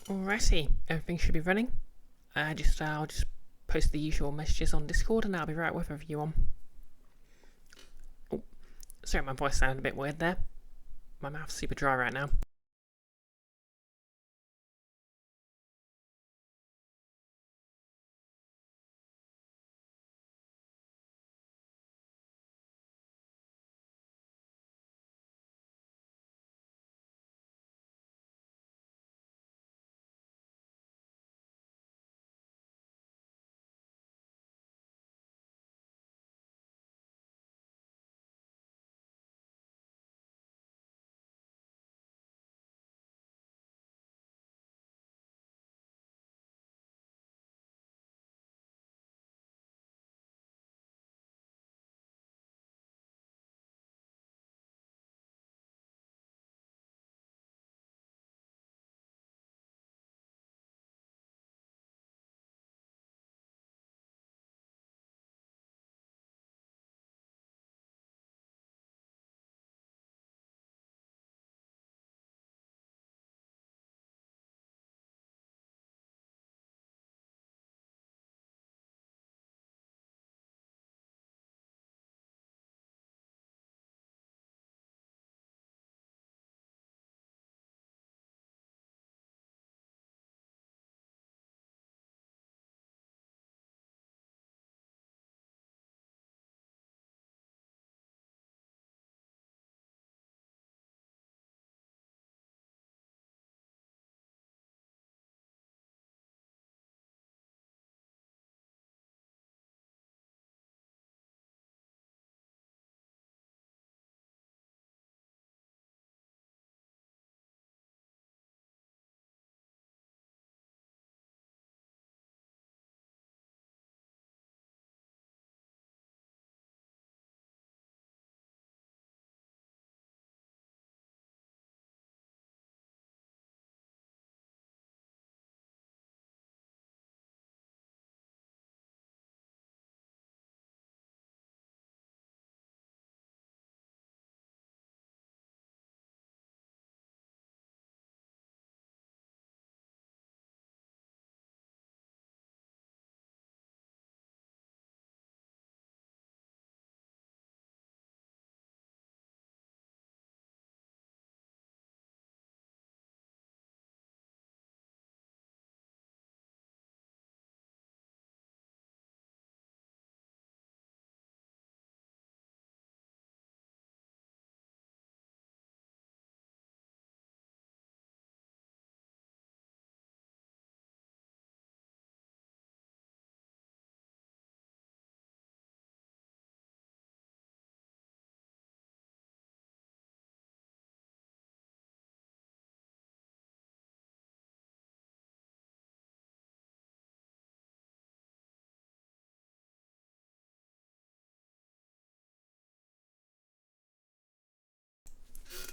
Alrighty, everything should be running. I'll just post the usual messages on Discord and I'll be right with everyone. Oh, sorry, my voice sounded a bit weird there. My mouth's super dry right now.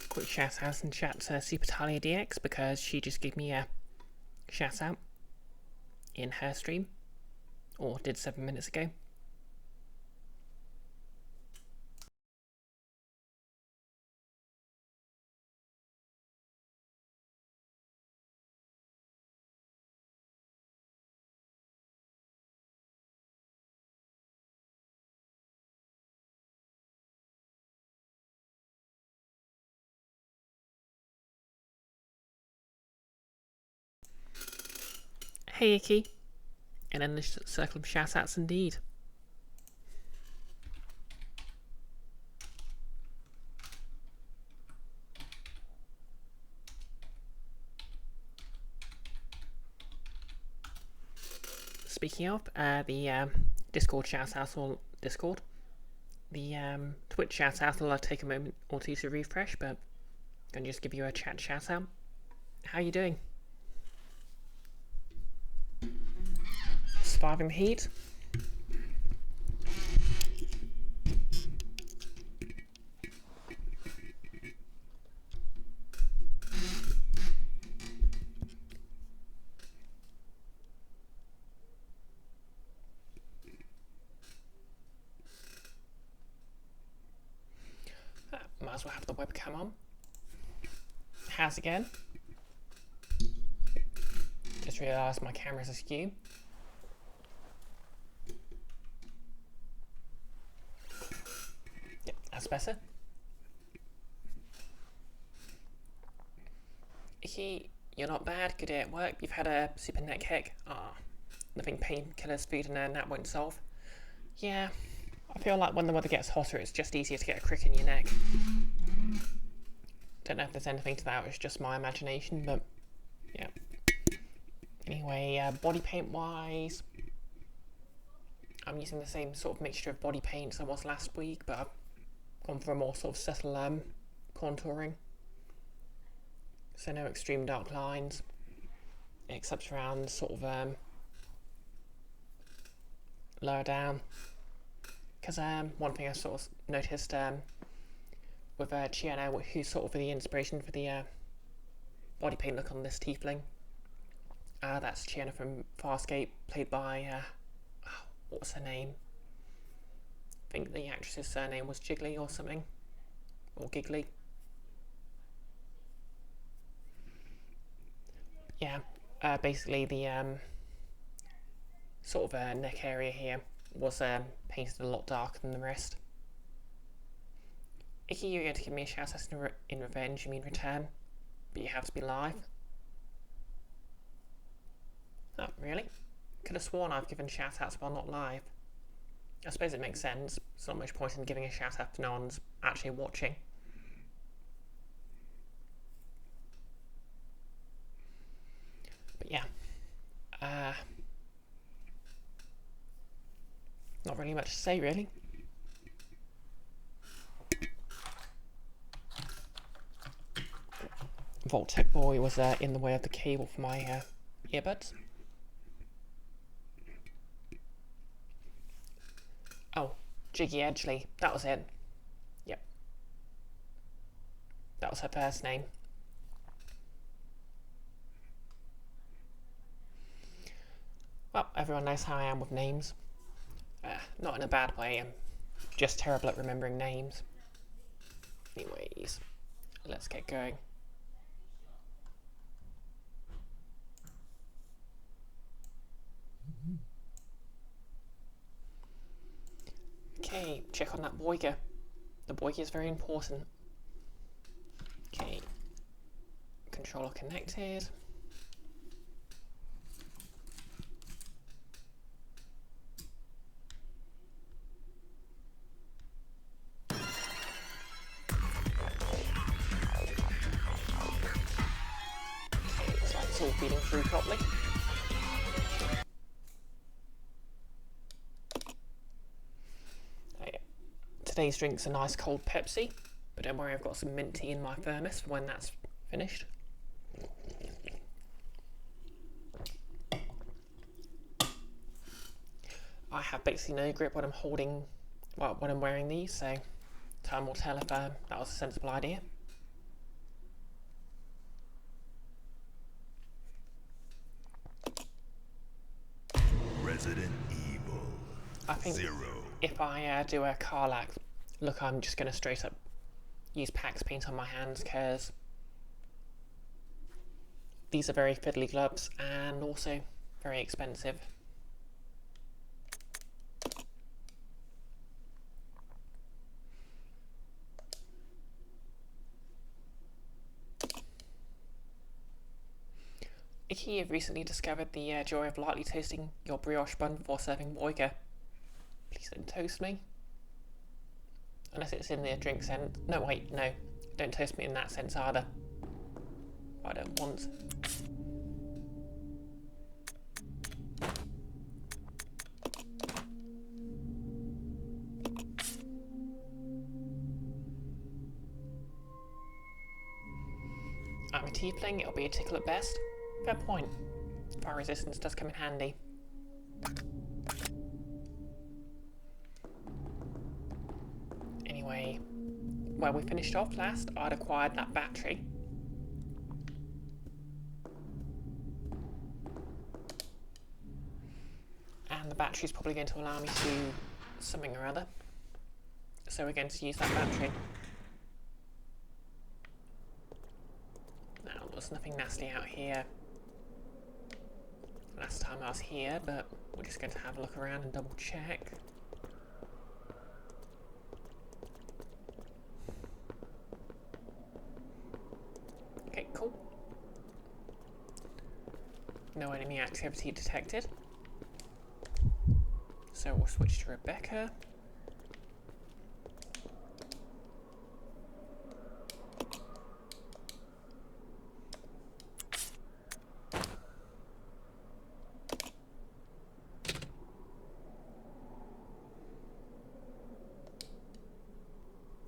Quick shout out and chat to Super Talia DX because she just gave me a shout out in her stream, or did 7 minutes ago. Hey Icky, and then the circle of shout outs indeed. Speaking of, the Discord shout out or Discord, the Twitch shout out will take a moment or two to refresh, but I'm going to just give you a chat shout out. How are you doing? Surviving the heat? Might as well have the webcam on. How's it going? Just realised my camera's askew. Yep, that's better. Icky, you're not bad. Good day at work. You've had a super neck kick. Nothing painkillers, food and a nap won't solve. Yeah, I feel like when the weather gets hotter, it's just easier to get a crick in your neck. Don't know if there's anything to that, it's just my imagination, but yeah. Anyway, body paint wise, I'm using the same sort of mixture of body paint as I was last week, but I've gone for a more sort of subtle contouring. So no extreme dark lines, except around sort of lower down. Because one thing I sort of noticed with Chiano, who's sort of the inspiration for the body paint look on this tiefling. That's Chiano from Farscape, played by, what was her name? I think the actress's surname was Jiggly or something, or Giggly. Yeah, basically the sort of neck area here was painted a lot darker than the rest. Icky, you're going to give me a shout out in revenge, you mean return, but you have to be live. Oh, really? Could have sworn I've given shout outs while not live. I suppose it makes sense. There's not much point in giving a shout out if no one's actually watching. But yeah. Not really much to say, really. Vault-Tec boy was in the way of the cable for my earbuds. Oh, Jiggy Edgley, that was it. Yep. That was her first name. Well, everyone knows how I am with names. Not in a bad way, I'm just terrible at remembering names. Anyways, let's get going. Okay, check on that Boiger. The Boiger is very important. Okay, controller connected. Okay, looks like it's all feeding through properly. Today's drink's a nice cold Pepsi, but don't worry, I've got some mint tea in my thermos for when that's finished. I have basically no grip when I'm holding, well, when I'm wearing these, so time will tell if that was a sensible idea. Resident Evil. I think 0. If I do a Carlac look, I'm just going to straight up use PAX paint on my hands because these are very fiddly gloves and also very expensive. Icky, you've recently discovered the joy of lightly toasting your brioche bun before serving Boiger. Please don't toast me. Unless it's in the drink sense. No, wait, no. Don't toast me in that sense either. I don't want. I'm a tiefling, it'll be a tickle at best. Fair point. Fire resistance does come in handy. Anyway, where we finished off last, I'd acquired that battery. And the battery's probably going to allow me to do something or other. So we're going to use that battery. Now, there's nothing nasty out here. last time I was here, but we're just going to have a look around and double check. Okay, cool. No enemy activity detected. So we'll switch to Rebecca.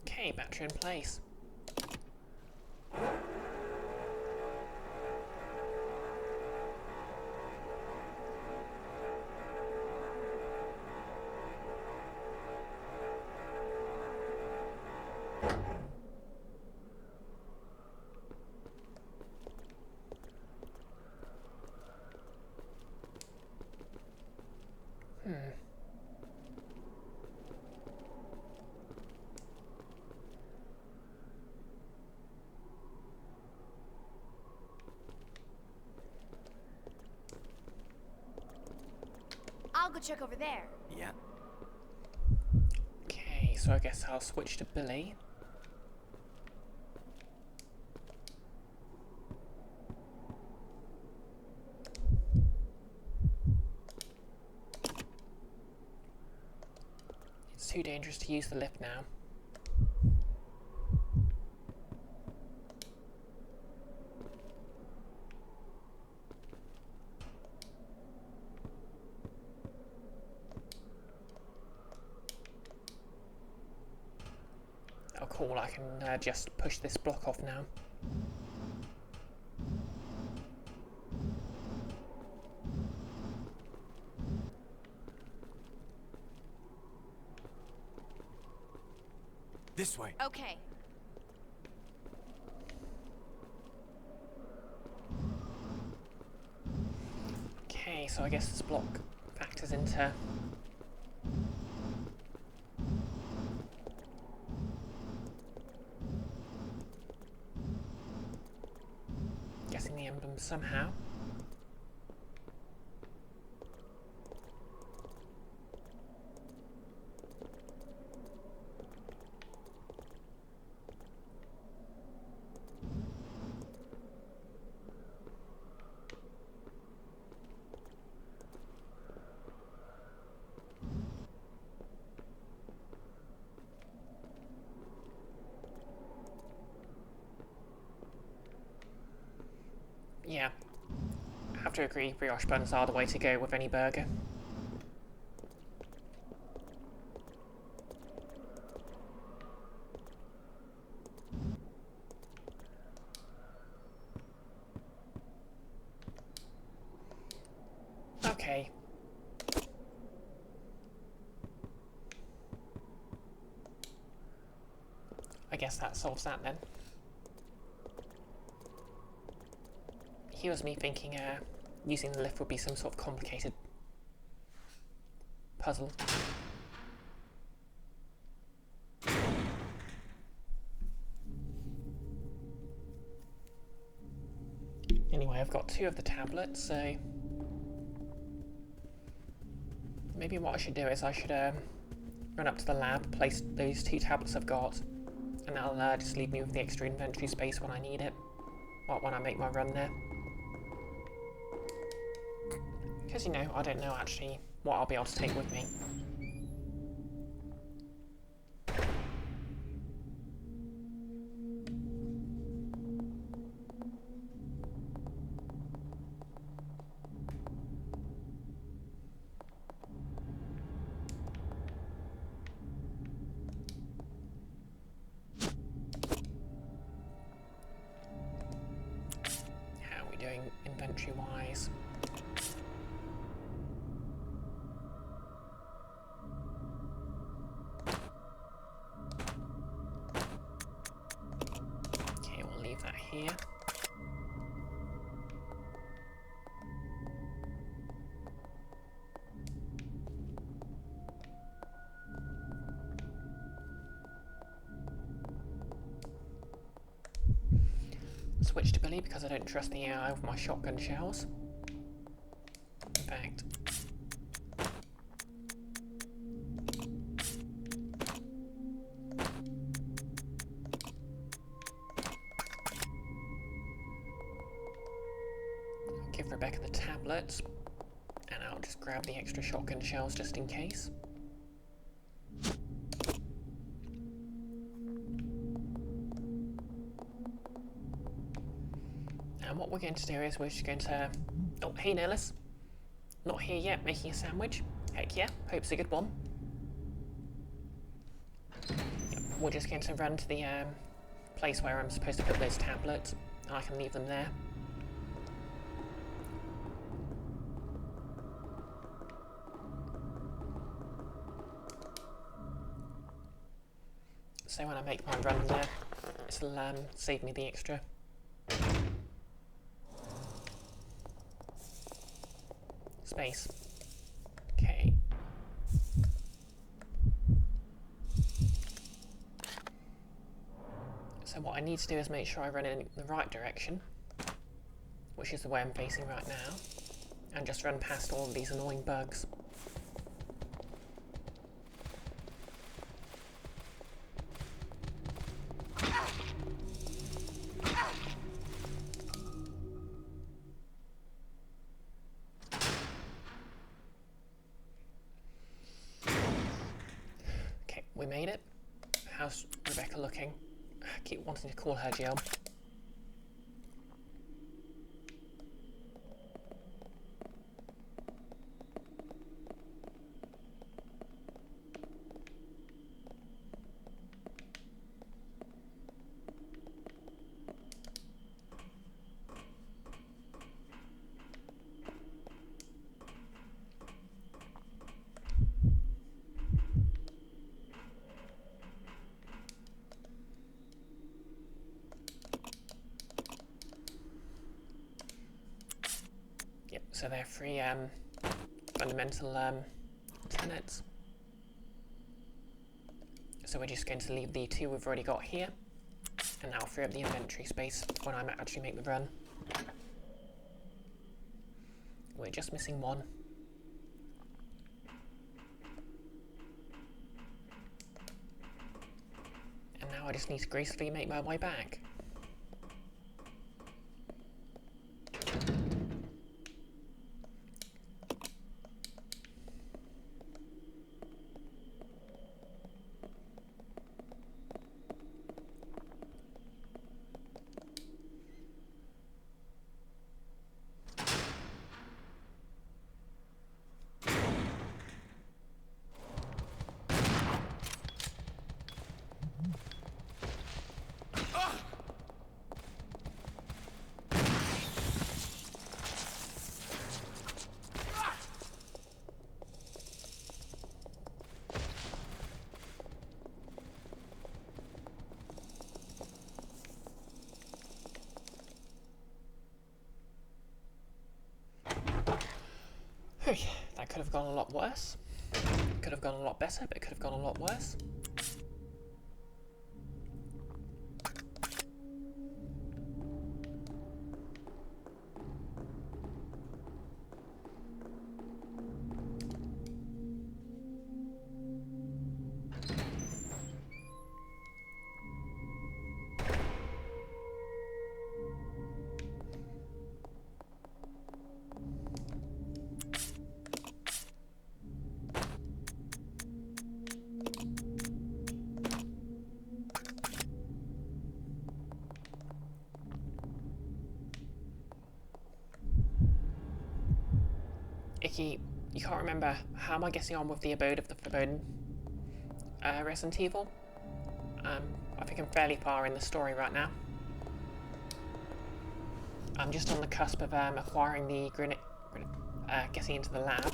Okay, battery in place. I'll go check over there. Yeah. Okay, so I guess I'll switch to Billy. It's too dangerous to use the lift now. Oh cool, I can just push this block off now. This way. Okay. Okay, so I guess this block factors into... guessing the emblem somehow. Yeah, I have to agree, brioche buns are the way to go with any burger. Okay. I guess that solves that then. Here was me thinking using the lift would be some sort of complicated puzzle. Anyway, I've got 2 of the tablets, so maybe what I should do is I should run up to the lab, place those 2 tablets I've got, and that'll just leave me with the extra inventory space when I need it, or when I make my run there. Because, you know, I don't know actually what I'll be able to take with me. How are we doing inventory-wise? Okay, we'll leave that here. Switch to Billy because I don't trust the AI with my shotgun shells. fact. I'll give Rebecca the tablets, and I'll just grab the extra shotgun shells just in case. And what we're going to do is we're just going to... Oh, hey Nellis. Not here yet, making a sandwich. Heck yeah, hope it's a good one. Yep, we're just going to run to the place where I'm supposed to put those tablets. And I can leave them there. So when I make my run there, it'll save me the extra. Space. Okay. So what I need to do is make sure I run in the right direction, which is the way I'm facing right now, and just run past all of these annoying bugs. We made it. How's Rebecca looking? I keep wanting to call her Jill. So they're three fundamental tenets. So we're just going to leave the two we've already got here, and that'll free up the inventory space when I actually make the run. We're just missing one. And now I just need to gracefully make my way back. That could have gone a lot worse. Could have gone a lot better, but it could have gone a lot worse. Icky, you can't remember, how am I getting on with the Abode of the Forbidden Resident Evil? I think I'm fairly far in the story right now. I'm just on the cusp of acquiring the getting into the lab,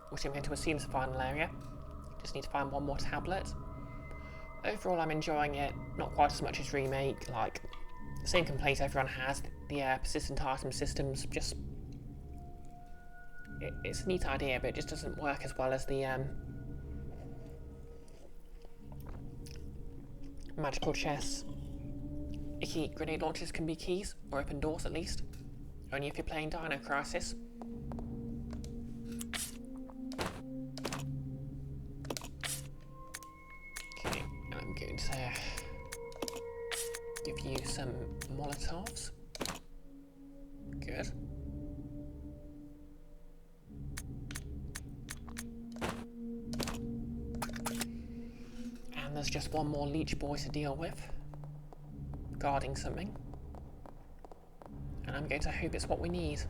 which I'm going to assume is the final area. Just need to find one more tablet. Overall, I'm enjoying it, not quite as much as Remake, like, the same complaint everyone has, the persistent item systems just... It's a neat idea, but it just doesn't work as well as the magical chess. Icky, grenade launchers can be keys, or open doors at least. Only if you're playing Dino Crisis. some Molotovs. Good. And there's just one more leech boy to deal with. Guarding something. And I'm going to hope it's what we need.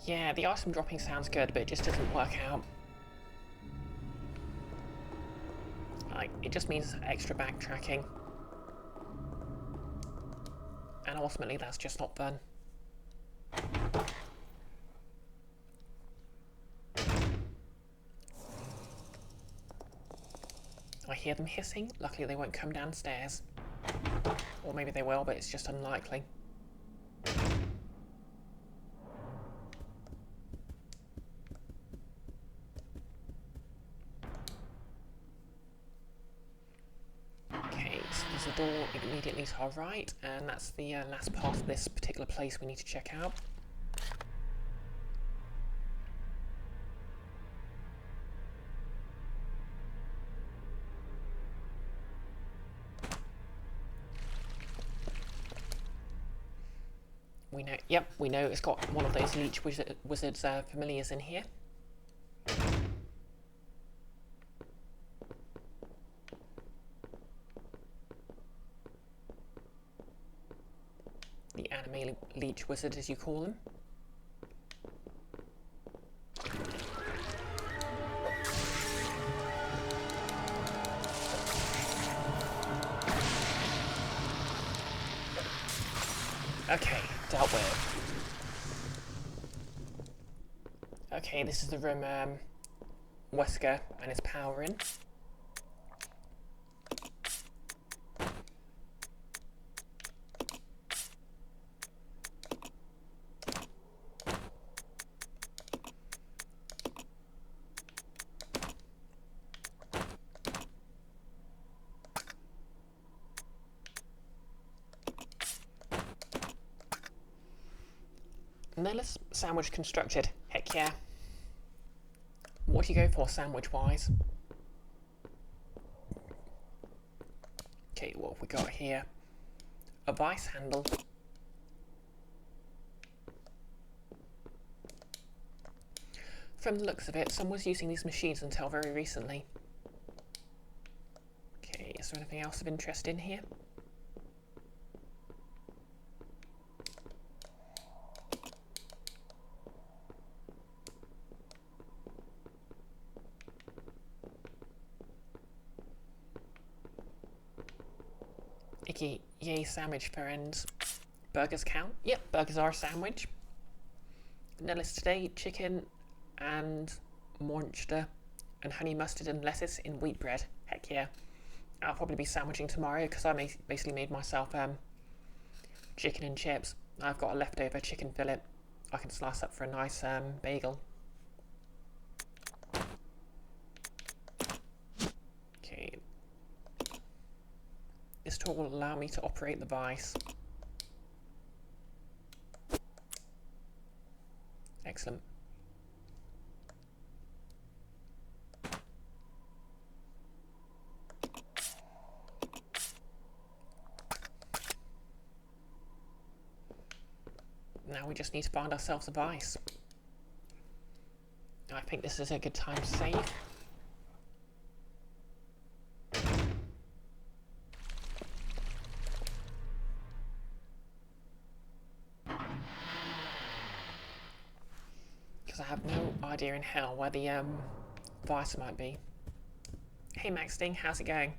Yeah, the item dropping sounds good, but it just doesn't work out. Like, it just means extra backtracking. And ultimately, that's just not fun. I hear them hissing. Luckily, they won't come downstairs. Or maybe they will, but it's just unlikely. Okay, so there's a door immediately to our right, and that's the last part of this particular place we need to check out. We know, yep, we know it's got one of those leech wizards familiars in here. The anime leech wizard, as you call them. Okay, dealt with. Okay, this is the room Wesker and his power in. Nellis sandwich constructed. Heck yeah. What do you go for sandwich-wise? Okay, what have we got here? A vice handle. From the looks of it, someone was using these machines until very recently. Okay, is there anything else of interest in here? Icky, yay sandwich for ends. Burgers count? Yep, burgers are a sandwich. Nellis today, chicken and monster and honey mustard and lettuce in wheat bread. Heck yeah. I'll probably be sandwiching tomorrow because I basically made myself chicken and chips. I've got a leftover chicken fillet I can slice up for a nice bagel. Okay. This tool will allow me to operate the vice. Excellent. Now we just need to find ourselves a vice. I think this is a good time to save. Because I have no idea in hell where the vice might be. Hey Max Sting, how's it going?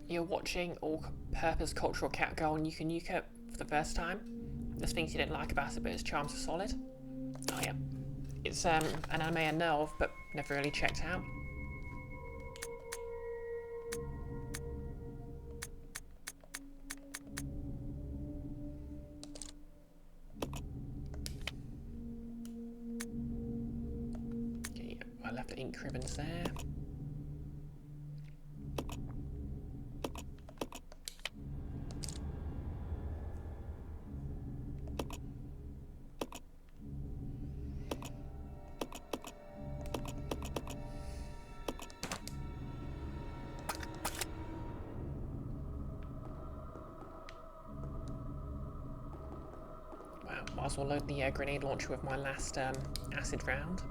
You're watching all-purpose cultural cat girl Nuka Nuka for the first time. There's things you didn't like about it, but its charms are solid. Oh yeah. It's an anime I know of, but never really checked out. ink ribbons there. Might as well load the grenade launcher with my last acid round.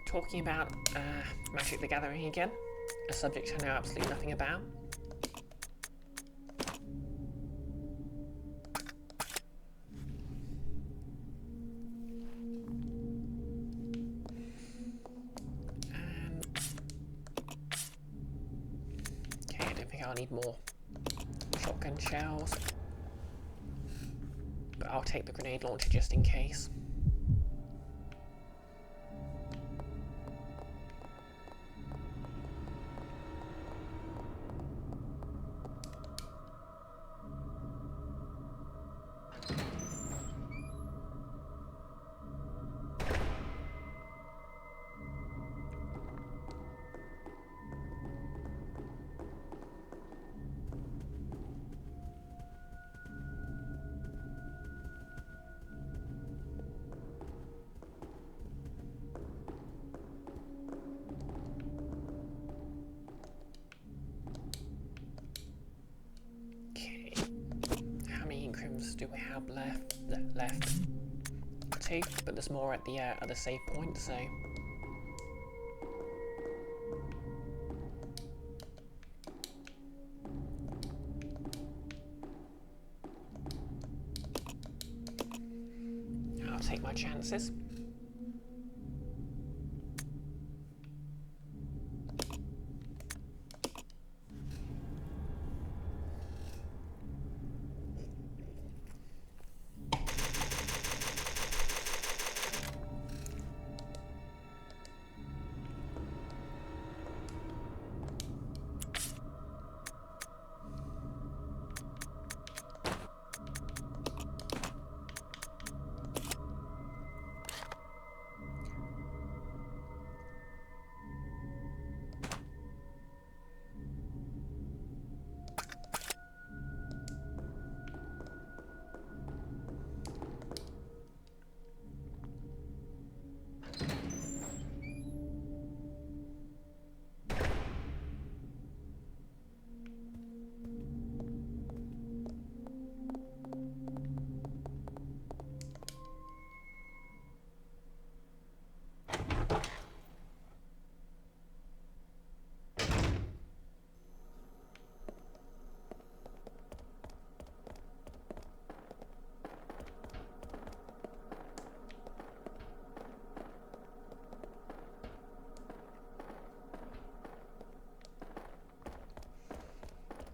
Talking about Magic the Gathering again, a subject I know absolutely nothing about. Okay, I don't think I'll need more shotgun shells, but I'll take the grenade launcher just in case. Do we have left? Two, but there's more at the other save point, so I'll take my chances.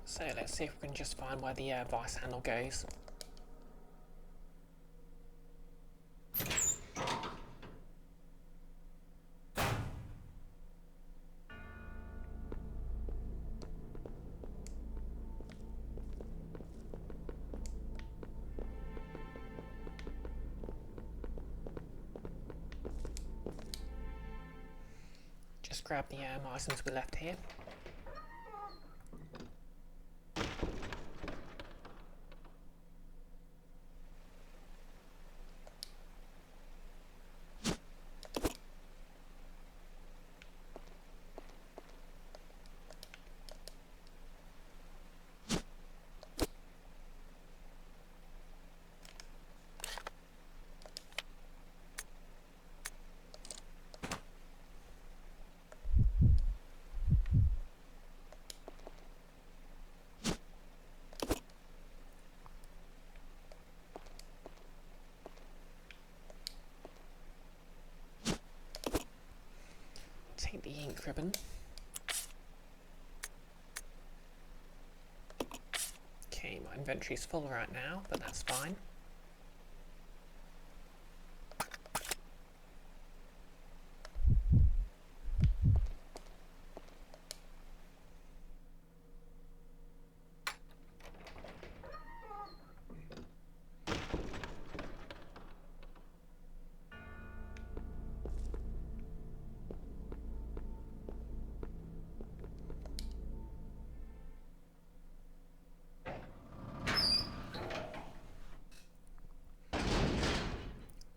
So let's see if we can just find where the vice handle goes. Just grab the items we left here. ribbon. Okay, my inventory's full right now, but that's fine.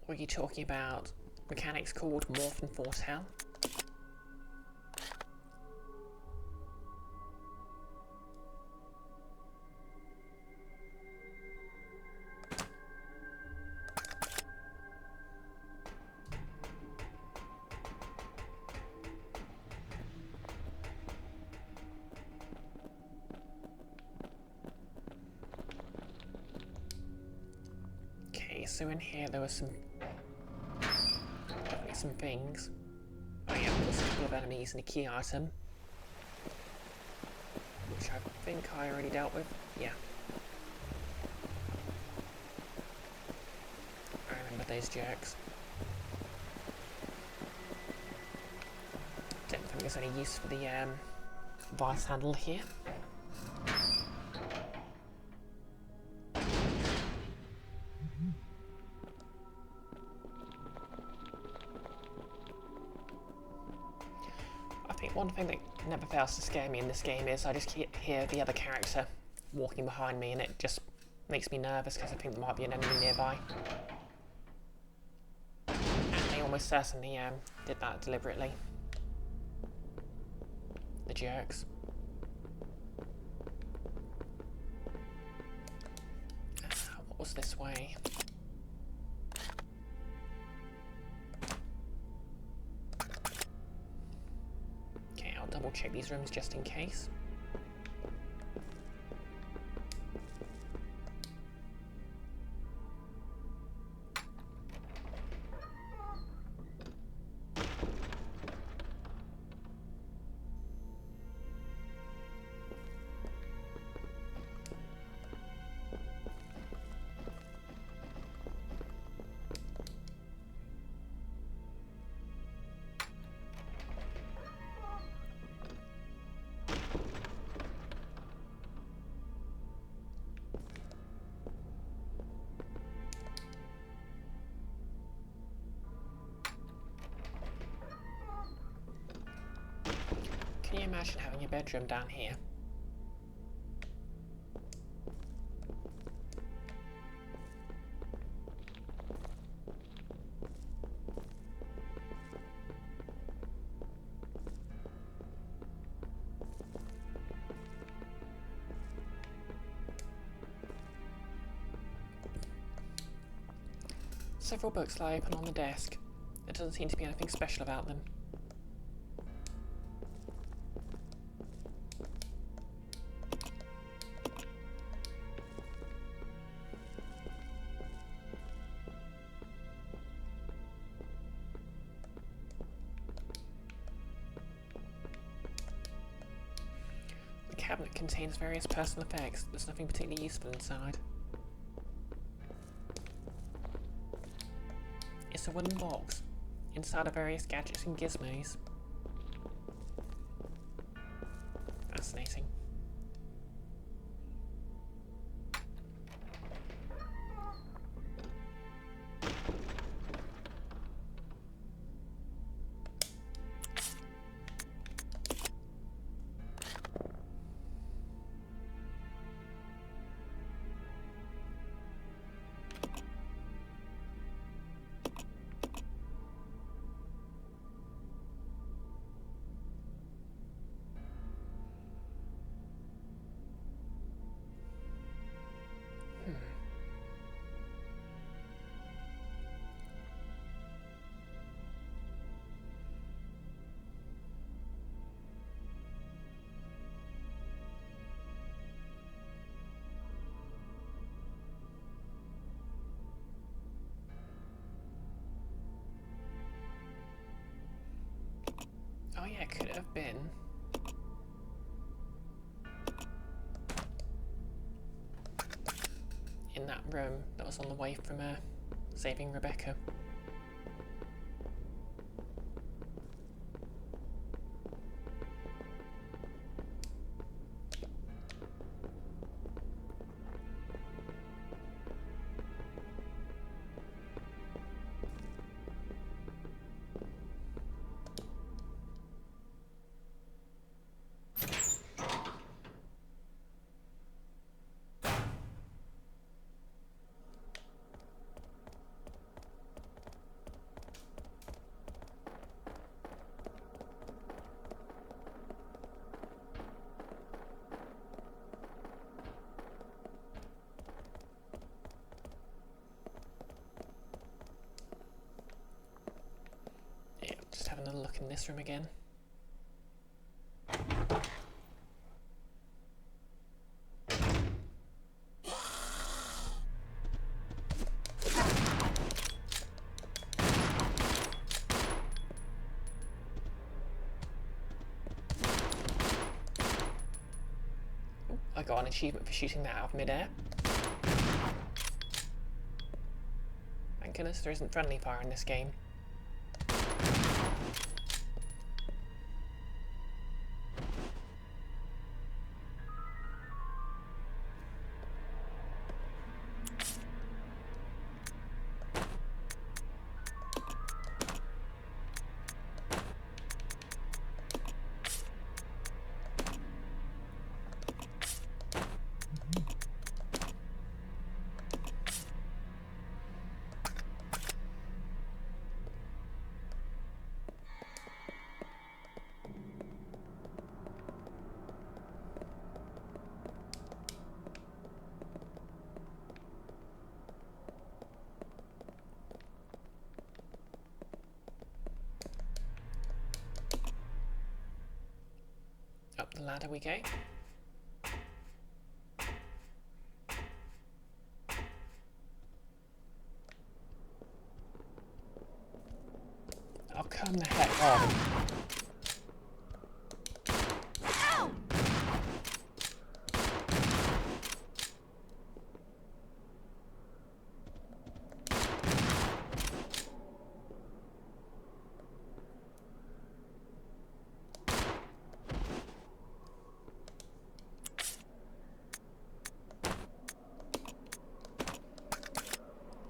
Were you talking about mechanics called Morph and Foretell? Okay, so in here there were some things. Oh yeah, there was a couple of enemies and a key item, which I think I already dealt with. Yeah. I remember those jerks. Don't think there's any use for the vice handle here. I think one thing that never fails to scare me in this game is I just hear the other character walking behind me, and it just makes me nervous because I think there might be an enemy nearby. And they almost certainly did that deliberately. The jerks. What was this way? Okay, I'll double check these rooms just in case. Can you imagine having a bedroom down here? Several books lie open on the desk. There doesn't seem to be anything special about them. The cabinet contains various personal effects. There's nothing particularly useful inside. It's a wooden box. Inside are various gadgets and gizmos. Fascinating. Yeah, could it have been? In that room that was on the way from saving Rebecca. Yeah, just have another look in this room again. I got an achievement for shooting that out of midair. Thank goodness there isn't friendly fire in this game. Up the ladder we go. Oh, come the heck on.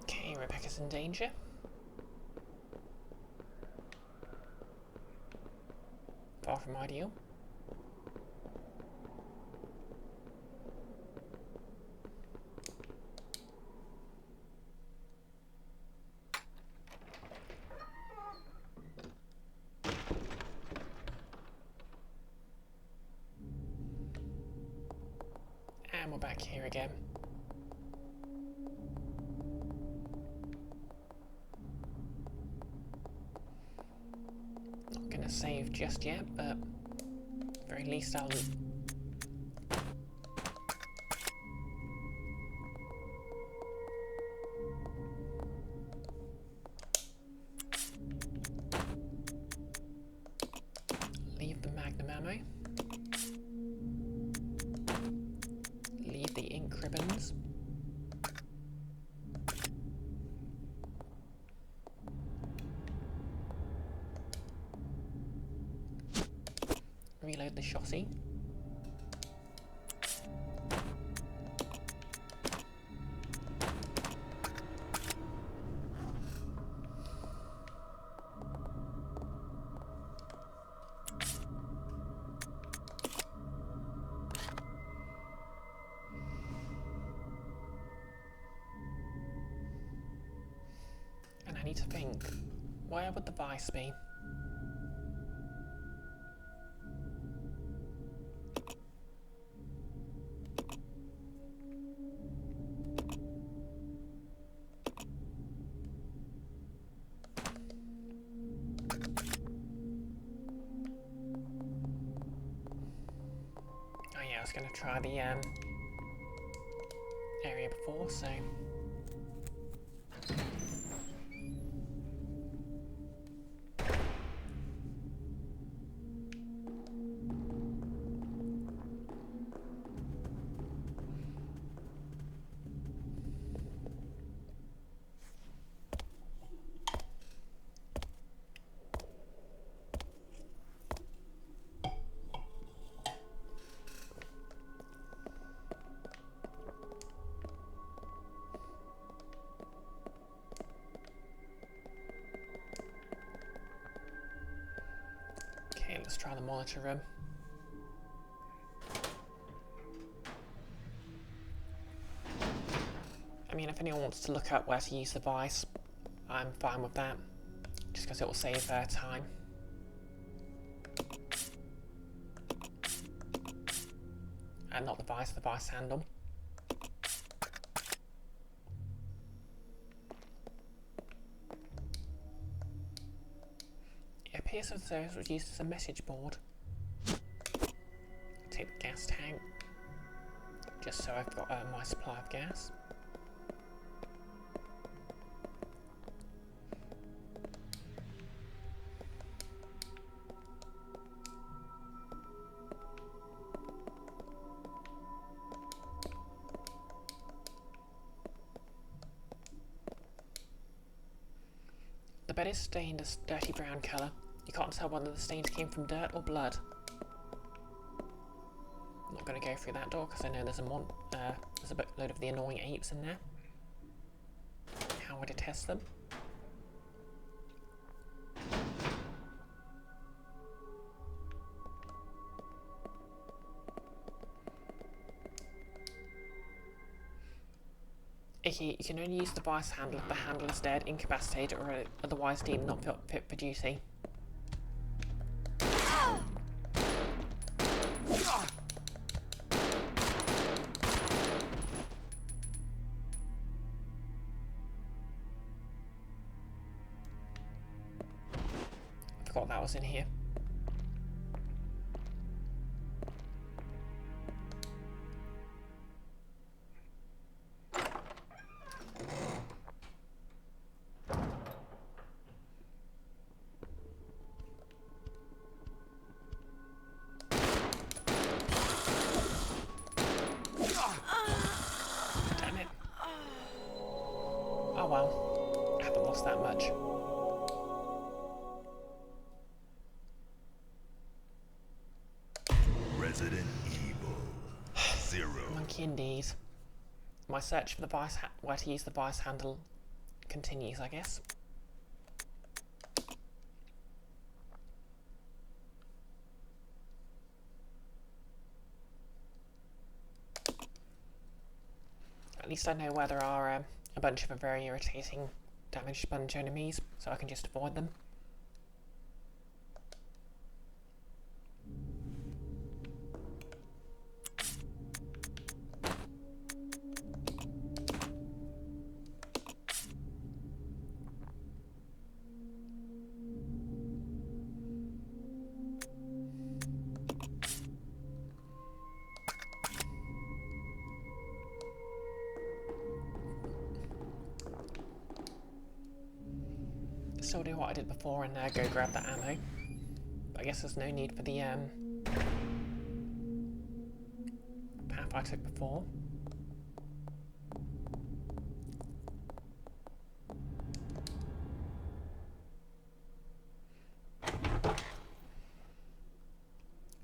Okay, Rebecca's in danger. Far from ideal. And we're back here again. Not gonna save just yet, but at the very least I'll leave the magnum ammo. Leave the ink ribbons. Reload the chassis. And I need to think, where would the vice be? Oh yeah, I was going to try the area before, so... the monitor room. I mean, if anyone wants to look up where to use the vice, I'm fine with that, just because it will save time. And not the vice handle. It appears as though it was used as a message board. Take the gas tank, just so I've got my supply of gas. The bed is stained a dirty brown colour. You can't tell whether the stains came from dirt or blood. I'm not going to go through that door because I know there's a load of the annoying apes in there. How would I test them? Okay, you can only use the vice handle if the handle is dead, incapacitated, or otherwise deemed not fit for duty. I forgot that was in here. Damn it. Oh well, I haven't lost that much. Resident Evil 0. Monkey indeed. My search for the where to use the vice handle continues, I guess. At least I know where there are a bunch of very irritating damaged sponge enemies, so I can just avoid them. Still do what I did before and go grab that ammo. But I guess there's no need for the path I took before.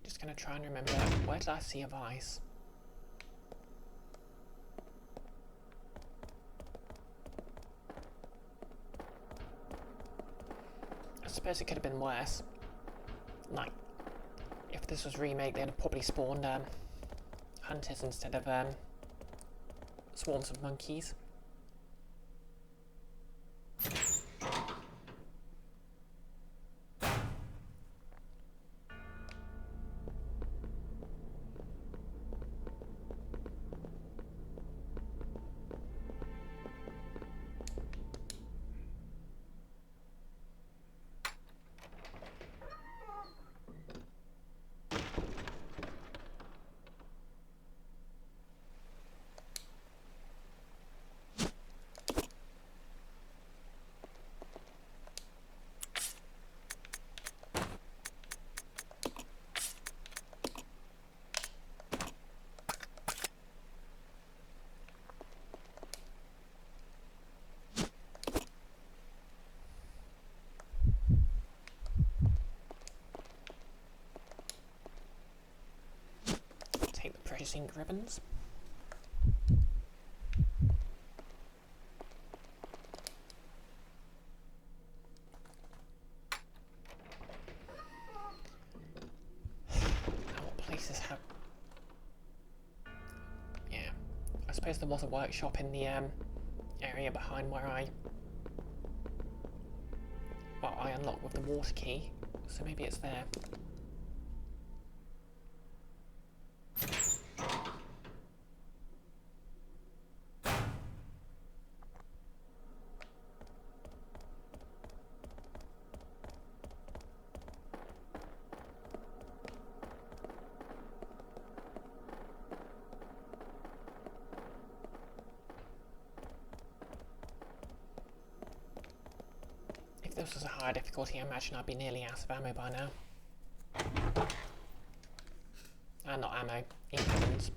Just gonna try and remember, where did I see a vice? I suppose it could have been worse. Like, if this was remake, they'd have probably spawned hunters instead of swarms of monkeys. Take the precious ink ribbons. suppose there was a workshop in the area behind where I unlocked with the water key, so maybe it's there. If this was a higher difficulty, I imagine I'd be nearly out of ammo by now. Not ammo, instruments.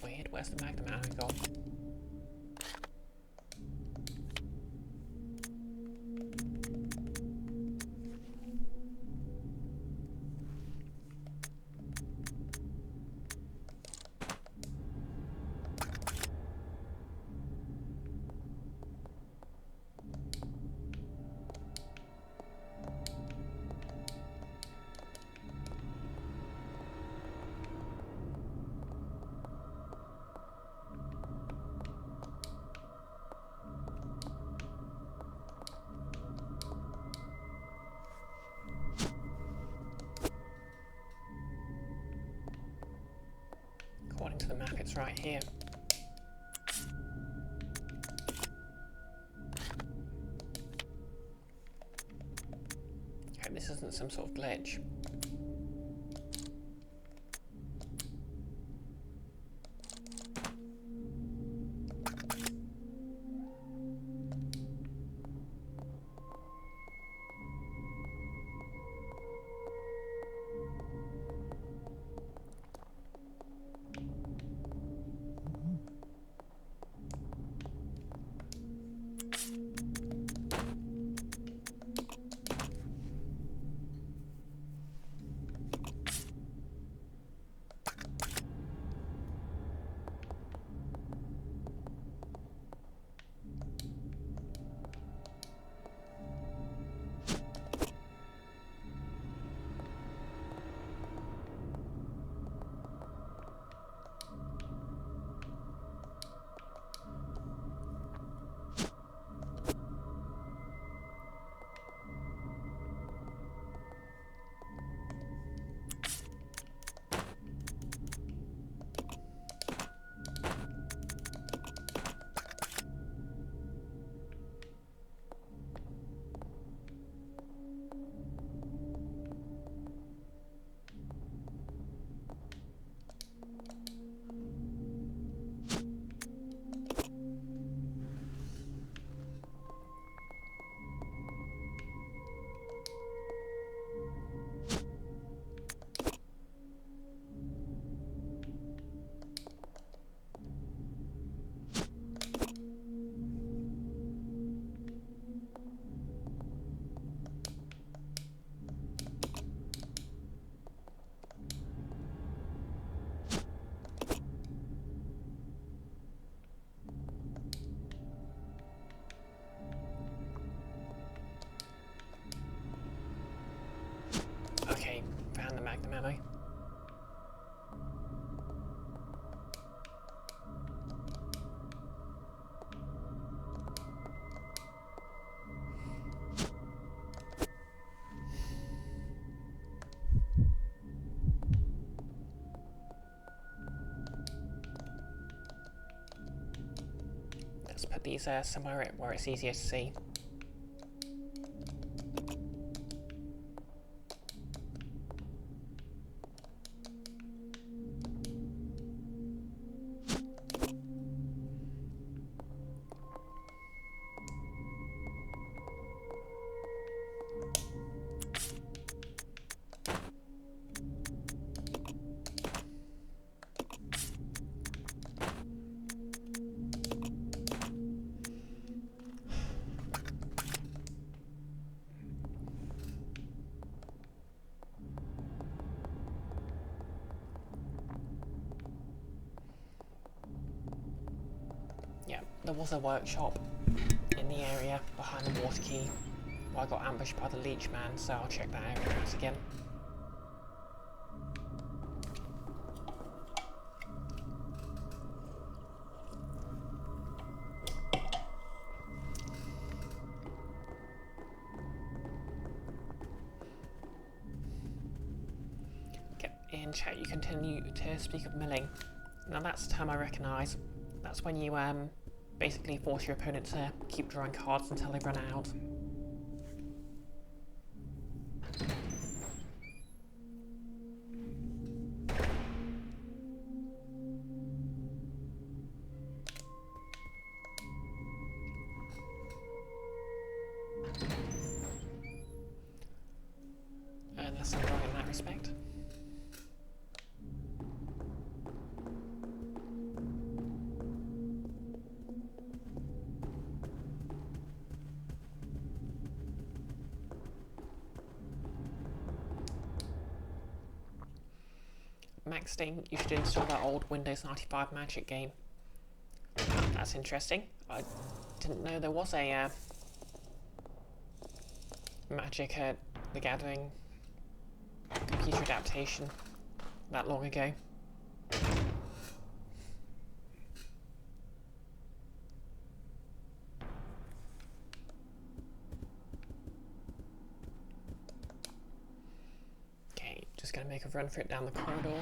Weird, where's the magnum ammo gone? According to the map, it's right here. Hope this isn't some sort of glitch. ammo. Let's put these somewhere where it's easier to see. Yeah, there was a workshop in the area behind the water key where I got ambushed by the leech man, so I'll check that area out again. Okay, in chat you continue to speak of milling. Now that's a term I recognise. That's when you basically force your opponent to keep drawing cards until they run out. Unless I'm wrong in that respect. Maxting, you should install that old Windows 95 Magic game. That's interesting. I didn't know there was a Magic the Gathering computer adaptation that long ago. Okay, just gonna make a run for it down the corridor.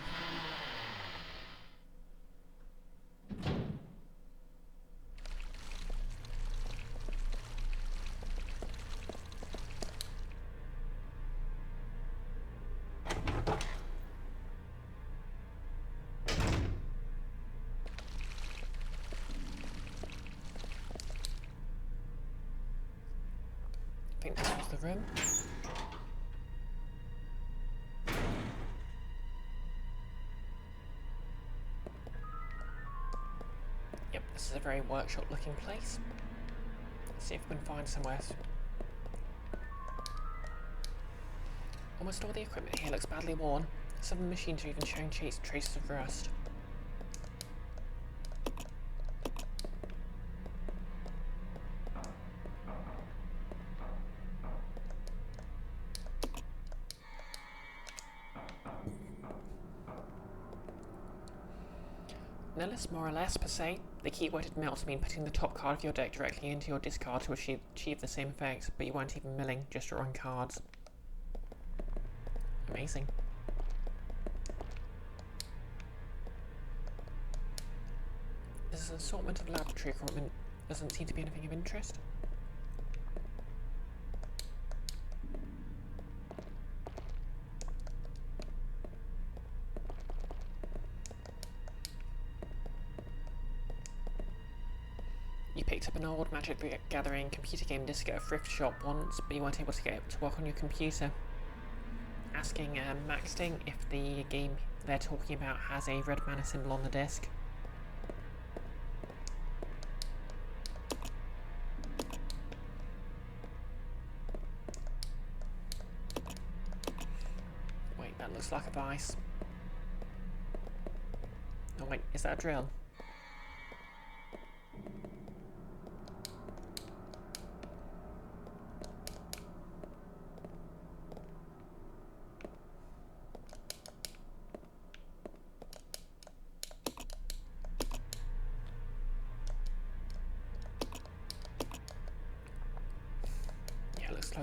I think this was the room. Yep, this is a very workshop looking place. Let's see if we can find somewhere. Almost all the equipment here looks badly worn. Some of the machines are even showing traces of rust. Nihilist, more or less, per se. The key-weighted mills mean putting the top card of your deck directly into your discard to achieve the same effect, but you weren't even milling, just drawing cards. Amazing. This assortment of laboratory equipment doesn't seem to be anything of interest. You picked up an old Magic the Gathering computer game disc at a thrift shop once, but you weren't able to get it to work on your computer. Asking Maxting if the game they're talking about has a red mana symbol on the disc. Wait, that looks like a vice. Oh wait, is that a drill?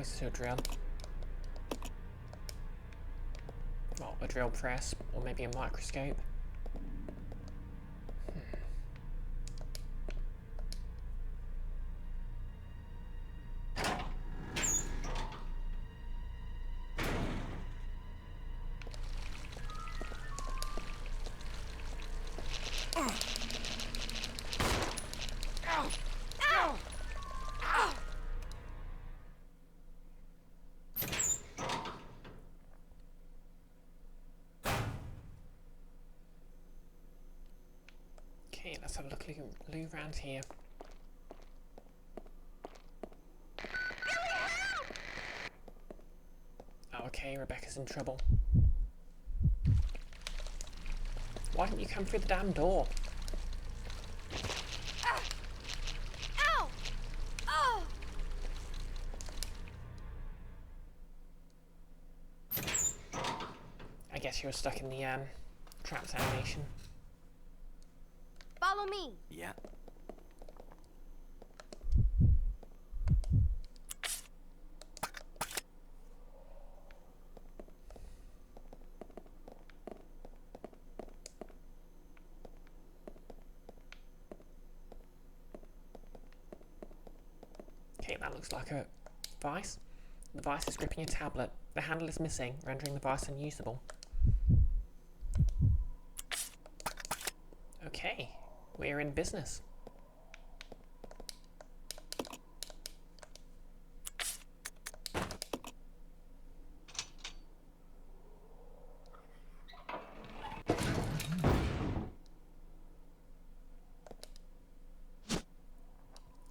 close to a drill. Well, a drill press, or maybe a microscope. Okay, let's have a look around here. Oh, okay, Rebecca's in trouble. Why didn't you come through the damn door? Ow! Oh! I guess you were stuck in the traps animation. Follow me. Yeah. Okay, that looks like a vice. The vice is gripping a tablet. The handle is missing, rendering the vice unusable. Okay, we're in business.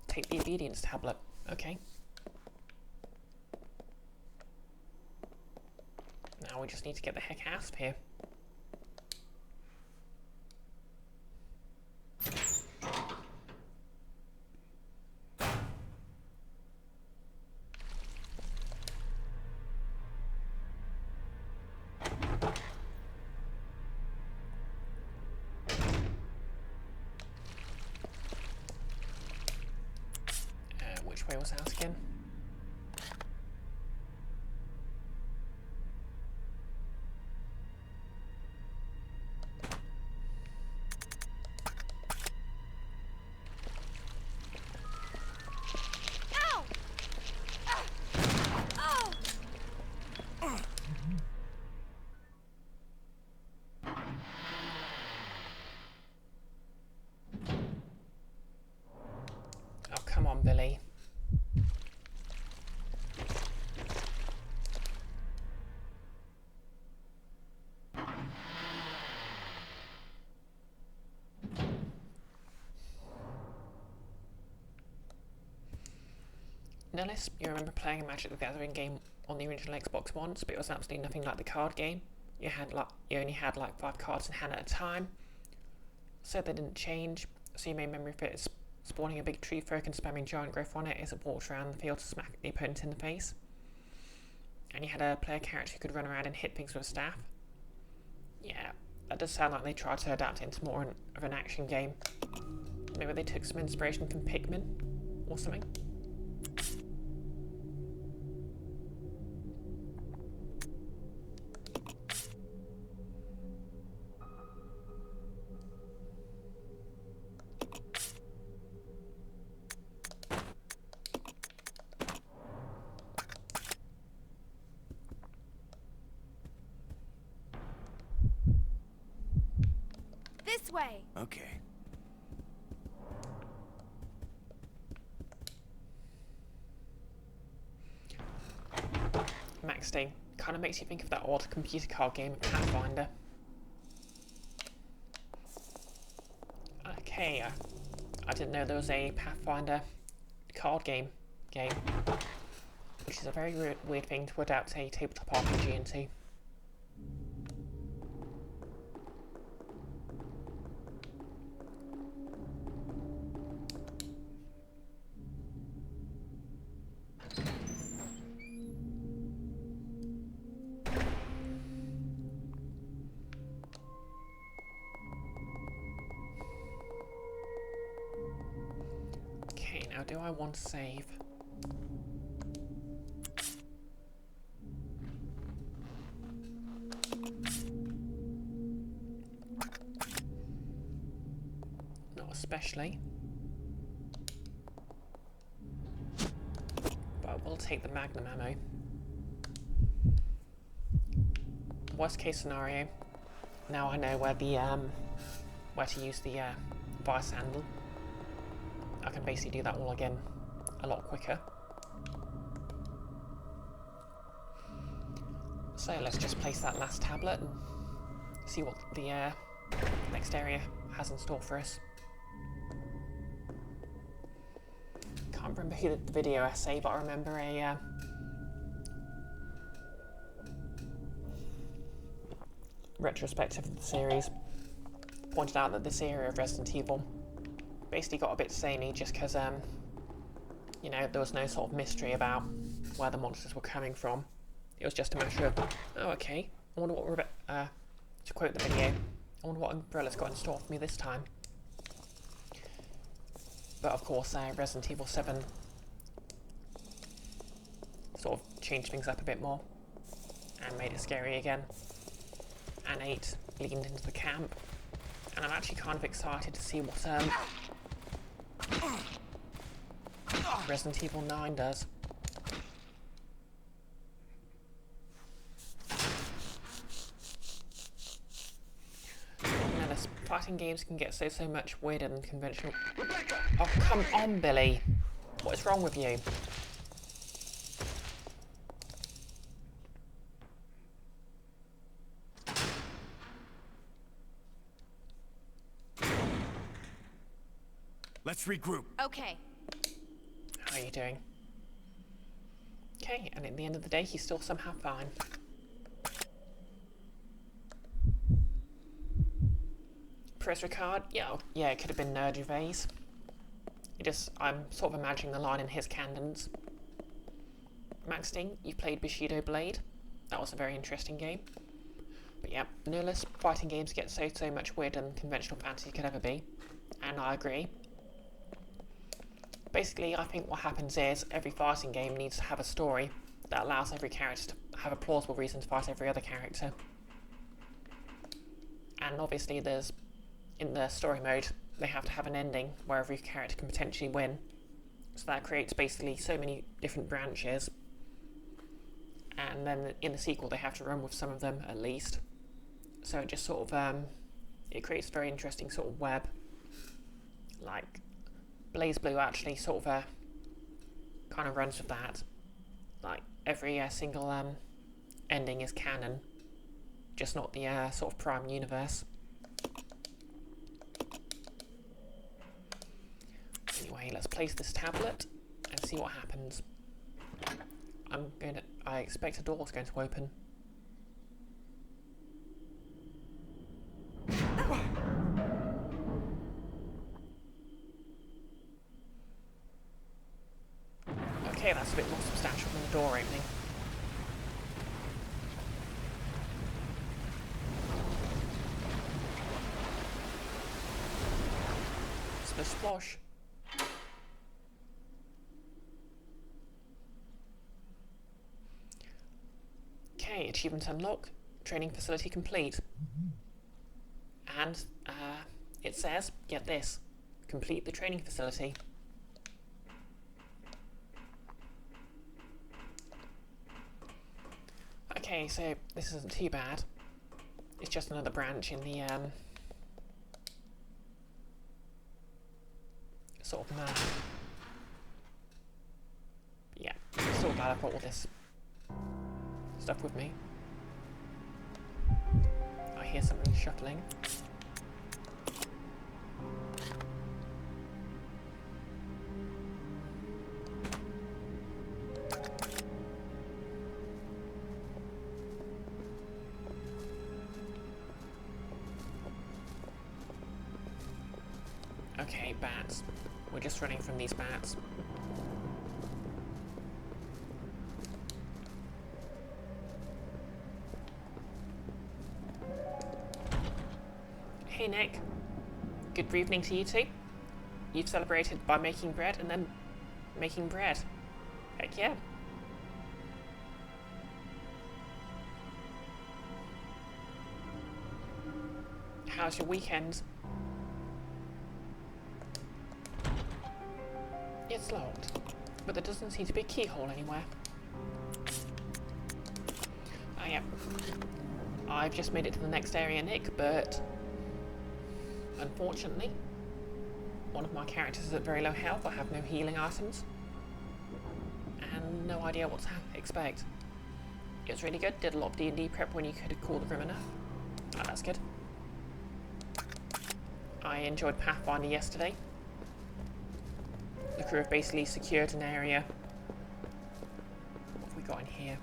Take the obedience tablet. Okay. Now we just need to get the heck out of here. Which way was out again? Ow! Oh! Oh, come on, Billy. Nellis, you remember playing a Magic the Gathering game on the original Xbox once, but it was absolutely nothing like the card game. You only had like 5 cards in hand at a time, so they didn't change. So your main memory of it is spawning a big tree folk and spamming giant growth on it as it walks around the field to smack the opponent in the face. And you had a player character who could run around and hit things with a staff. Yeah, that does sound like they tried to adapt it into more of an action game. Maybe they took some inspiration from Pikmin or something. This way. Okay. Max Day kind of makes you think of that old computer card game, Pathfinder. Okay, I didn't know there was a Pathfinder card game, which is a very weird thing to adapt a tabletop RPG into. Okay, now do I want to save? especially. But I will take the Magnum ammo. Worst case scenario, now I know where the where to use the vice handle. I can basically do that all again a lot quicker. So let's just place that last tablet and see what the next area has in store for us. Can't remember who did the video essay, but I remember a retrospective of the series pointed out that this area of Resident Evil basically got a bit samey just because, you know, there was no sort of mystery about where the monsters were coming from. It was just a matter of, oh, okay, I wonder what to quote the video, I wonder what Umbrella's got in store for me this time. But of course, Resident Evil 7 sort of changed things up a bit more and made it scary again. And 8 leaned into the camp, and I'm actually kind of excited to see what Resident Evil 9 does. Now, fighting games can get so much weirder than conventional. Oh, come on, Billy! What is wrong with you? Let's regroup. Okay. How are you doing? Okay, and at the end of the day, he's still somehow fine. Press Ricard? Yeah, it could have been Nerd Gervais. I'm sort of imagining the line in his cadence. Max Sting, you played Bushido Blade. That was a very interesting game. But yeah, no less fighting games get so much weirder than conventional fantasy could ever be. And I agree. Basically, I think what happens is every fighting game needs to have a story that allows every character to have a plausible reason to fight every other character. And obviously in the story mode, they have to have an ending where every character can potentially win. So that creates basically so many different branches. And then in the sequel, they have to run with some of them at least. So it just sort of, it creates a very interesting sort of web. Like, Blaze Blue actually sort of kind of runs with that. Like, every single ending is canon, just not the sort of prime universe. Anyway, let's place this tablet and see what happens. I expect a door's going to open. Okay, that's a bit more substantial than the door opening. Splish splosh. Okay, achievement unlocked. Training facility complete. And it says, get this, complete the training facility. Okay, so this isn't too bad. It's just another branch in the sort of map. Yeah, still glad I brought all this stuff with me. I hear something shuffling. Okay, bats. We're just running from these bats. Hey Nick, good evening to you too. You've celebrated by making bread and then making bread. Heck yeah. How's your weekend? It's locked, but there doesn't seem to be a keyhole anywhere. Oh yeah. I've just made it to the next area, Nick, but unfortunately, one of my characters is at very low health. I have no healing items, and no idea what to expect. It was really good. Did a lot of D&D prep when you could call the room enough. Oh, that's good. I enjoyed Pathfinder yesterday. The crew have basically secured an area. What have we got in here?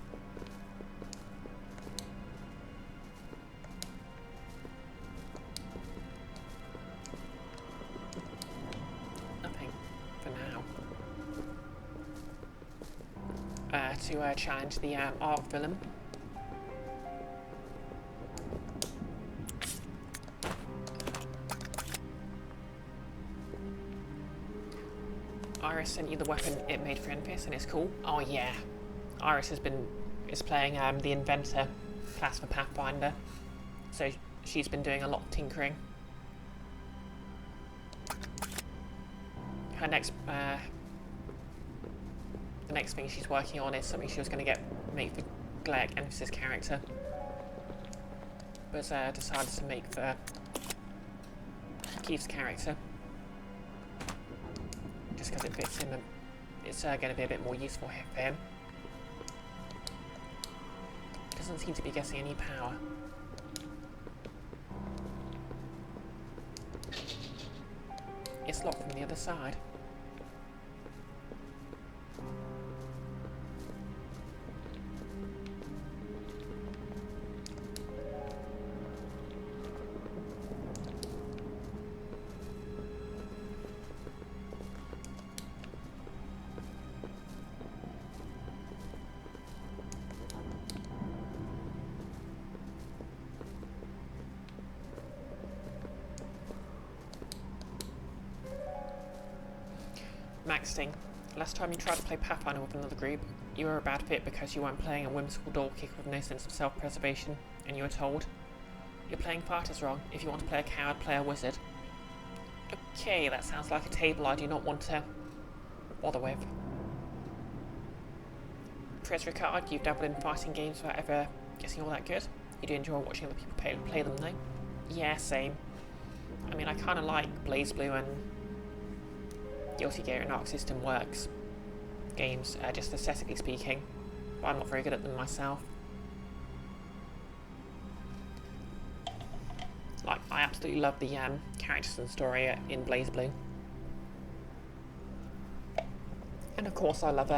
Nothing for now. To challenge the art villain. Iris sent you the weapon it made for Enfys, and it's cool. Oh yeah, Iris is playing the Inventor class for Pathfinder, so she's been doing a lot of tinkering. Her next the next thing she's working on is something she was going to make for Glek, Enfys' character, but decided to make for Keith's character. Just because it fits him, and it's going to be a bit more useful for him. Doesn't seem to be getting any power. It's locked from the other side. Maxting. Last time you tried to play Pathfinder with another group, you were a bad fit because you weren't playing a whimsical door kick with no sense of self-preservation, and you were told, "You're playing fighters wrong. If you want to play a coward, play a wizard." Okay, that sounds like a table I do not want to bother with. Prez Ricard, you've dabbled in fighting games without ever getting all that good. You do enjoy watching other people play them though? Yeah, same. I mean, I kind of like BlazBlue and Guilty Gear and Arc System Works games, just aesthetically speaking, but I'm not very good at them myself. Like, I absolutely love the characters and story in BlazBlue. And of course I love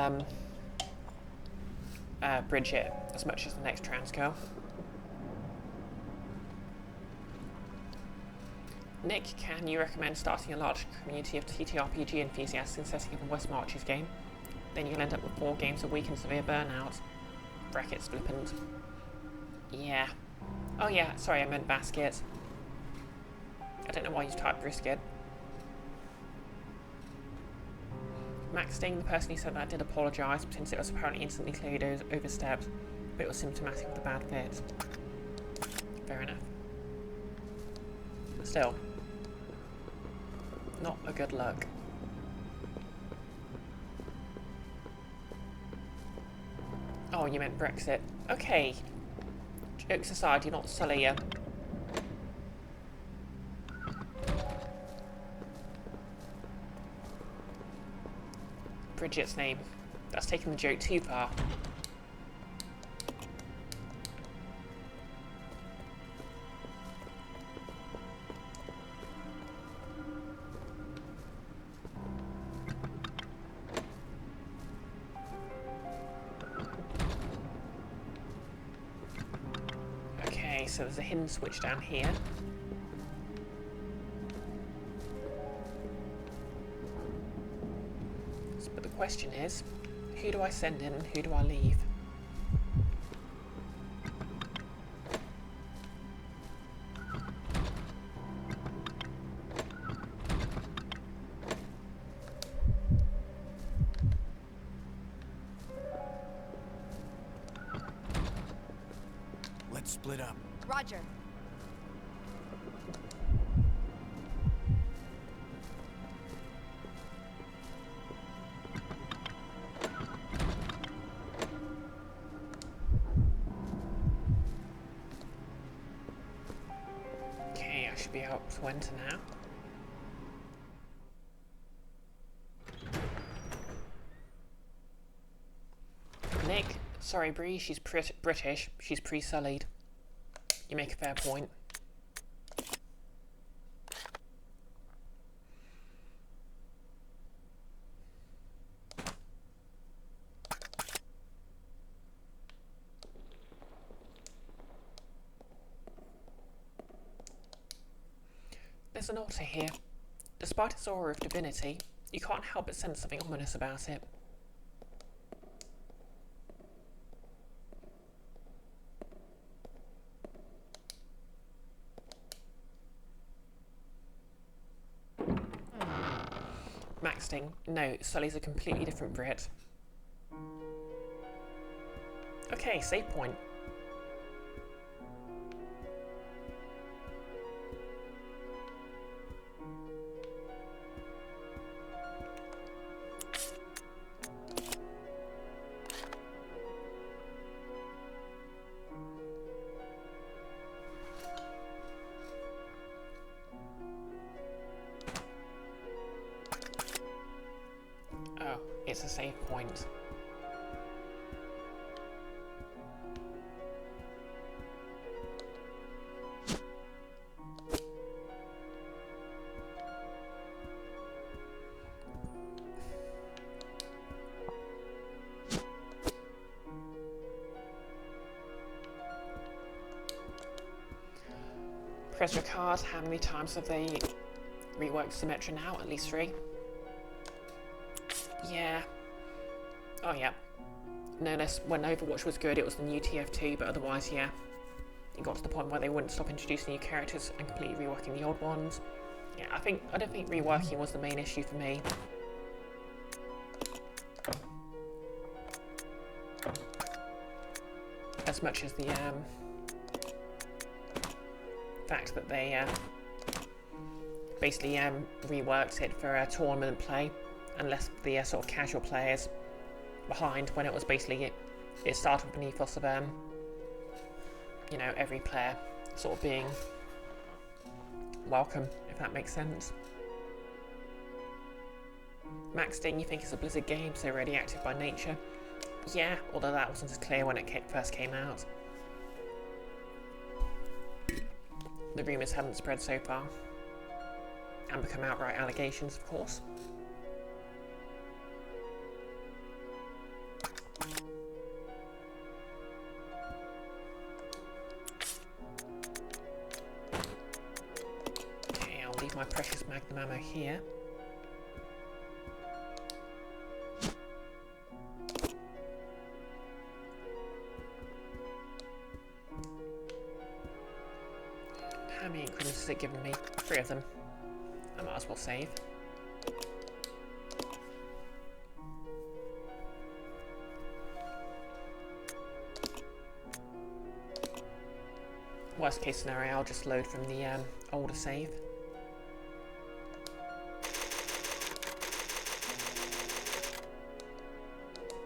Bridget as much as the next trans girl. Nick, can you recommend starting a large community of TTRPG enthusiasts and setting up a West Marches game? Then you'll end up with 4 games a week and severe burnout. Brackets flippant. Yeah. Oh yeah, sorry, I meant basket. I don't know why you typed brisket. Max Sting, the person who said that, did apologise, since it was apparently instantly clearly overstepped, but it was symptomatic of the bad fit. Fair enough. Still, not a good look. Oh, you meant Brexit. Okay. Jokes aside, you're not Sully. Bridget's name. That's taking the joke too far. Okay, so there's a hidden switch down here. But the question is, who do I send in and who do I leave? Let's split up. Roger. should be able to enter now. Nick, sorry Bree, she's British, she's pre-sullied. You make a fair point. There's an altar here. Despite its aura of divinity, you can't help but sense something ominous about it. Maxting, no, Sully's a completely different Brit. Okay, save point. Oh, it's a save point. Press your card. How many times have they reworked Symmetra now? At least 3. Yeah. Oh yeah. No, when Overwatch was good, it was the new TF2, but otherwise, yeah. It got to the point where they wouldn't stop introducing new characters and completely reworking the old ones. Yeah, I don't think reworking was the main issue for me. As much as the fact that they basically reworked it for tournament play and left the sort of casual players behind, when it was basically it started with an ethos of you know, every player sort of being welcome, if that makes sense. Max Ding, you think it's a Blizzard game, so radioactive by nature? Yeah, although that wasn't as clear when it first came out. The rumours haven't spread so far, and become outright allegations, of course. Okay, I'll leave my precious magnum ammo here. How many increments has it given me? 3 of them. I might as well save. Worst case scenario, I'll just load from the older save.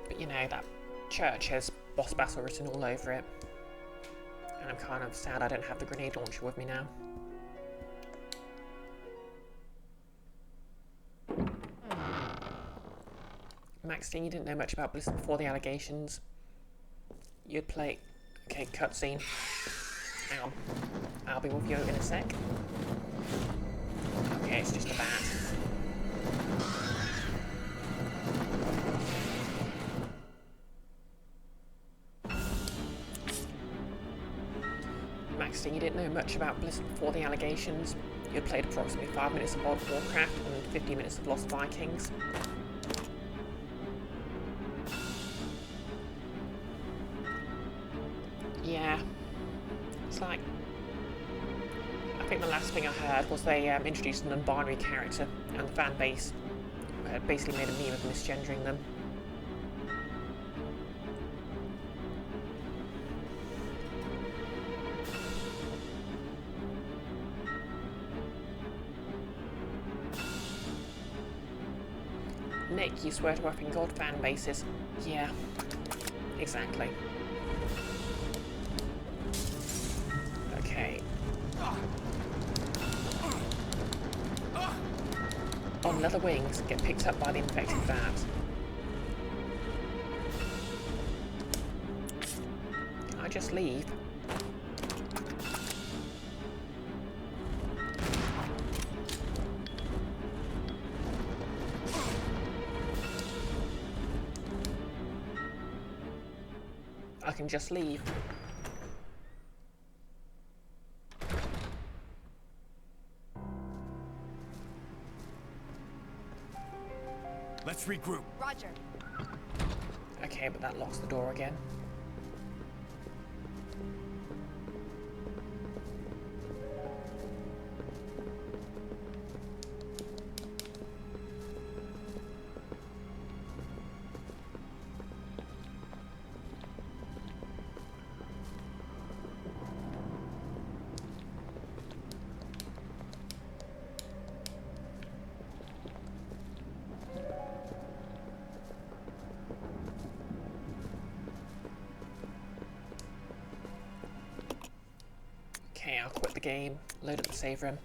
But you know, that church has boss battle written all over it. And I'm kind of sad I don't have the grenade launcher with me now. Maxine, you didn't know much about Blizzard before the allegations. You'd play... Okay, cutscene. Hang on. I'll be with you in a sec. Okay, it's just a bat. Maxine, you didn't know much about Blizzard before the allegations. You'd played approximately 5 minutes of World of Warcraft and 50 minutes of Lost Vikings. Yeah. It's like... I think the last thing I heard was they introduced a non-binary character, and the fan base basically made a meme of misgendering them. Nick, you swear to effing God fan bases. Yeah, exactly. Okay. another wings get picked up by the infected bat. Can I just leave? I can just leave. Let's regroup. Roger. Okay, but that locks the door again. Okay, I'll quit the game, load up the save room.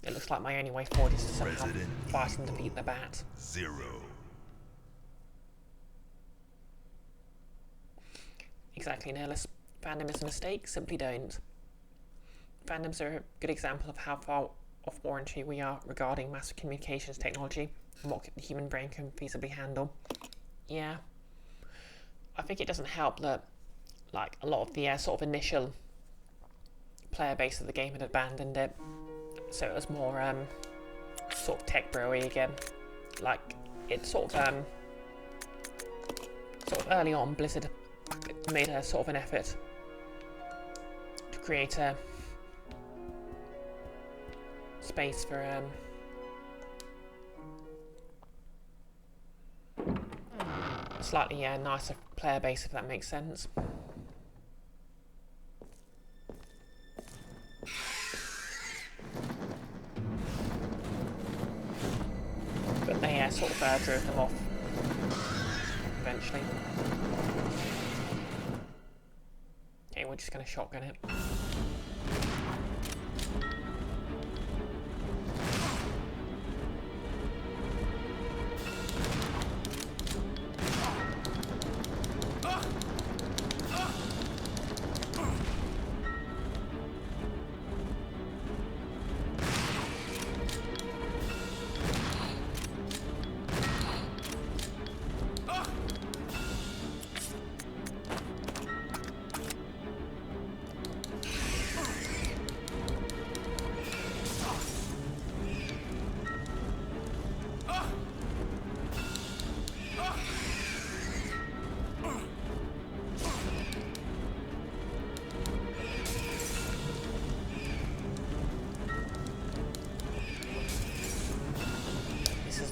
It looks like my only way forward is to somehow Resident fight and Evil defeat the bat. 0. Exactly, Nihilus. Fandom is a mistake, simply don't. Fandoms are a good example of how far off warranty we are regarding massive communications technology and what the human brain can feasibly handle. Yeah. I think it doesn't help that, like, a lot of the sort of initial player base of the game had abandoned it, so it was more sort of tech bro-y again. Like, it sort of early on, Blizzard made a sort of an effort to create a space for slightly nicer player base, if that makes sense. But they sort of drove them off eventually. Okay, we're just going to shotgun it.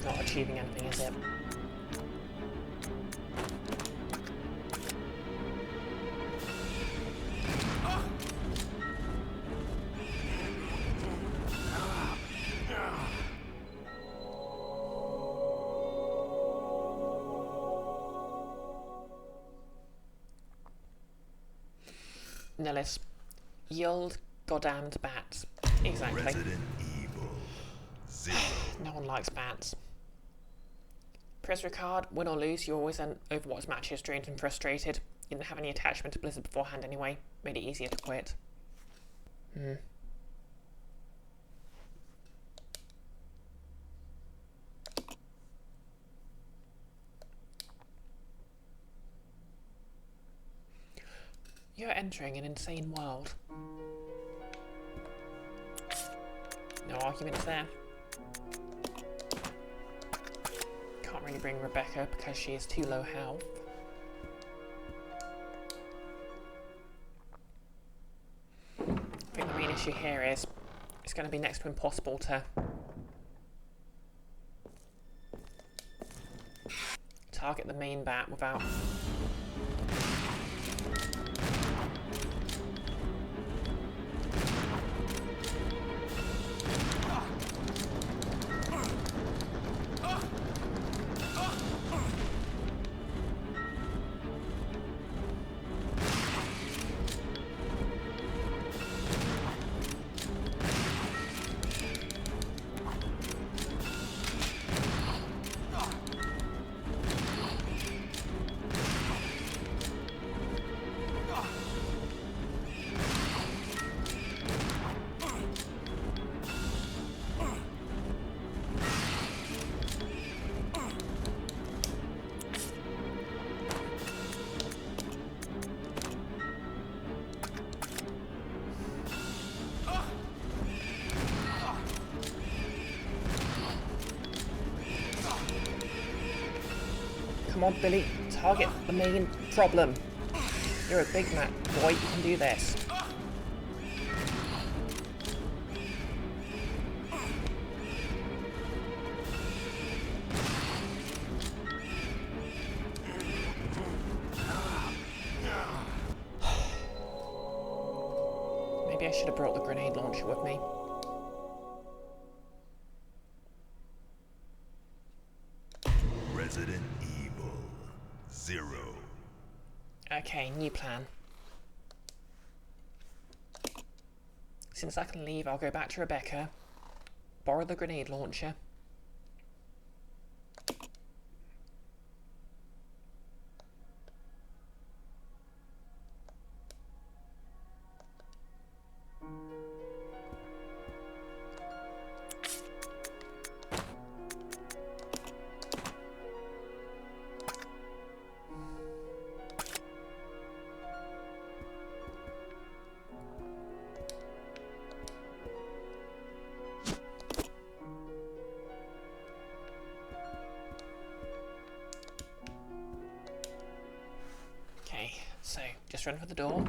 Not achieving anything, is it? Nihilus, yield goddamned bats. Exactly. Resident Evil 0. No one likes bats. Press Ricard, win or lose, you always end Overwatch matches drained and frustrated. You didn't have any attachment to Blizzard beforehand anyway. Made it easier to quit. You're entering an insane world. No arguments there. Can't really bring Rebecca because she is too low health. I think the main issue here is it's going to be next to impossible to target the main bat without on, Billy. Target the main problem. You're a big man, boy. You can do this. Maybe I should have brought the grenade launcher with me. Resident Evil 0. Okay, new plan. Since I can leave, I'll go back to Rebecca, borrow the grenade launcher. So, just run for the door.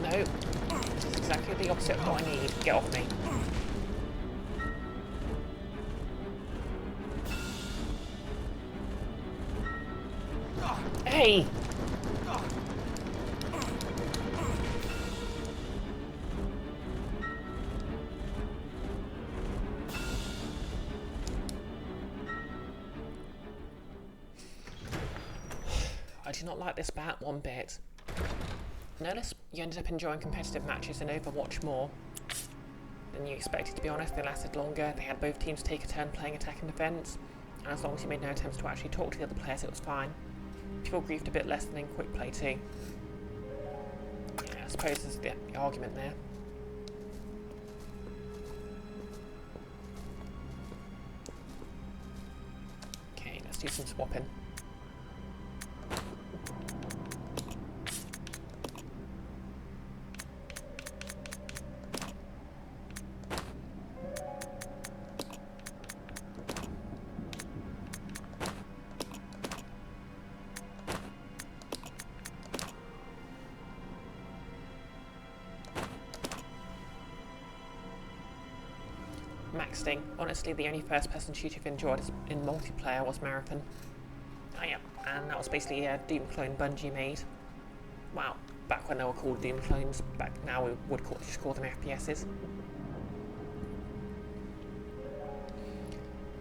No, this is exactly the opposite of what I need. Get off me. Hey! I do not like this bat one bit. Notice you ended up enjoying competitive matches in Overwatch more than you expected, to be honest. They lasted longer, they had both teams take a turn playing attack and defence, and as long as you made no attempts to actually talk to the other players, it was fine. People griefed a bit less than in quick play too. Yeah, I suppose there's the argument there. Okay, let's do some swapping. Maxting. Honestly, the only first-person shooter I've enjoyed in multiplayer was Marathon. Oh yeah, and that was basically a Doom clone Bungie made. Wow, back when they were called Doom clones, back now we would just call them FPSs.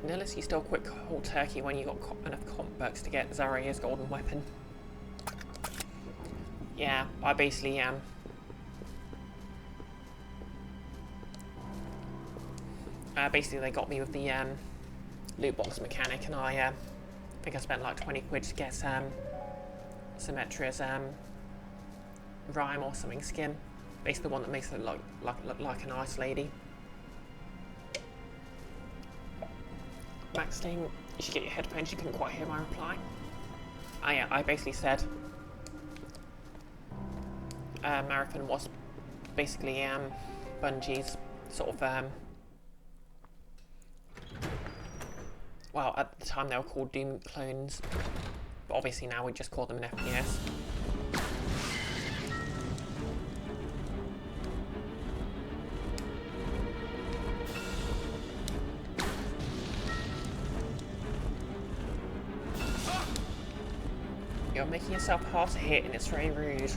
Nihilus, you still quick cold turkey when you got enough comp perks to get Zarya's golden weapon. Yeah, I basically basically they got me with the loot box mechanic, and I think I spent like 20 quid to get Symmetra's rhyme or something skin. Basically the one that makes it look like a nice lady. Maxting, you should get your headphones, you couldn't quite hear my reply. Oh yeah, I basically said Marathon was basically Bungie's sort of well, at the time they were called Doom clones, but obviously now we just call them an FPS. You're making yourself hard to hit and it's very rude.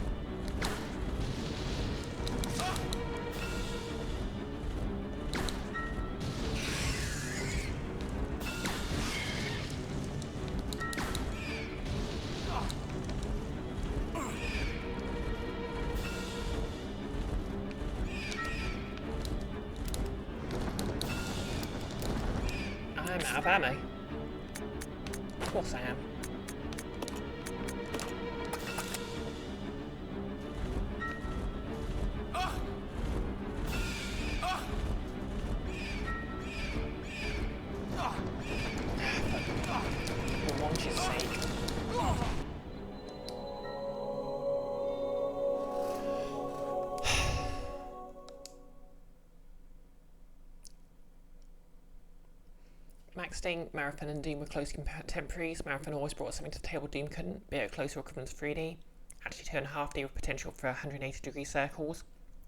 I'm out of ammo. Of course I am. For launch's sake. Maxting, Marathon and Doom were close contemporaries. Marathon always brought something to the table Doom couldn't, be a closer equivalent to 3D. Actually 2.5D with potential for 180-degree circles,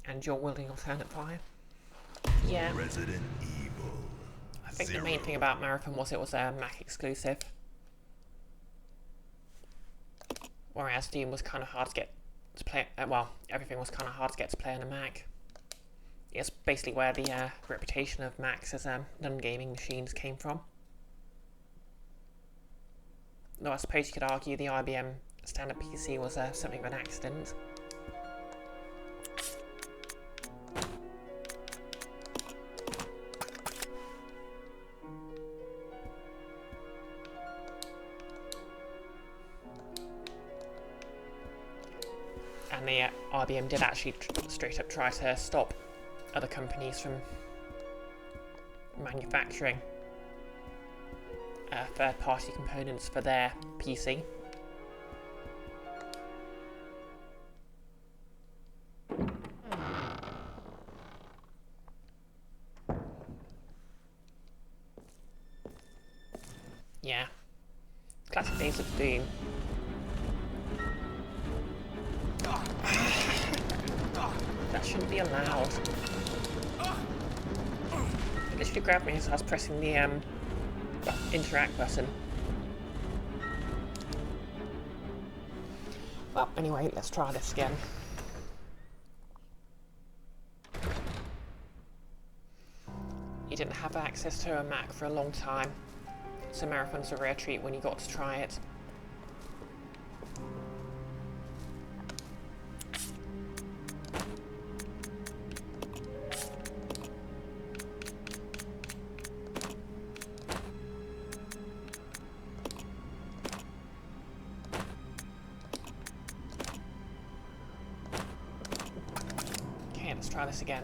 and dual-wielding alternate fire. Yeah. Resident Evil. I think the main thing about Marathon was it was a Mac exclusive. Whereas Doom was kind of hard to get to play, well, everything was kind of hard to get to play on a Mac. It's basically where the reputation of Macs as non-gaming machines came from. Though I suppose you could argue the IBM standard PC was something of an accident. And the IBM did actually straight up try to stop other companies from manufacturing third-party components for their PC. Yeah. Classic days of Doom. That shouldn't be allowed. He literally grabbed me as I was pressing the interact button. Well, anyway, let's try this again. He didn't have access to a Mac for a long time, so Marathon's a rare treat when you got to try it. Okay, let's try this again.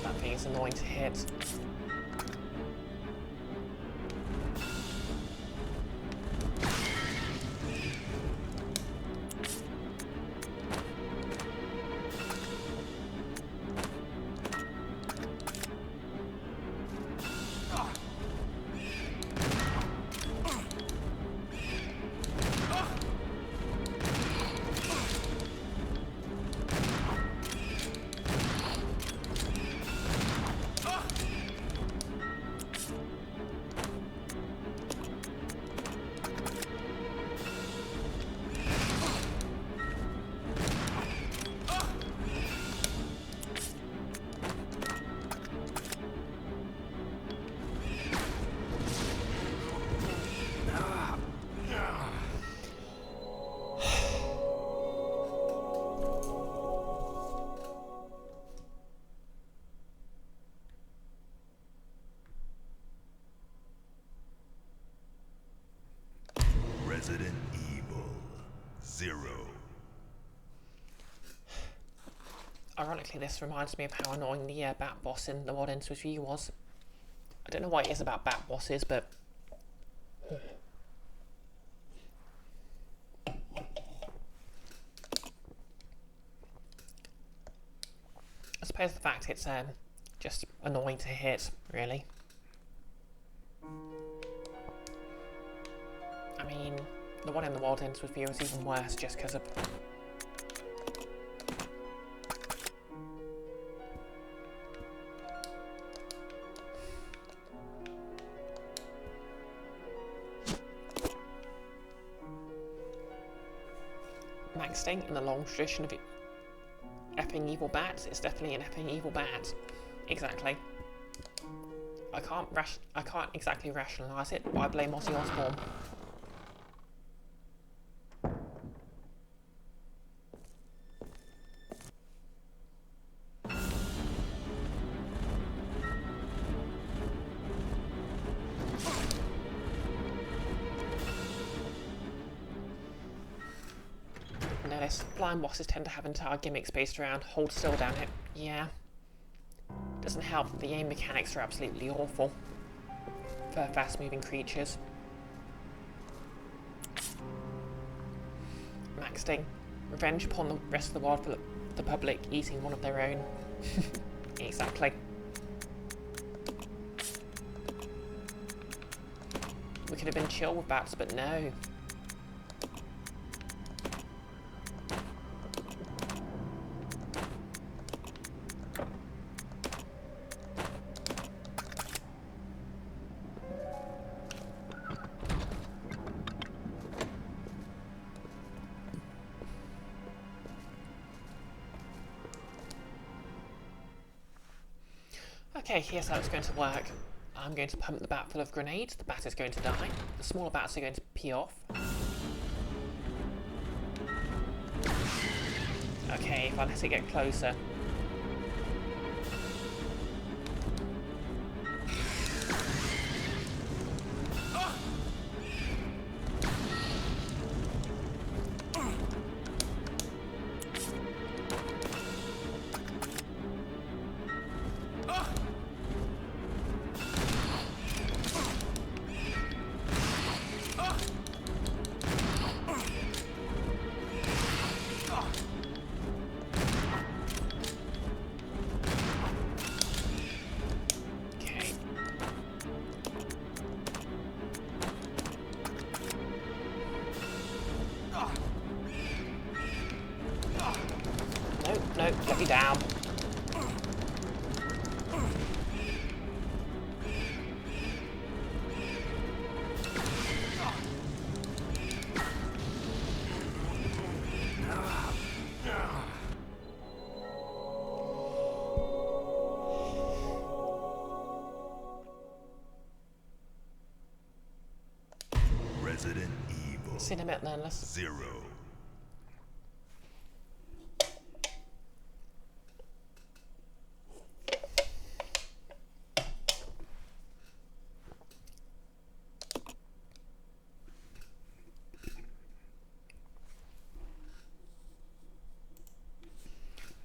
That thing is annoying to hit. Resident Evil 0. Ironically, this reminds me of how annoying the bat boss in the Mod Ends Review was. I don't know what it is about bat bosses, but I suppose the fact it's just annoying to hit, really. I mean, the one in the Wild Ends Review is even worse just because of Maxting in the long tradition of effing evil bats. It's definitely an effing evil bat. Exactly. I can't exactly rationalise it, but I blame Ozzy Osbourne. know this. Blind bosses tend to have entire gimmicks based around hold still down it. Yeah. Doesn't help that the aim mechanics are absolutely awful for fast-moving creatures. Max Ding. Revenge upon the rest of the world for the public eating one of their own. Exactly. We could have been chill with bats, but no. Okay, here's how it's going to work. I'm going to pump the bat full of grenades, the bat is going to die, the smaller bats are going to pee off. Okay, if I let it get closer. No, get me down. Resident Evil Cinnamon Learnless. 0.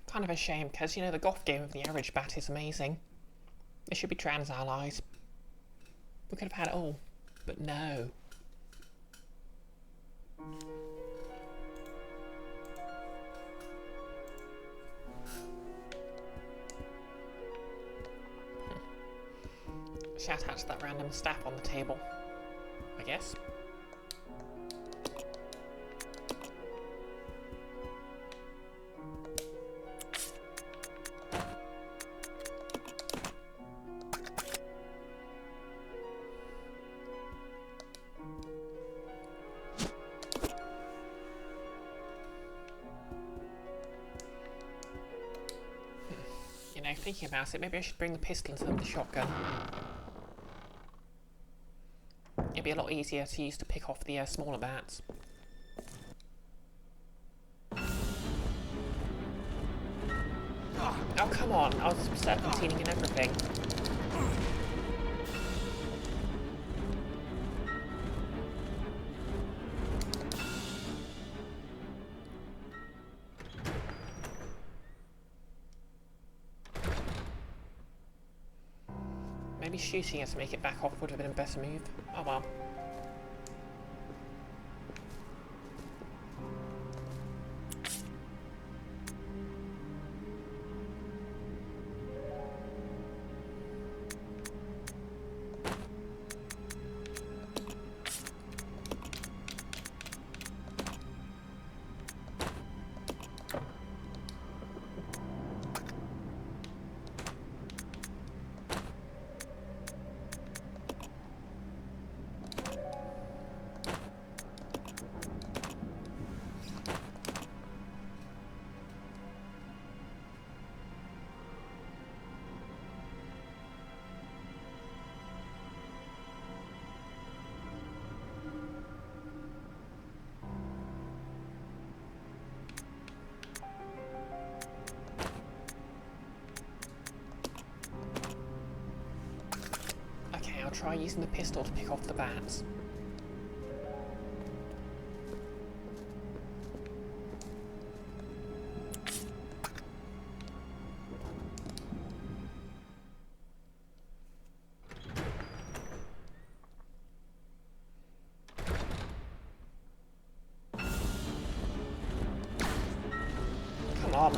Kind of a shame, because, you know, the goth game of the average bat is amazing. There should be trans allies. We could have had it all, but no. Shout out to that random staff on the table, I guess. You know, thinking about it, maybe I should bring the pistol instead of the shotgun. It'd be a lot easier to use to pick off the smaller bats. Oh, come on, I was serpentining and everything. Maybe shooting it to make it back off would have been a better move. Oh well. I'll try using the pistol to pick off the bats. on.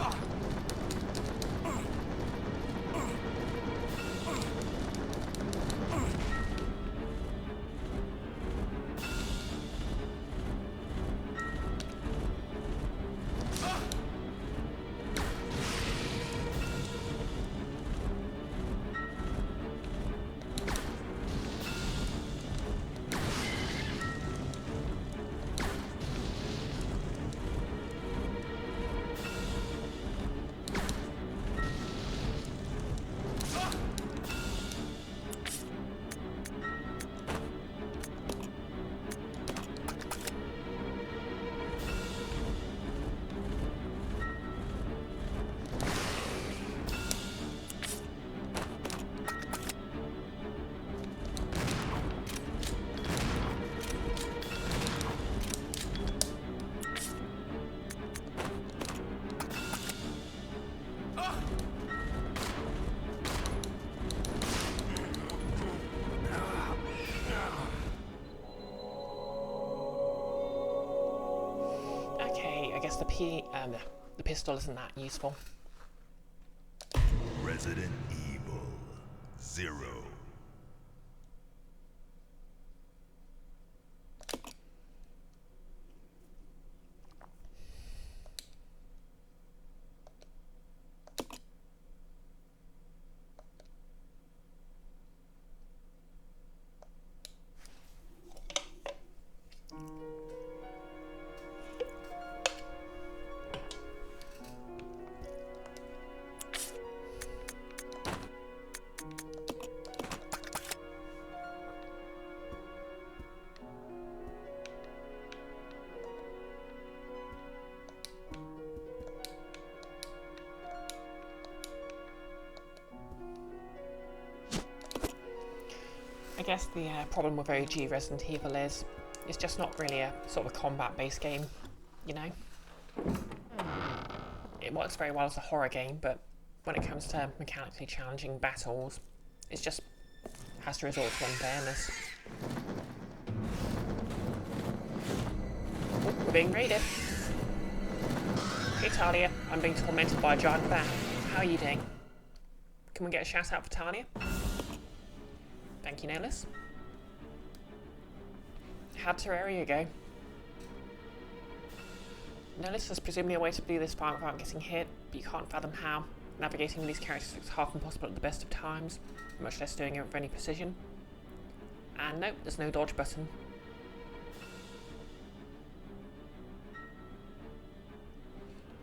Okay, I guess the pistol isn't that useful. Resident Evil 0. I guess the problem with OG Resident Evil is it's just not really a sort of a combat-based game, you know? It works very well as a horror game, but when it comes to mechanically challenging battles, it just has to resort to unfairness. Oh, we're being raided. Hey Talia, I'm being tormented by a giant bat. How are you doing? Can we get a shout out for Talia? Thank you, Nailus. How'd Terraria go? Nailus is presumably a way to do this fight without getting hit, but you can't fathom how. Navigating with these characters is half impossible at the best of times, much less doing it with any precision. And nope, there's no dodge button.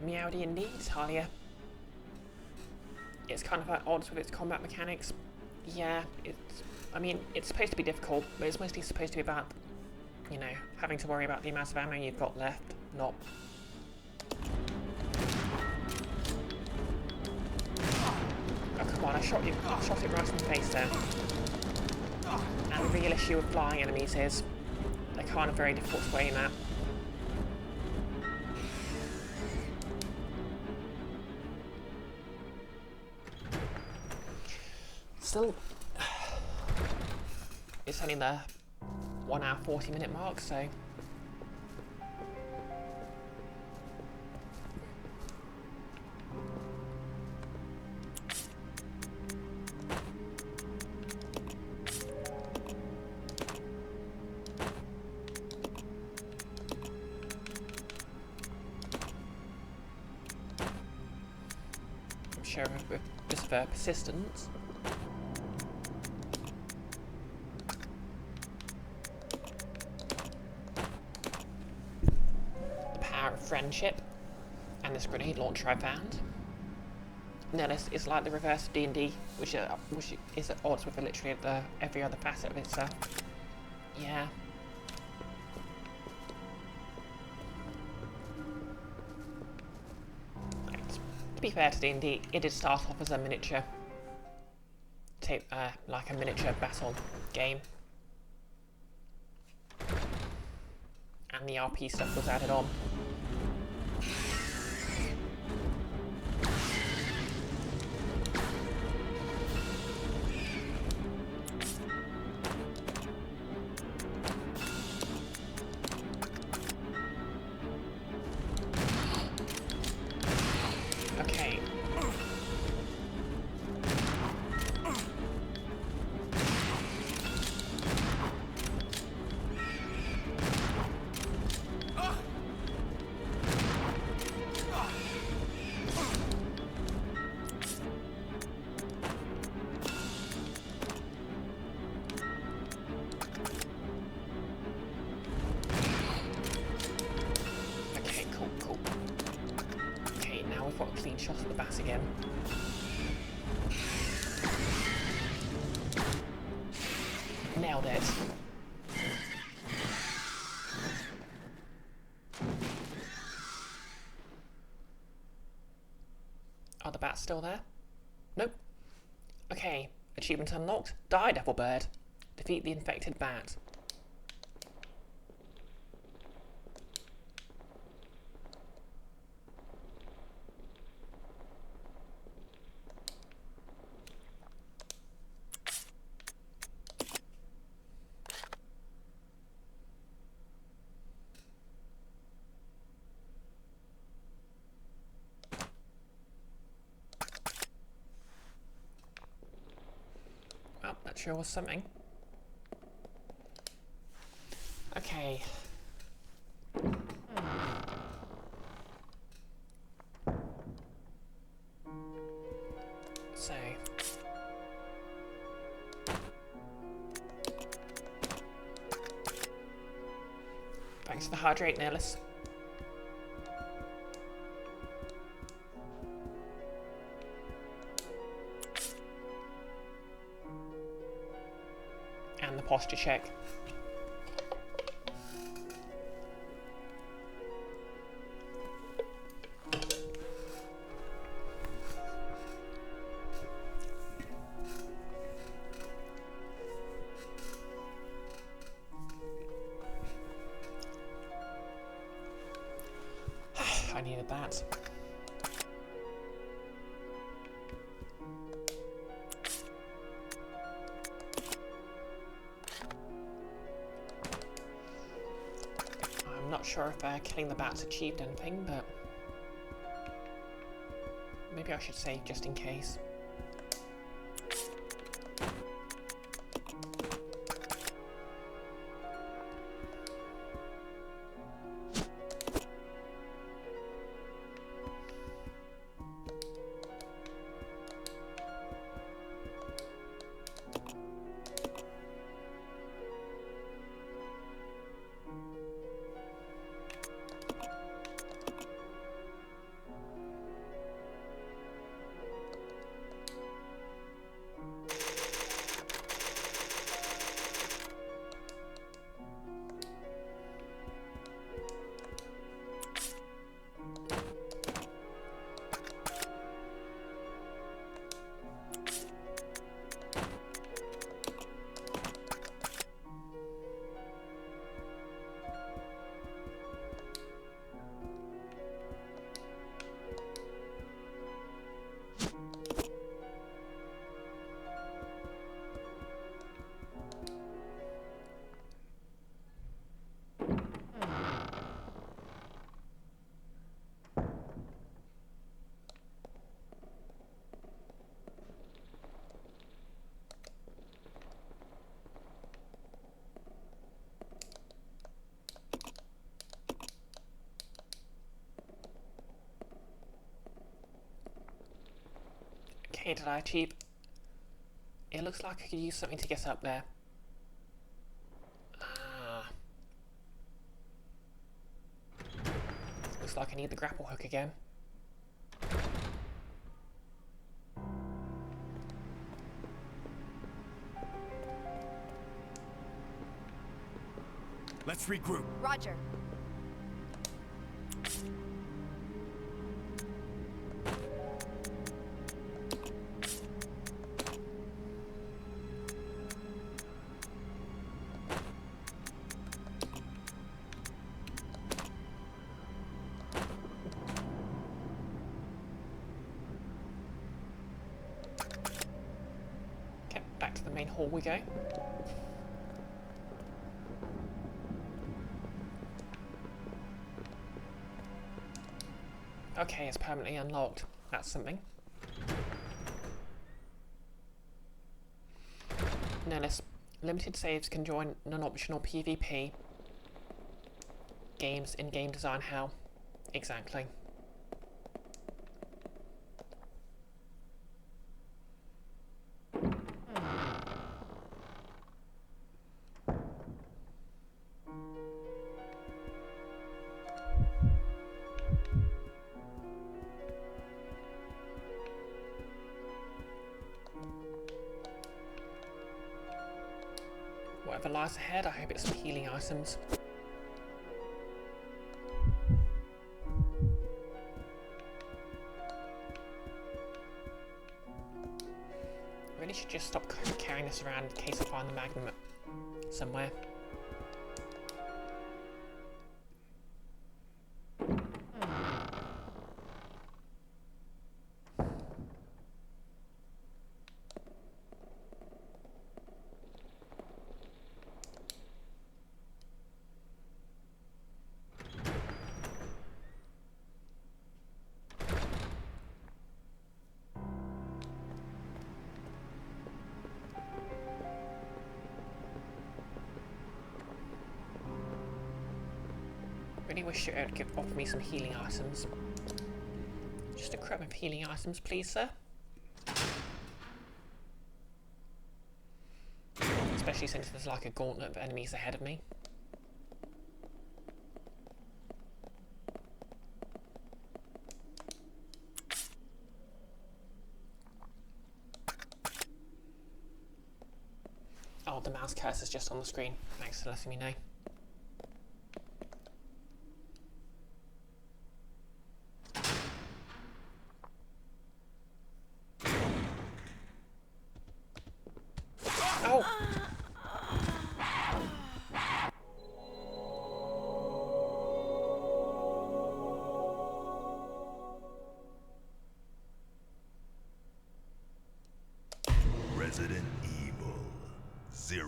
Meowdy indeed, Talia. It's kind of at odds with its combat mechanics. Yeah, it's supposed to be difficult, but it's mostly supposed to be about, you know, having to worry about the amount of ammo you've got left, not... Oh, come on, I shot it right in the face there. And the real issue with flying enemies is they're kind of very difficult to aim at. Still, it's only the 1 hour 40 minute mark, so I'm sure with just for persistence. Friendship and this grenade launcher I found. No, it's like the reverse of D&D, which is at odds with literally every other facet of itself. Yeah. Right. To be fair to D&D, it did start off as a miniature like a miniature battle game. And the RP stuff was added on. shot at the bat again. Nailed it. Are the bats still there? Nope. Okay, achievement unlocked. Die, Devil Bird. Defeat the infected bat. Well, that sure was something. Okay. So. Thanks for the hydrate, Nihilus. And the posture check. I needed that. I'm not sure if killing the bats achieved anything, but maybe I should save just in case. Okay, did I achieve? It looks like I could use something to get up there. Ah. Looks like I need the grapple hook again. Let's regroup. Roger. Okay, back to the main hall we go. Okay, it's permanently unlocked. That's something. Nihilus, limited saves can join non-optional PvP games in game design. How? Exactly. whatever lies ahead, I hope it's some healing items. Really should just stop carrying this around in case I find the magnum somewhere. Really wish you would offer me some healing items. Just a crumb of healing items, please, sir. Especially since there's like a gauntlet of enemies ahead of me. Oh, the mouse cursor is just on the screen. Thanks for letting me know. Oh! Resident Evil 0.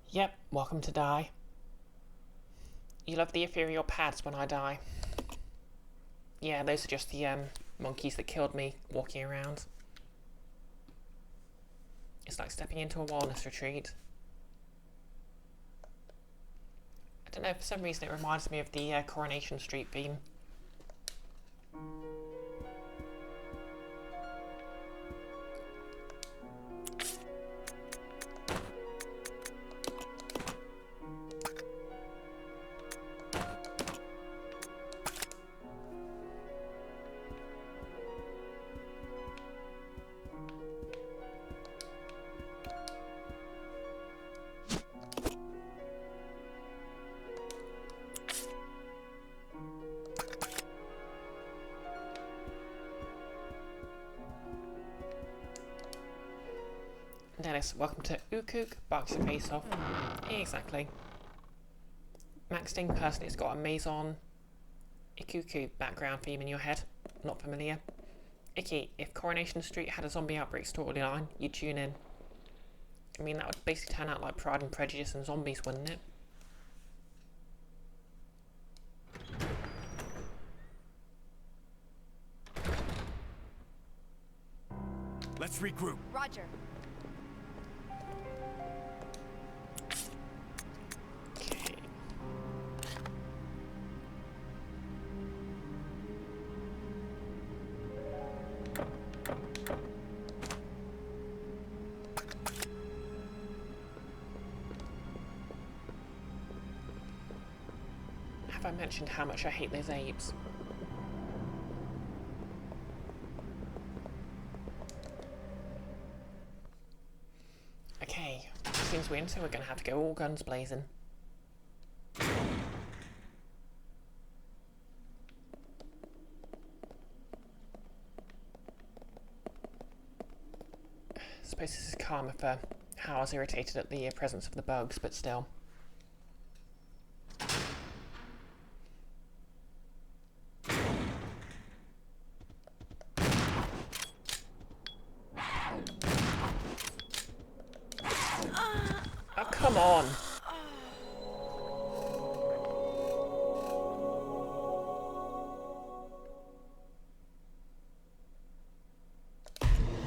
Yep, welcome to die. You love the ethereal pads when I die. Yeah, those are just the monkeys that killed me walking around. It's like stepping into a wilderness retreat. I don't know, for some reason it reminds me of the Coronation Street theme. Dennis, welcome to Ukuk, Barks Your Face Off. Exactly. Max Ding personally has got a Maison Ikuku background theme in your head. Not familiar. Icky, if Coronation Street had a zombie outbreak storyline, you'd tune in. I mean, that would basically turn out like Pride and Prejudice and zombies, wouldn't it? Let's regroup. Roger. Okay. Have I mentioned how much I hate those apes? Okay, seems winter, we're gonna have to go all guns blazing. Suppose this is karma for how I was irritated at the presence of the bugs, but still. Oh, come on!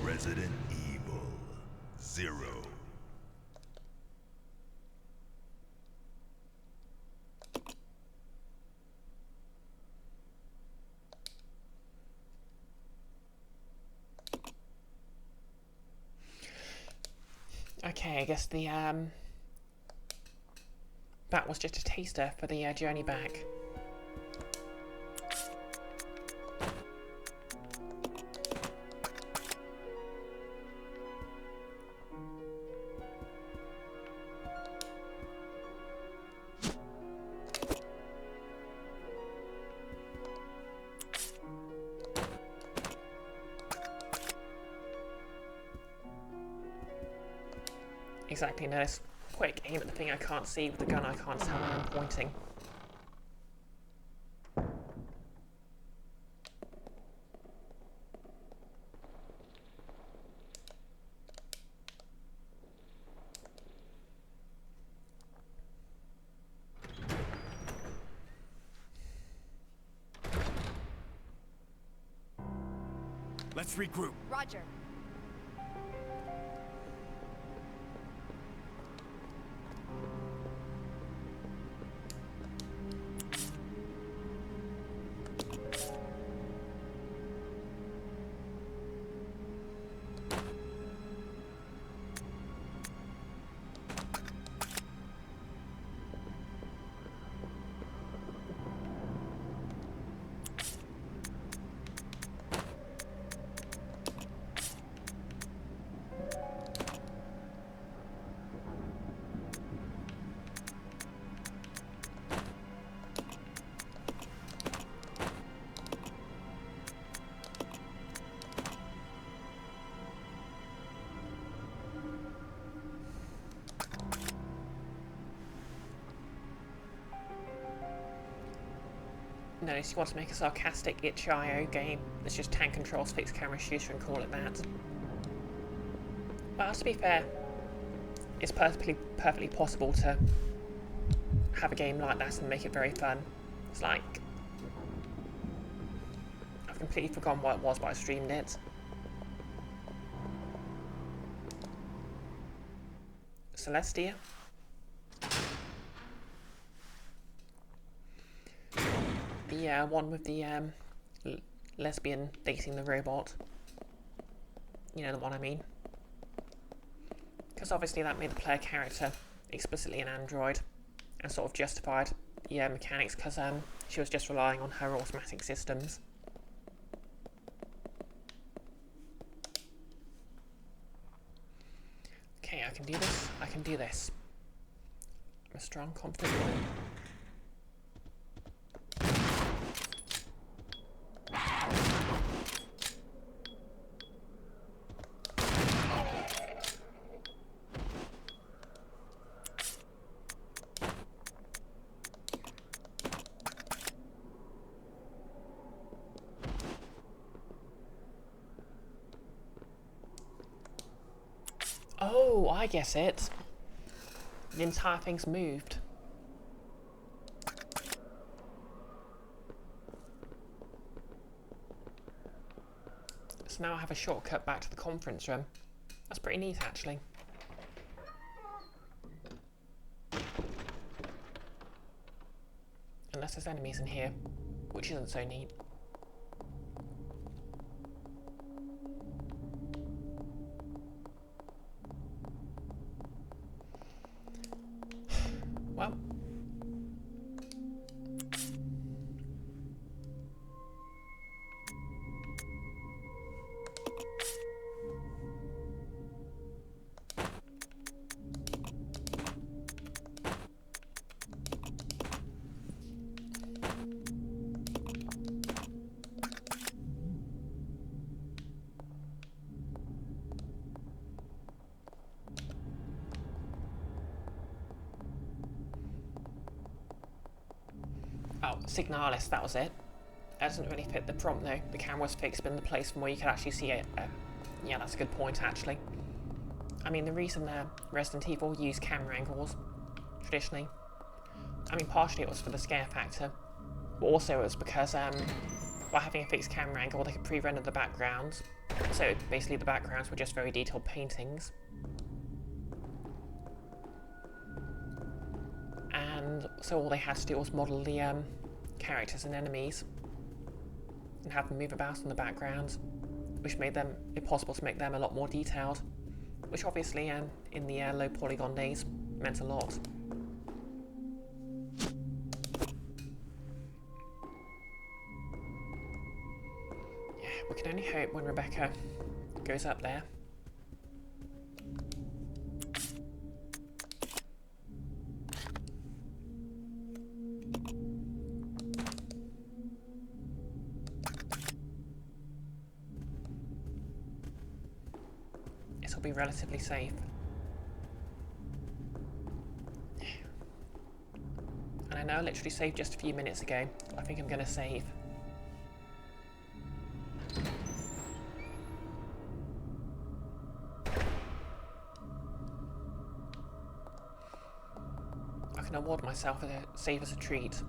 Resident Evil 0. Okay, I guess the that was just a taster for the journey back. Exactly, notice. Quick aim at the thing I can't see with the gun I can't tell where I'm pointing. Let's regroup. Roger. Notice you want to make a sarcastic itch.io game that's just tank controls, fixed camera shooter and call it that. But to be fair, it's perfectly possible to have a game like that and make it very fun. It's like, I've completely forgotten what it was, but I streamed it. Celestia. The one with the lesbian dating the robot. You know the one I mean. Because obviously that made the player character explicitly an android and sort of justified the mechanics because she was just relying on her automatic systems. Okay, I can do this. I can do this. I'm a strong, confident woman. Oh, I guess it. The entire thing's moved. So now I have a shortcut back to the conference room. That's pretty neat, actually. Unless there's enemies in here, which isn't so neat. Well. Oh, Signalis, that was it. That doesn't really fit the prompt though. The camera was fixed in the place from where you could actually see it. Yeah, that's a good point actually. I mean, the reason Resident Evil used camera angles, traditionally, I mean, partially it was for the scare factor, but also it was because by having a fixed camera angle, they could pre-render the backgrounds. So basically the backgrounds were just very detailed paintings. And so all they had to do was model the characters and enemies and have them move about in the background, which made them impossible to make them a lot more detailed, which obviously in the low polygon days meant a lot. Yeah, we can only hope when Rebecca goes up there. Be relatively safe. And I literally saved just a few minutes ago. I think I'm going to save. I can award myself a save as a treat.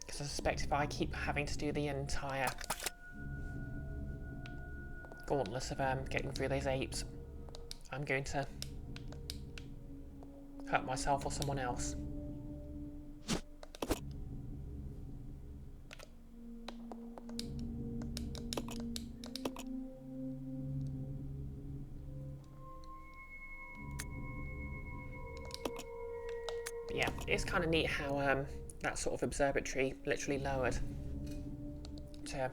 Because I suspect if I keep having to do the entire gauntlet of getting through those apes, I'm going to hurt myself or someone else. But yeah, it's kind of neat how that sort of observatory literally lowered to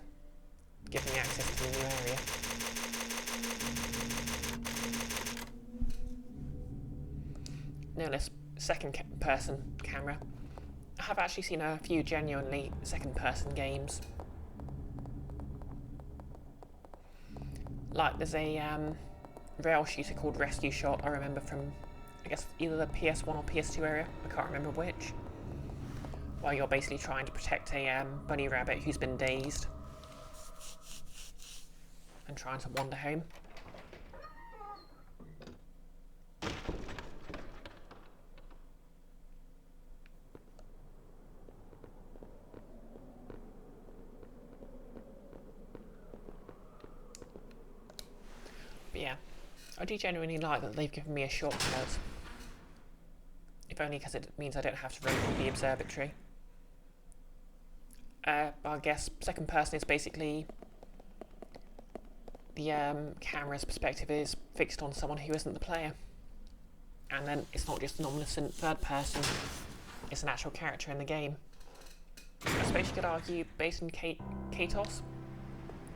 give me access to the new area. Now this second person camera. I have actually seen a few genuinely second person games. Like there's a rail shooter called Rescue Shot I remember from, I guess, either the PS1 or PS2 area, I can't remember which. While you're basically trying to protect a bunny rabbit who's been dazed and trying to wander home. But yeah, I do genuinely like that they've given me a shortcut. If only because it means I don't have to run through the observatory. I guess second person is basically the camera's perspective is fixed on someone who isn't the player. And then it's not just an omniscient third person, it's an actual character in the game. I suppose you could argue, based on Katos,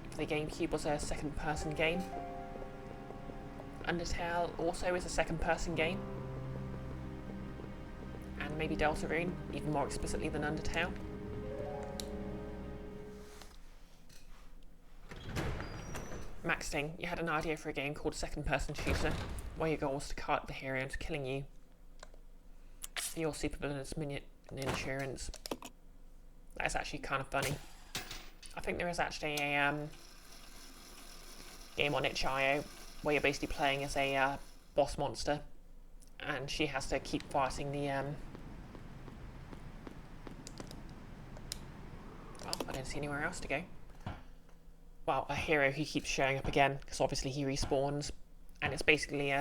if the GameCube was a second person game. Undertale also is a second person game. And maybe Deltarune, even more explicitly than Undertale. Maxting, you had an idea for a game called Second Person Shooter, where your goal was to kite the hero into killing you. Your supervillainous insurance. That is actually kind of funny. I think there is actually a game on itch.io where you're basically playing as a boss monster, and she has to keep fighting the well, I don't see anywhere else to go. Well, a hero who keeps showing up again, because obviously he respawns, and it's basically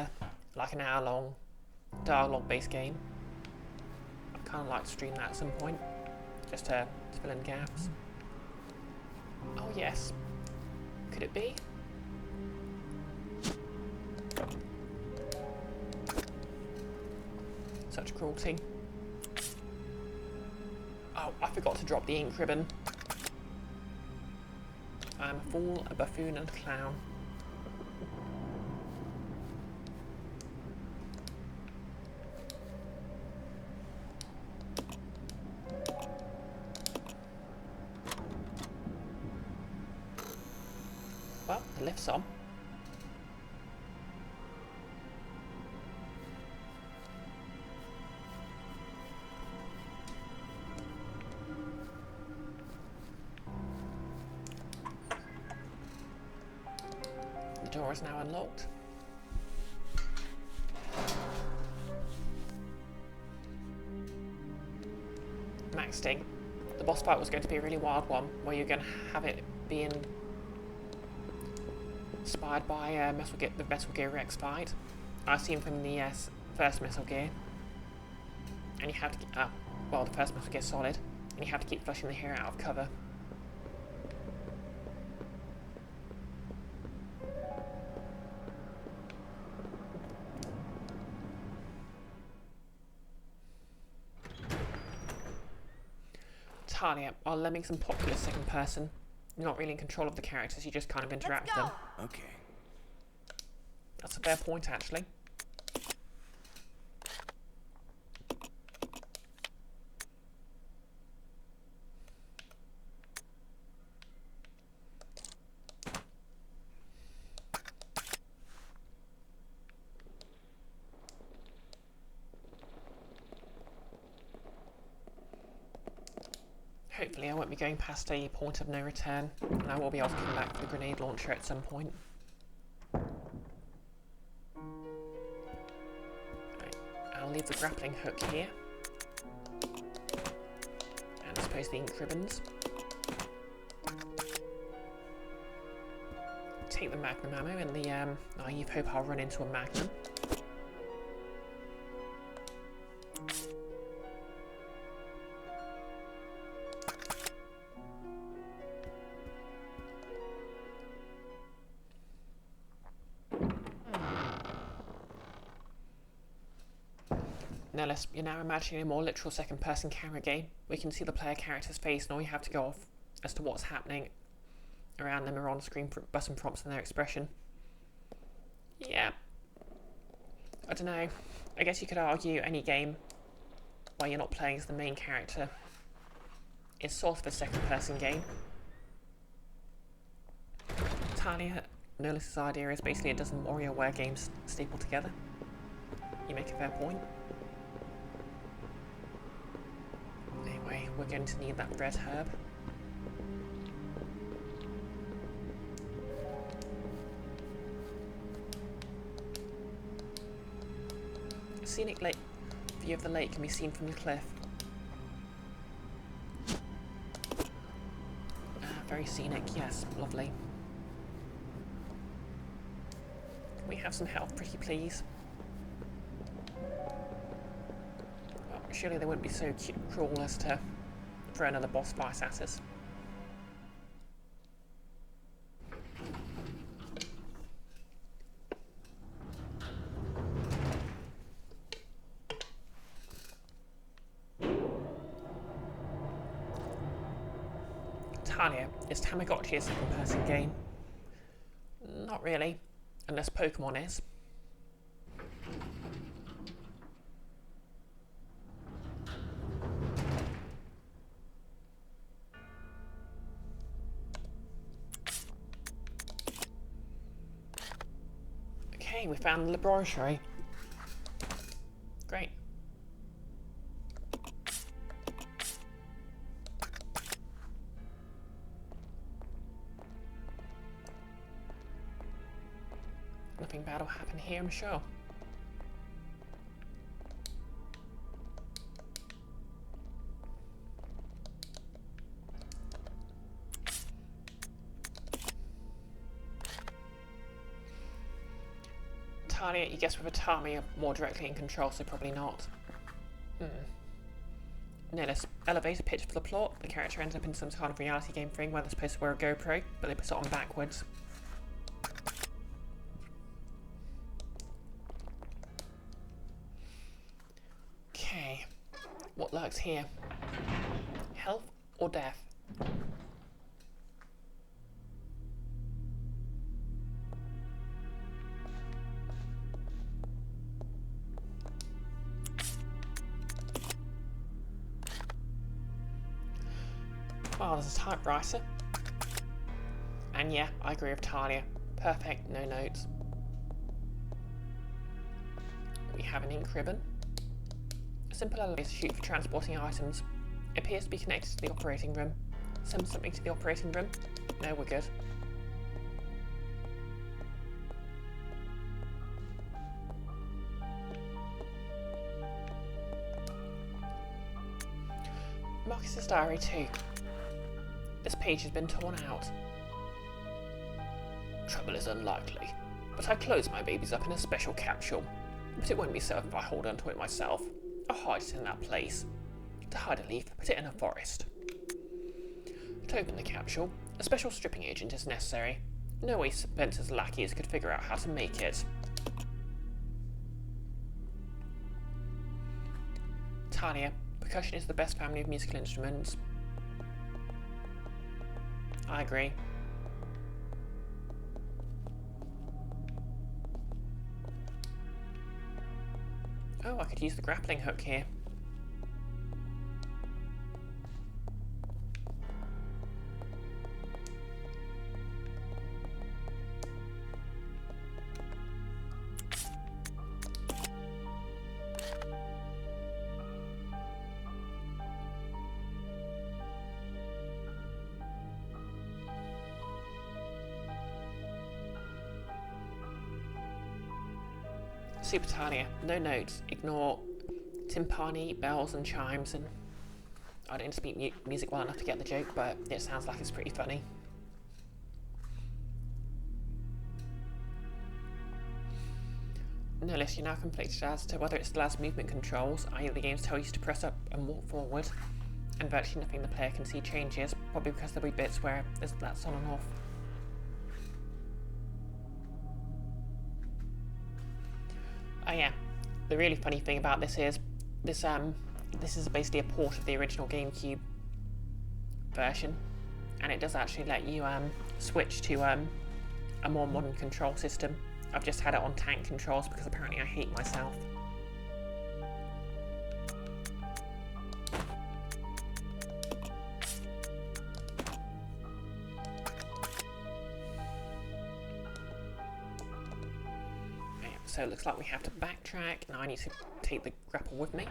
like an hour-long dialogue-based game. I'd kind of like to stream that at some point, just to fill in gaps. Oh yes, could it be? Such cruelty. Oh, I forgot to drop the ink ribbon. I'm a fool, a buffoon, and a clown. Well, the lift's on. The door is now unlocked. Maxting. The boss fight was going to be a really wild one, where you're going to have it being inspired by the Metal Gear Rex fight. I've seen from the first Metal Gear. And you have to, well, the first Metal Gear Solid, and you have to keep flushing the hero out of cover. Talia, while lemming some popular second person, you're not really in control of the characters, you just kind of interact with them. Okay. That's a fair point, actually. won't be going past a point of no return, and I will be able to come back for the grenade launcher at some point. Right, I'll leave the grappling hook here. And I suppose the ink ribbons. Take the magnum ammo and the naive hope I'll run into a magnum. Now you're now imagining a more literal second-person camera game. We can see the player character's face and all you have to go off as to what's happening around them are on-screen button prompts and their expression. Yeah. I don't know. I guess you could argue any game where you're not playing as the main character is sort of a second-person game. Talia Nolis's idea is basically a dozen WarioWare games stapled together. You make a fair point. Anyway, we're going to need that red herb. A scenic lake view of the lake can be seen from the cliff. Very scenic, yes, lovely. Can we have some health, pretty please? Well, surely they wouldn't be so cruel as to throw another boss fight at us. Talia, is Tamagotchi a second-person game? Not really, unless Pokemon is. Okay, we found the laboratory. Great. Nothing bad will happen here, I'm sure. Talia, you guess with Atami are more directly in control, so probably not. Nillis, elevator pitch for the plot. The character ends up in some kind of reality game thing where they're supposed to wear a GoPro, but they put it on backwards. Okay, what lurks here? Health or death? Well, there's a typewriter. And yeah, I agree with Talia. Perfect, no notes. We have an ink ribbon. A simple elevator chute for transporting items. It appears to be connected to the operating room. Send something to the operating room? No, we're good. Marcus's diary too. This page has been torn out. Trouble is unlikely, but I close my babies up in a special capsule. But it won't be safe if I hold onto it myself. I'll hide it in that place. To hide a leaf, put it in a forest. To open the capsule, a special stripping agent is necessary. No way Spencer's lackeys could figure out how to make it. Talia, percussion is the best family of musical instruments. I agree. Oh, I could use the grappling hook here. Super Tania, no notes. Ignore timpani, bells, and chimes. And I don't speak music well enough to get the joke, but it sounds like it's pretty funny. No list, you're now conflicted as to whether it still has movement controls, i.e. the games tell you to press up and walk forward, and virtually nothing the player can see changes, probably because there'll be bits where that's on and off. Oh yeah, the really funny thing about this is, this is basically a port of the original GameCube version, and it does actually let you switch to a more modern control system. I've just had it on tank controls because apparently I hate myself. Okay, so it looks like we have to backtrack. Now I need to take the grapple with me.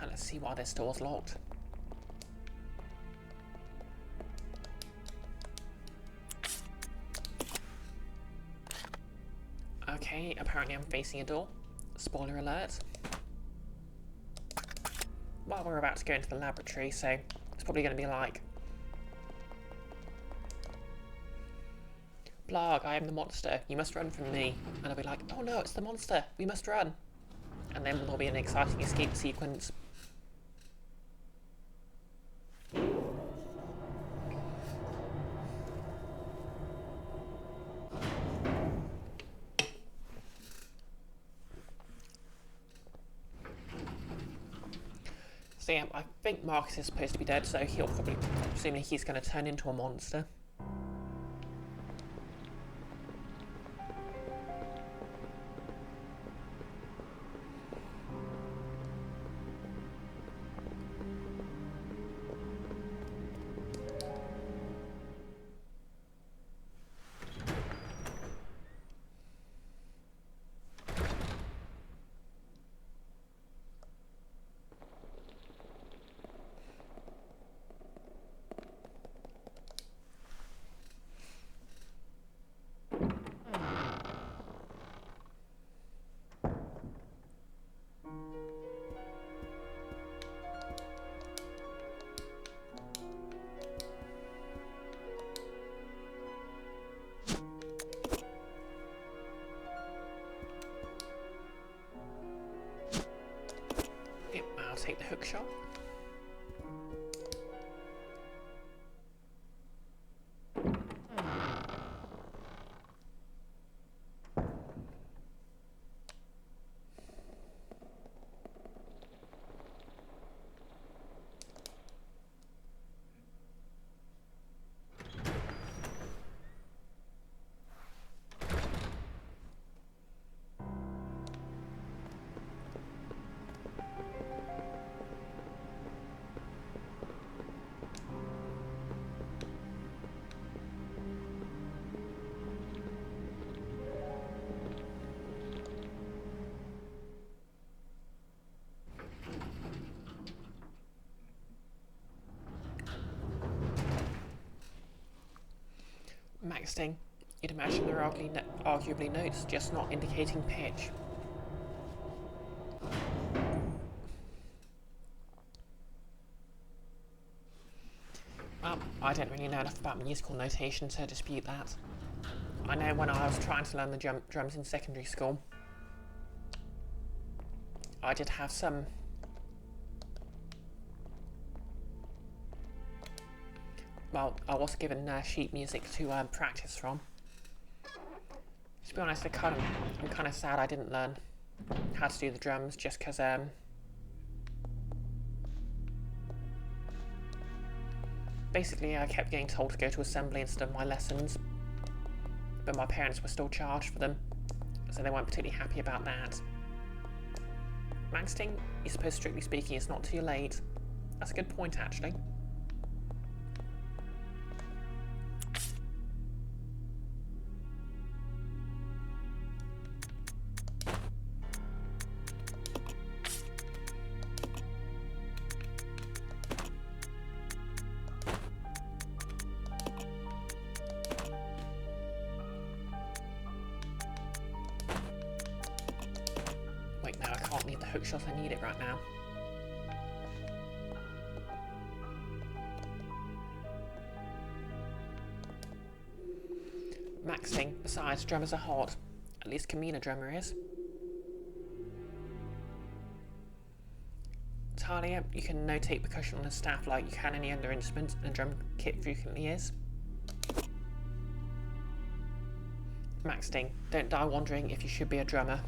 Let's see why this door's locked. Okay, apparently I'm facing a door. Spoiler alert. Well, we're about to go into the laboratory, so it's probably going to be like, Blarg, I am the monster. You must run from me. And I'll be like, oh no, it's the monster. We must run. And then there'll be an exciting escape sequence. So yeah, I think Marcus is supposed to be dead, so he'll probably, presumably he's going to turn into a monster. I'll take the hook shot. Maxting, you'd imagine there are arguably notes, just not indicating pitch. Well, I don't really know enough about musical notation to dispute that. I know when I was trying to learn the drums in secondary school, I did have some well, I was given sheet music to practice from. To be honest, I'm kind of sad I didn't learn how to do the drums, just because basically I kept getting told to go to assembly instead of my lessons, but my parents were still charged for them, so they weren't particularly happy about that. Maxting, you suppose strictly speaking it's not too late. That's a good point, actually. hookshot I need it right now. Maxing. Besides, drummers are hot. At least Kamina drummer is. Talia, you can notate percussion on a staff like you can any other instrument, and drum kit frequently is. Maxting. Don't die wondering if you should be a drummer.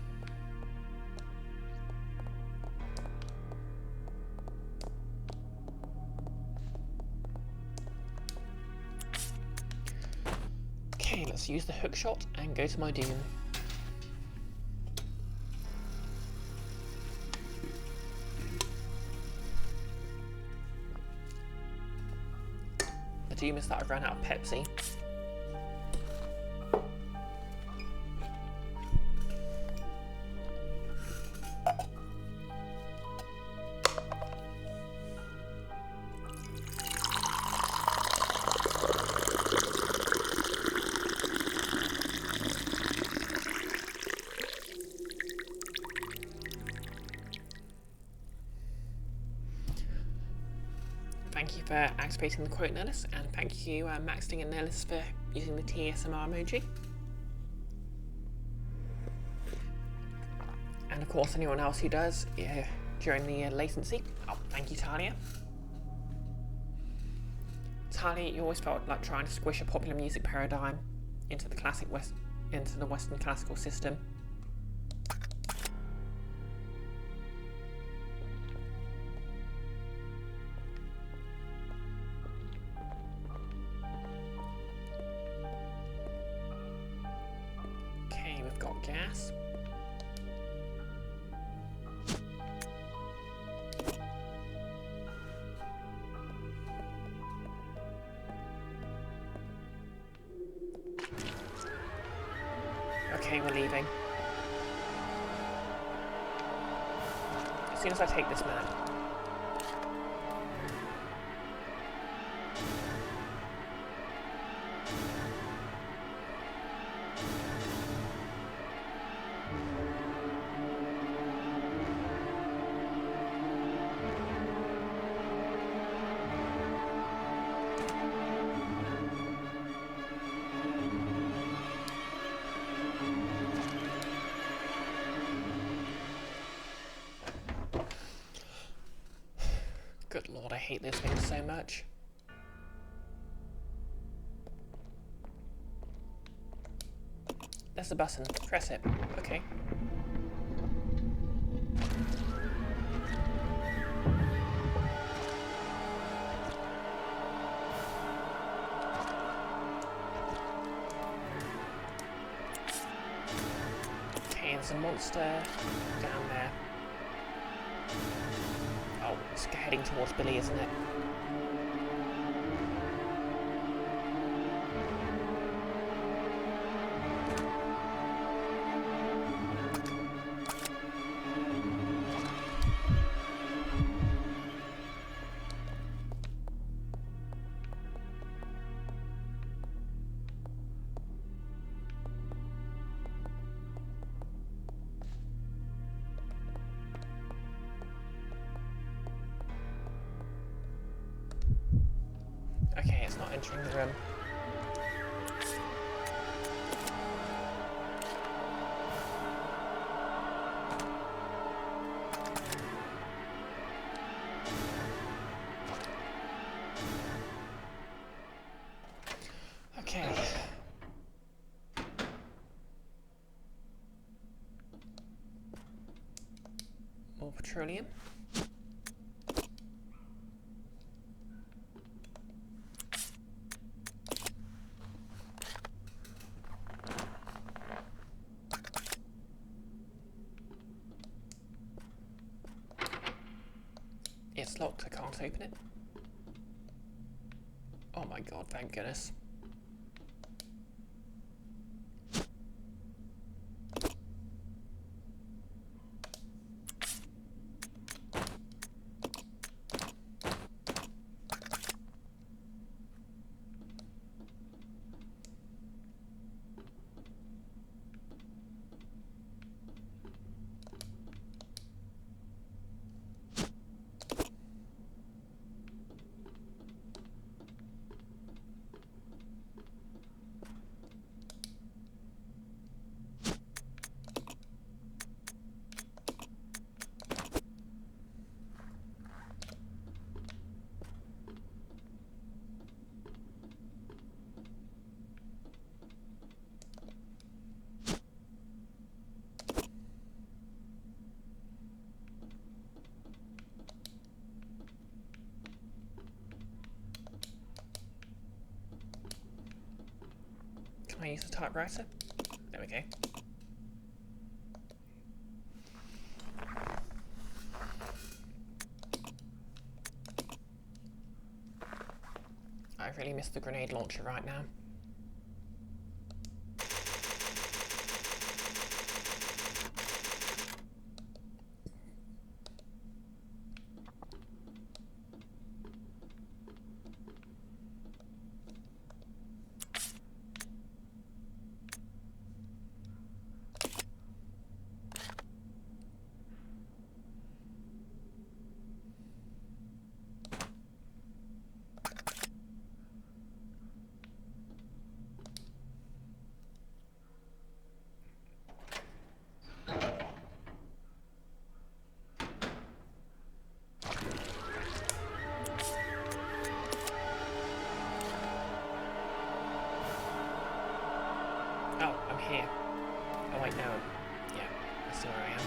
Okay, let's use the hookshot and go to my doom. The doom is that I've run out of Pepsi. Thank you for activating the quote Nellis, and thank you Maxting and Nellis for using the TSMR emoji. And of course anyone else who does during the latency. Oh, thank you Talia. Talia, you always felt like trying to squish a popular music paradigm into the Western classical system. Okay, we've got gas. Okay, we're leaving. As soon as I take this map. Good lord, I hate this thing so much. There's the button. Press it. Okay. Okay, there's a monster down there. Oh, it's heading towards Billy, isn't it? Okay, it's not entering the room. Okay. More petroleum. It's locked, I can't open it. Oh my god, thank goodness. I use the typewriter? There we go. I really miss the grenade launcher right now. Oh, I'm here. Oh wait, no. Yeah, I see where I am.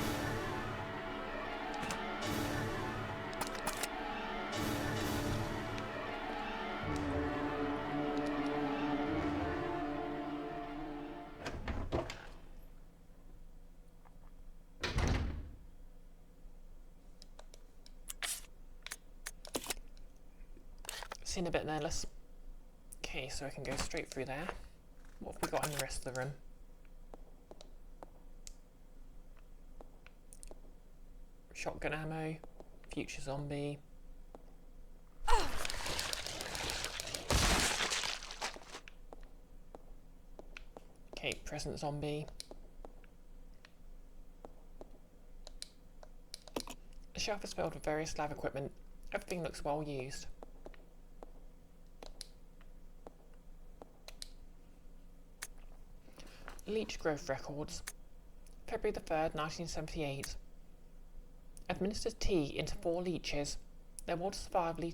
Seem a bit nervous. Okay, so I can go straight through there. What have we got in the rest of the room? Shotgun ammo, future zombie. Okay, present zombie. The shelf is filled with various lab equipment. Everything looks well used. Leech growth records. February the 3rd, 1978. Administers tea into 4 leeches. Their water survival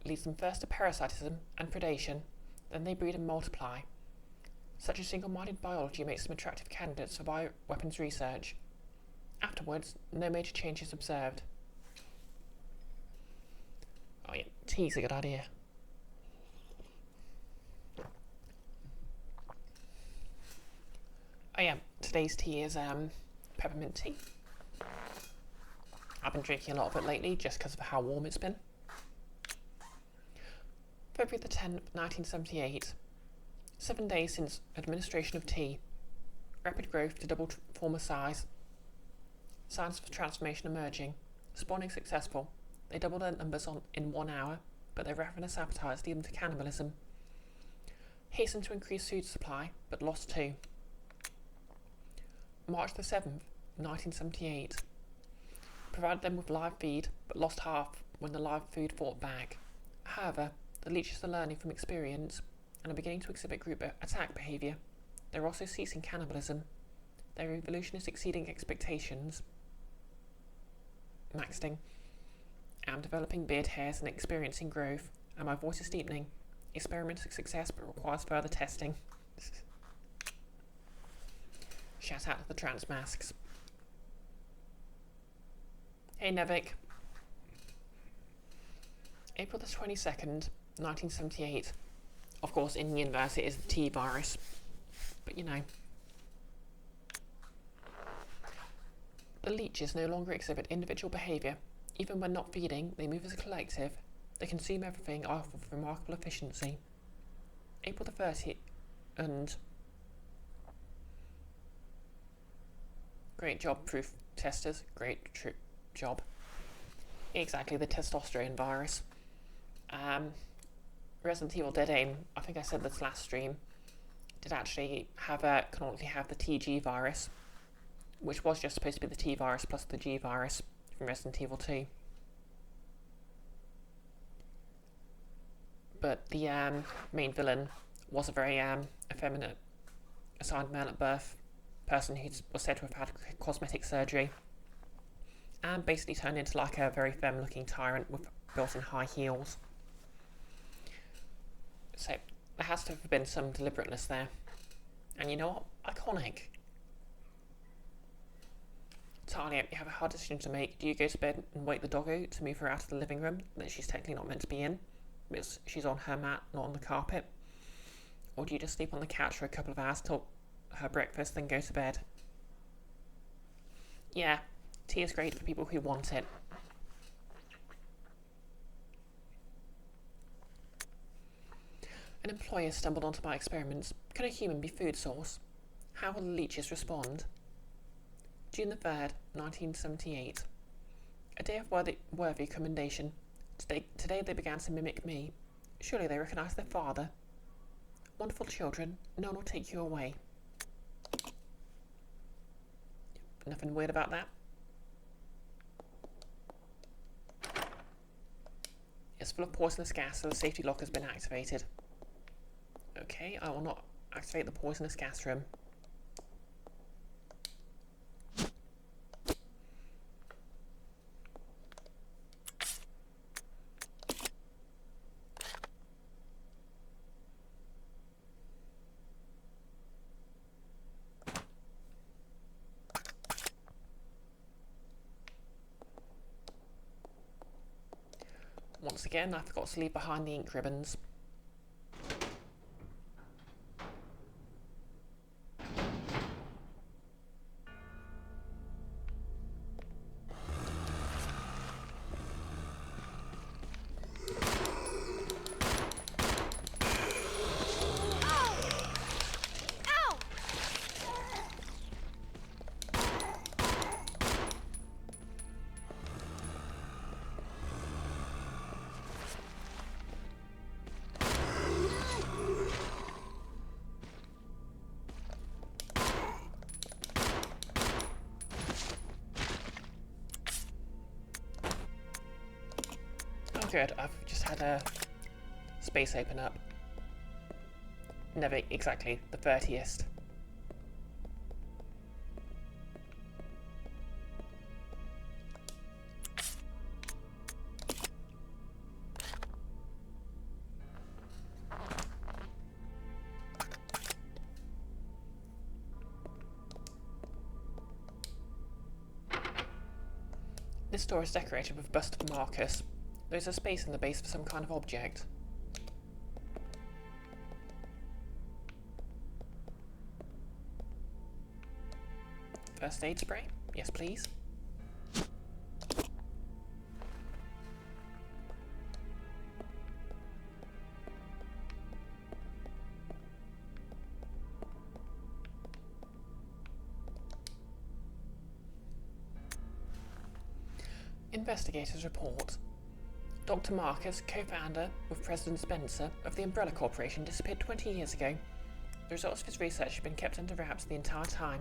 leads them first to parasitism and predation, then they breed and multiply. Such a single-minded biology makes them attractive candidates for bioweapons research. Afterwards, no major changes observed. Oh yeah, tea's a good idea. Oh yeah, today's tea is peppermint tea. I've been drinking a lot of it lately just because of how warm it's been. February the 10th, 1978. 7 days since administration of tea. Rapid growth to double former size. Signs of transformation emerging. Spawning successful. They doubled their numbers in 1 hour, but their ravenous appetites lead them to cannibalism. Hastened to increase food supply, but lost 2. March the 7th, 1978. Provided them with live feed, but lost half when the live food fought back. However, the leeches are learning from experience and are beginning to exhibit group attack behaviour. They're also ceasing cannibalism. Their evolution is exceeding expectations. Maxting. I'm developing beard hairs and experiencing growth, and my voice is deepening. Experimental success, but requires further testing. Shout out to the trans masks. Hey Nevik. April the 22nd, 1978. Of course, in the universe it is the T virus. But you know. The leeches no longer exhibit individual behaviour. Even when not feeding, they move as a collective. They consume everything off with remarkable efficiency. April the 30th, and great job, proof testers. Great job. Exactly, the testosterone virus. Resident Evil Dead Aim, I think I said this last stream, did actually have canonically have the TG virus, which was just supposed to be the T virus plus the G virus from Resident Evil 2. But the main villain was a very effeminate, assigned man at birth person who was said to have had cosmetic surgery and basically turned into like a very femme looking tyrant with built-in high heels. So there has to have been some deliberateness there. And you know what? Iconic. Talia, you have a hard decision to make. Do you go to bed and wake the doggo to move her out of the living room that she's technically not meant to be in, because she's on her mat, not on the carpet? Or do you just sleep on the couch for a couple of hours till her breakfast, then go to bed? Yeah, tea is great for people who want it. An employer stumbled onto my experiments. Can a human be food source? How will the leeches respond? June the 3rd, 1978. A day of worthy commendation. Today they began to mimic me. Surely they recognise their father. Wonderful children, no one will take you away. Nothing weird about that. It's full of poisonous gas, so the safety lock has been activated. Okay, I will not activate the poisonous gas room. Once again, I forgot to leave behind the ink ribbons. Oh good, I've just had a space open up. Never exactly the 30th. This door is decorated with a bust of Marcus. There's a space in the base for some kind of object. First aid spray? Yes, please. Investigators report. Dr. Marcus, co-founder with President Spencer of the Umbrella Corporation, disappeared 20 years ago. The results of his research have been kept under wraps the entire time.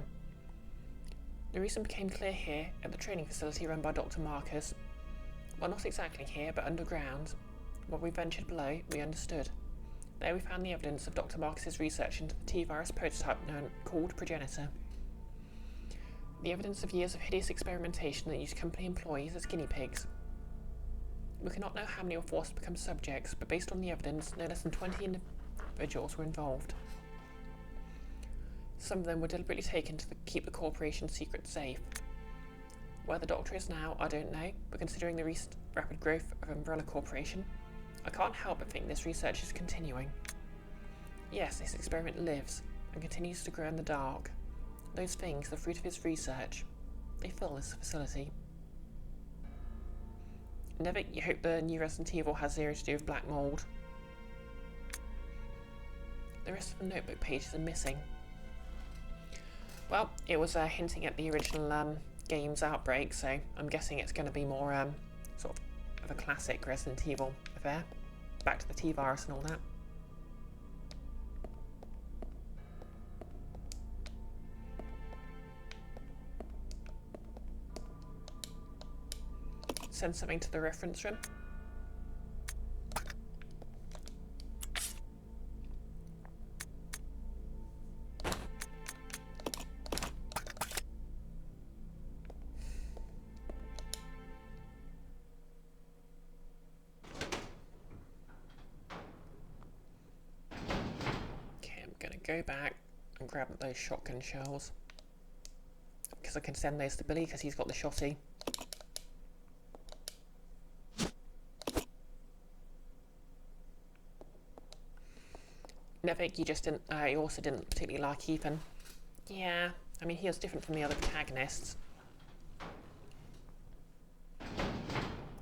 The reason became clear here at the training facility run by Dr. Marcus. Well, not exactly here, but underground. When we ventured below, we understood. There we found the evidence of Dr. Marcus's research into the T-virus prototype called Progenitor. The evidence of years of hideous experimentation that used company employees as guinea pigs. We cannot know how many were forced to become subjects, but based on the evidence, no less than 20 individuals were involved. Some of them were deliberately taken to keep the corporation's secret safe. Where the Doctor is now, I don't know, but considering the recent rapid growth of Umbrella Corporation, I can't help but think this research is continuing. Yes, this experiment lives, and continues to grow in the dark. Those things, the fruit of his research, they fill this facility. Never you hope the new Resident Evil has zero to do with black mold. The rest of the notebook pages are missing. Well, it was hinting at the original game's outbreak, so I'm guessing it's going to be more sort of a classic Resident Evil affair. Back to the T-virus and all that. Send something to the reference room. Okay, I'm gonna go back and grab those shotgun shells. Because I can send those to Billy because he's got the shotty. Nevik, you also didn't particularly like Ethan. Yeah, I mean, he was different from the other protagonists.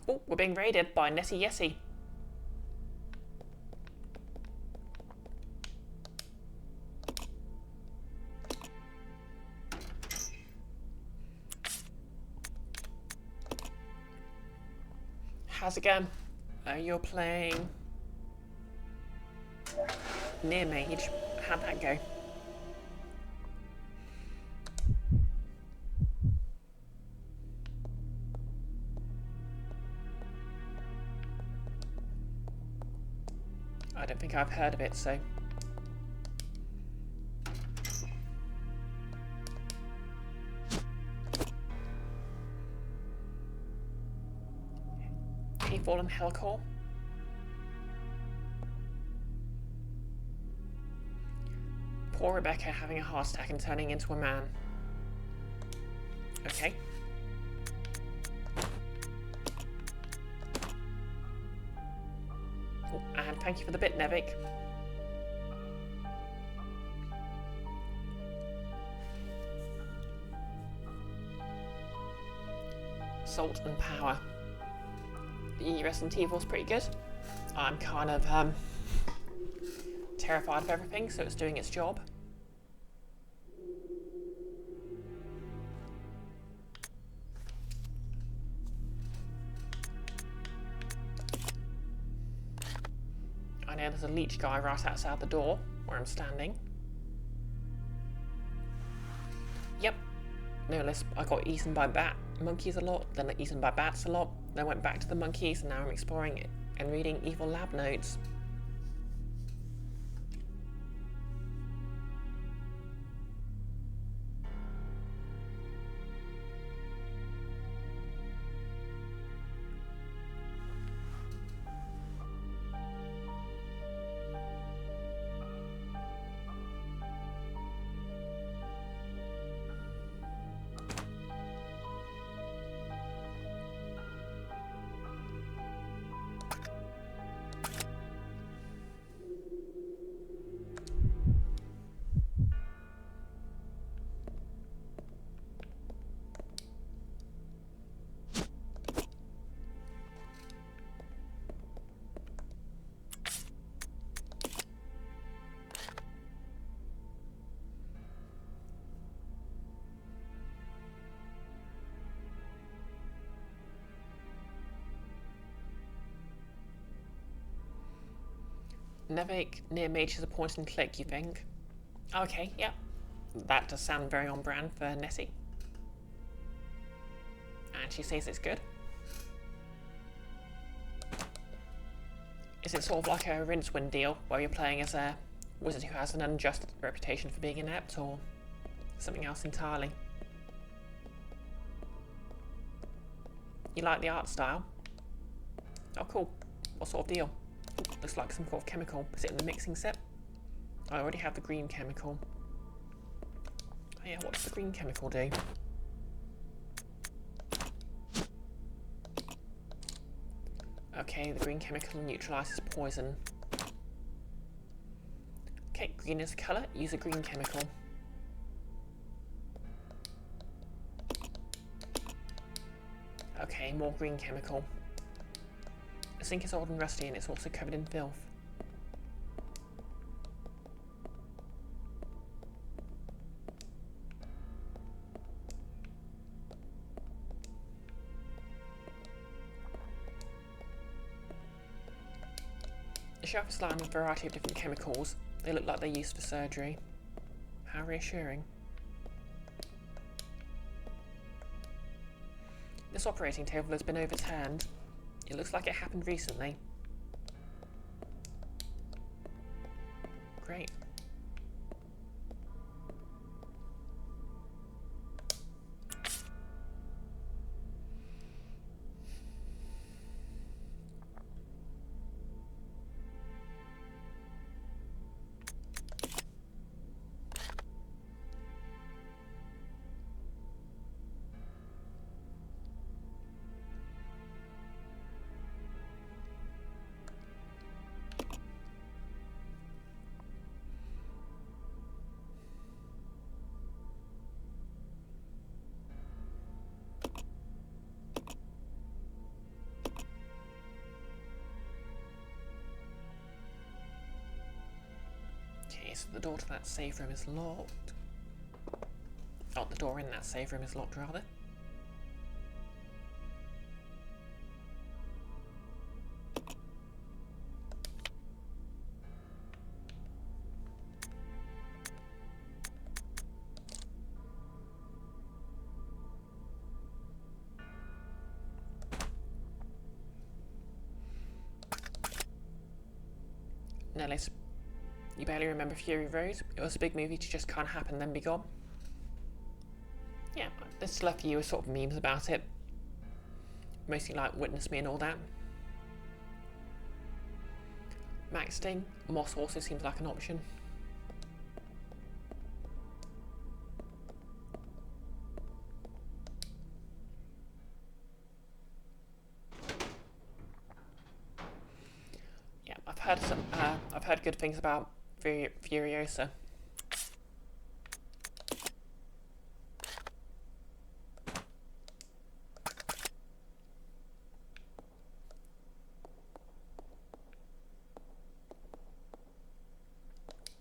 Oh, we're being raided by Nessie Yessie. How's it going? You're playing Near Mage. How'd that go? I don't think I've heard of it, so... Any fallen Hellcore? Poor Rebecca having a heart attack and turning into a man. Okay. Oh, and thank you for the bit, Nevik. Salt and Power. The Resident Evil's pretty good. I'm kind of terrified of everything, so it's doing its job. I know there's a leech guy right outside the door where I'm standing. Yep. No less, I got eaten by monkeys a lot, then eaten by bats a lot, then went back to the monkeys, and now I'm exploring it and reading evil lab notes. Nevik, Near Mage is a point and click, you think? Okay, yeah. That does sound very on brand for Nessie. And she says it's good. Is it sort of like a Rincewind deal, where you're playing as a wizard who has an unjust reputation for being inept, or something else entirely? You like the art style? Oh, cool. What sort of deal? Ooh, looks like some sort of chemical. Is it in the mixing set? I already have the green chemical. Oh yeah, what does the green chemical do? Okay, the green chemical neutralizes poison. Okay, green is the colour, use a green chemical. Okay, more green chemical. The sink is old and rusty and it's also covered in filth. The shelf is lined with a variety of different chemicals. They look like they're used for surgery. How reassuring. This operating table has been overturned. It looks like it happened recently. Great. Okay, so the door to that save room is locked. Oh, the door in that save room is locked, rather. Nellis, you barely remember Fury Road? It was a big movie to just can't happen then be gone. Yeah, there's still a few sort of memes about it. Mostly like Witness Me and all that. Max Sting, Moss also seems like an option. Yeah, I've heard good things about Furiosa.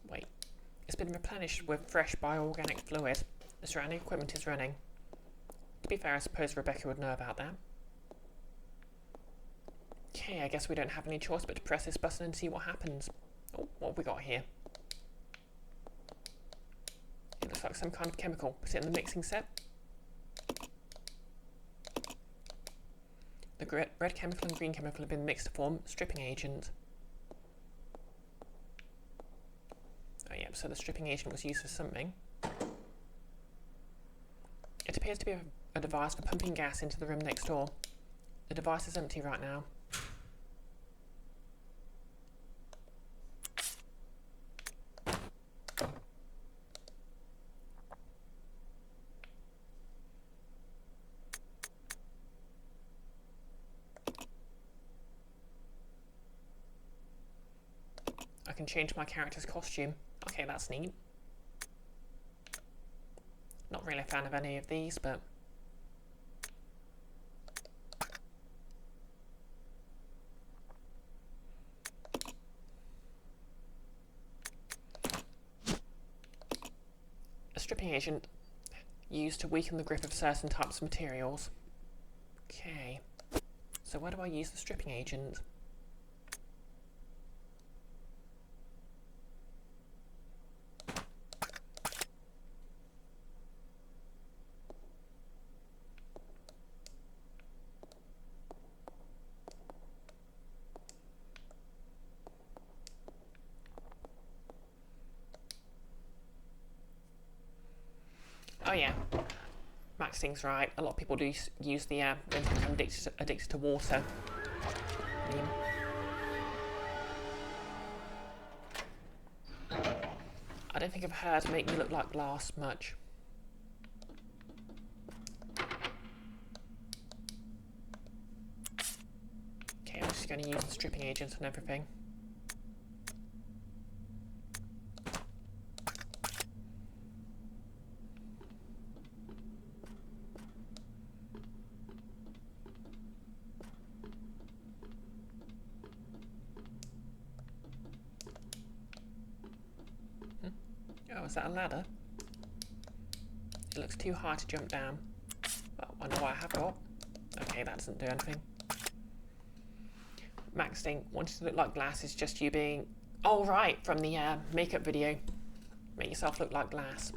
Wait, it's been replenished with fresh bioorganic fluid. The surrounding equipment is running. To be fair, I suppose Rebecca would know about that. Okay, I guess we don't have any choice but to press this button and see what happens. Oh, what have we got here? It looks like some kind of chemical. Put it in the mixing set. The red chemical and green chemical have been mixed to form stripping agent. Oh yeah, so the stripping agent was used for something. It appears to be a device for pumping gas into the room next door. The device is empty right now. I can change my character's costume. Okay, that's neat. Not really a fan of any of these, but... A stripping agent used to weaken the grip of certain types of materials. Okay. So where do I use the stripping agent? Oh yeah, Max Sting's right. A lot of people do use the when they become addicted to water meme. I don't think I've heard make me look like glass much. Okay, I'm just going to use the stripping agents and everything. Oh, is that a ladder? It looks too high to jump down. Well, I know what I have got. Okay, that doesn't do anything. Max Sting, wanting to look like glass is just you being... Oh, right, from the makeup video. Make yourself look like glass.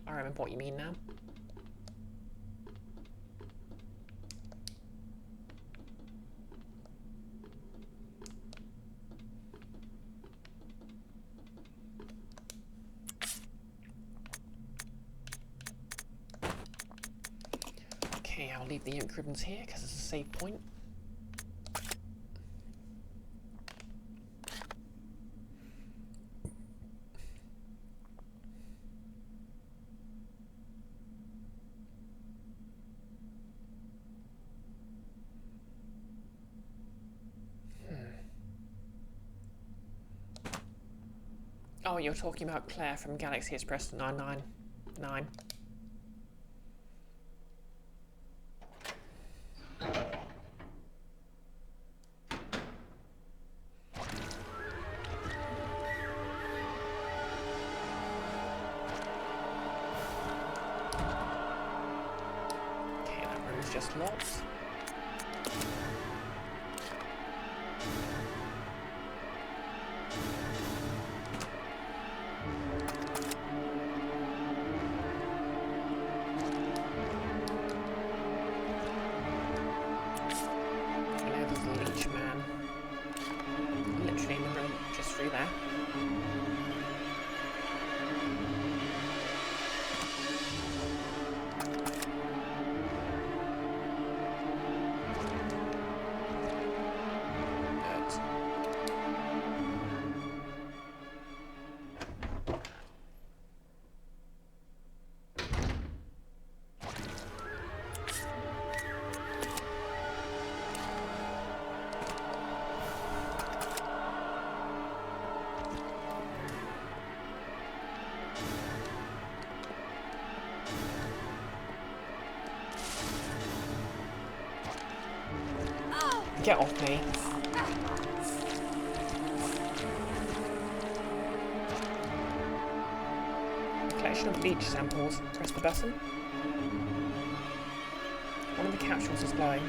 I remember what you mean now. Okay, I'll leave the ink ribbons here because it's a save point. Oh, you're talking about Claire from Galaxy Express 999. is just locked. You know, there's a leech man. Literally in the room just through there. Get off me. Collection of leech samples. Press the button. One of the capsules is glowing.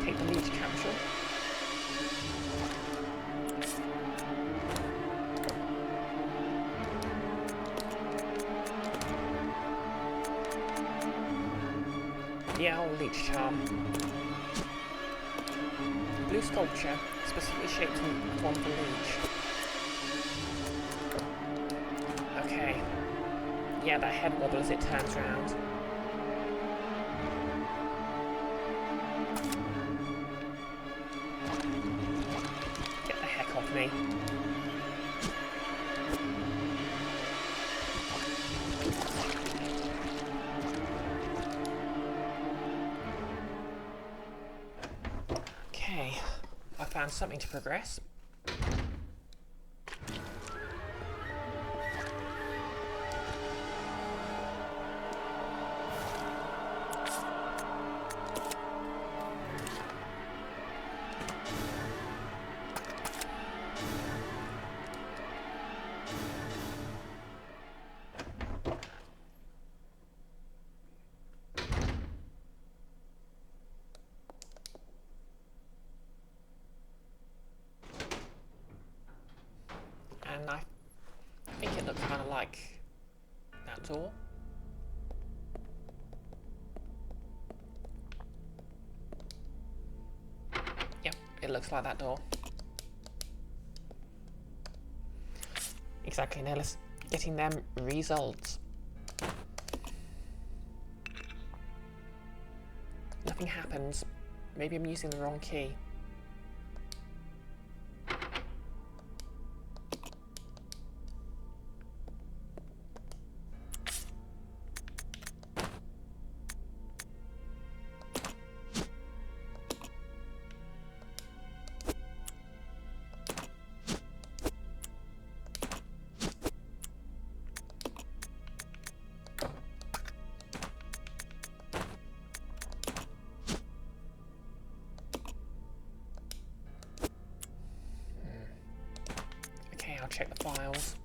Take the leech capsule. The owl leech charm. Blue sculpture, specifically shaped in one of the leech. Okay. Yeah, that head wobble as it turns round. Get the heck off me. Okay, I found something to progress. And I think it looks kind of like that door. Yep, it looks like that door. Exactly, Nellis. Getting them results. Nothing happens. Maybe I'm using the wrong key. Okay, I'll check the files.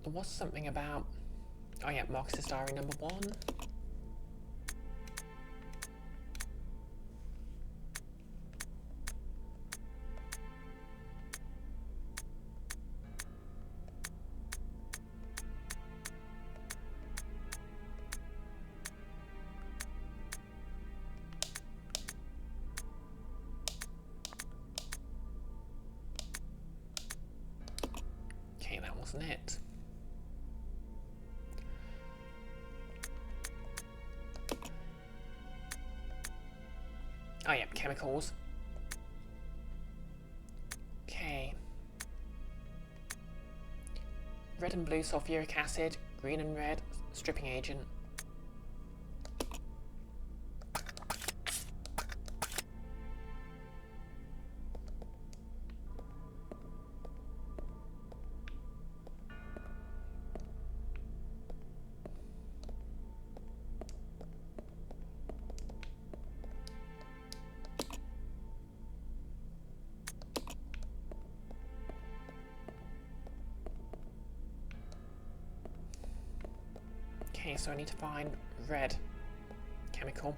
There was something about... Oh yeah, Marcus's diary number 1. Okay, that wasn't it. Oh yeah, chemicals. Okay. Red and blue sulfuric acid, green and red stripping agent. Okay, so I need to find red chemical.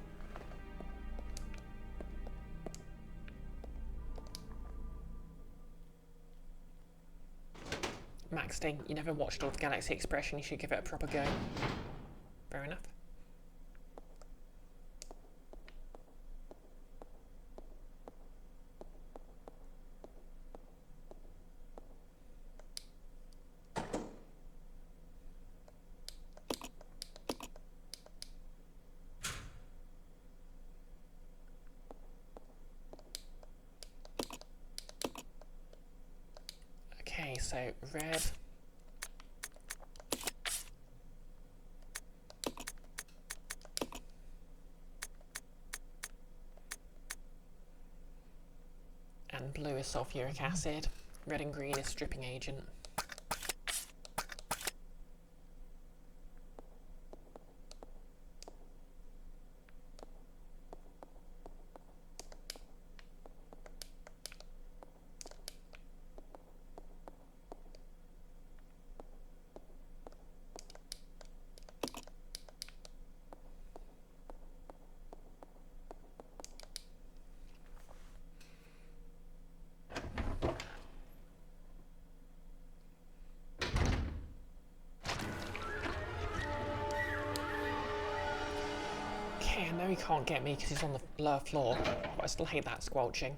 Max Sting, you never watched all of Galaxy Expression, you should give it a proper go. Fair enough. Okay, so red. And blue is sulfuric acid. Red and green is stripping agent. Okay, I know he can't get me because he's on the lower floor, but I still hate that squelching.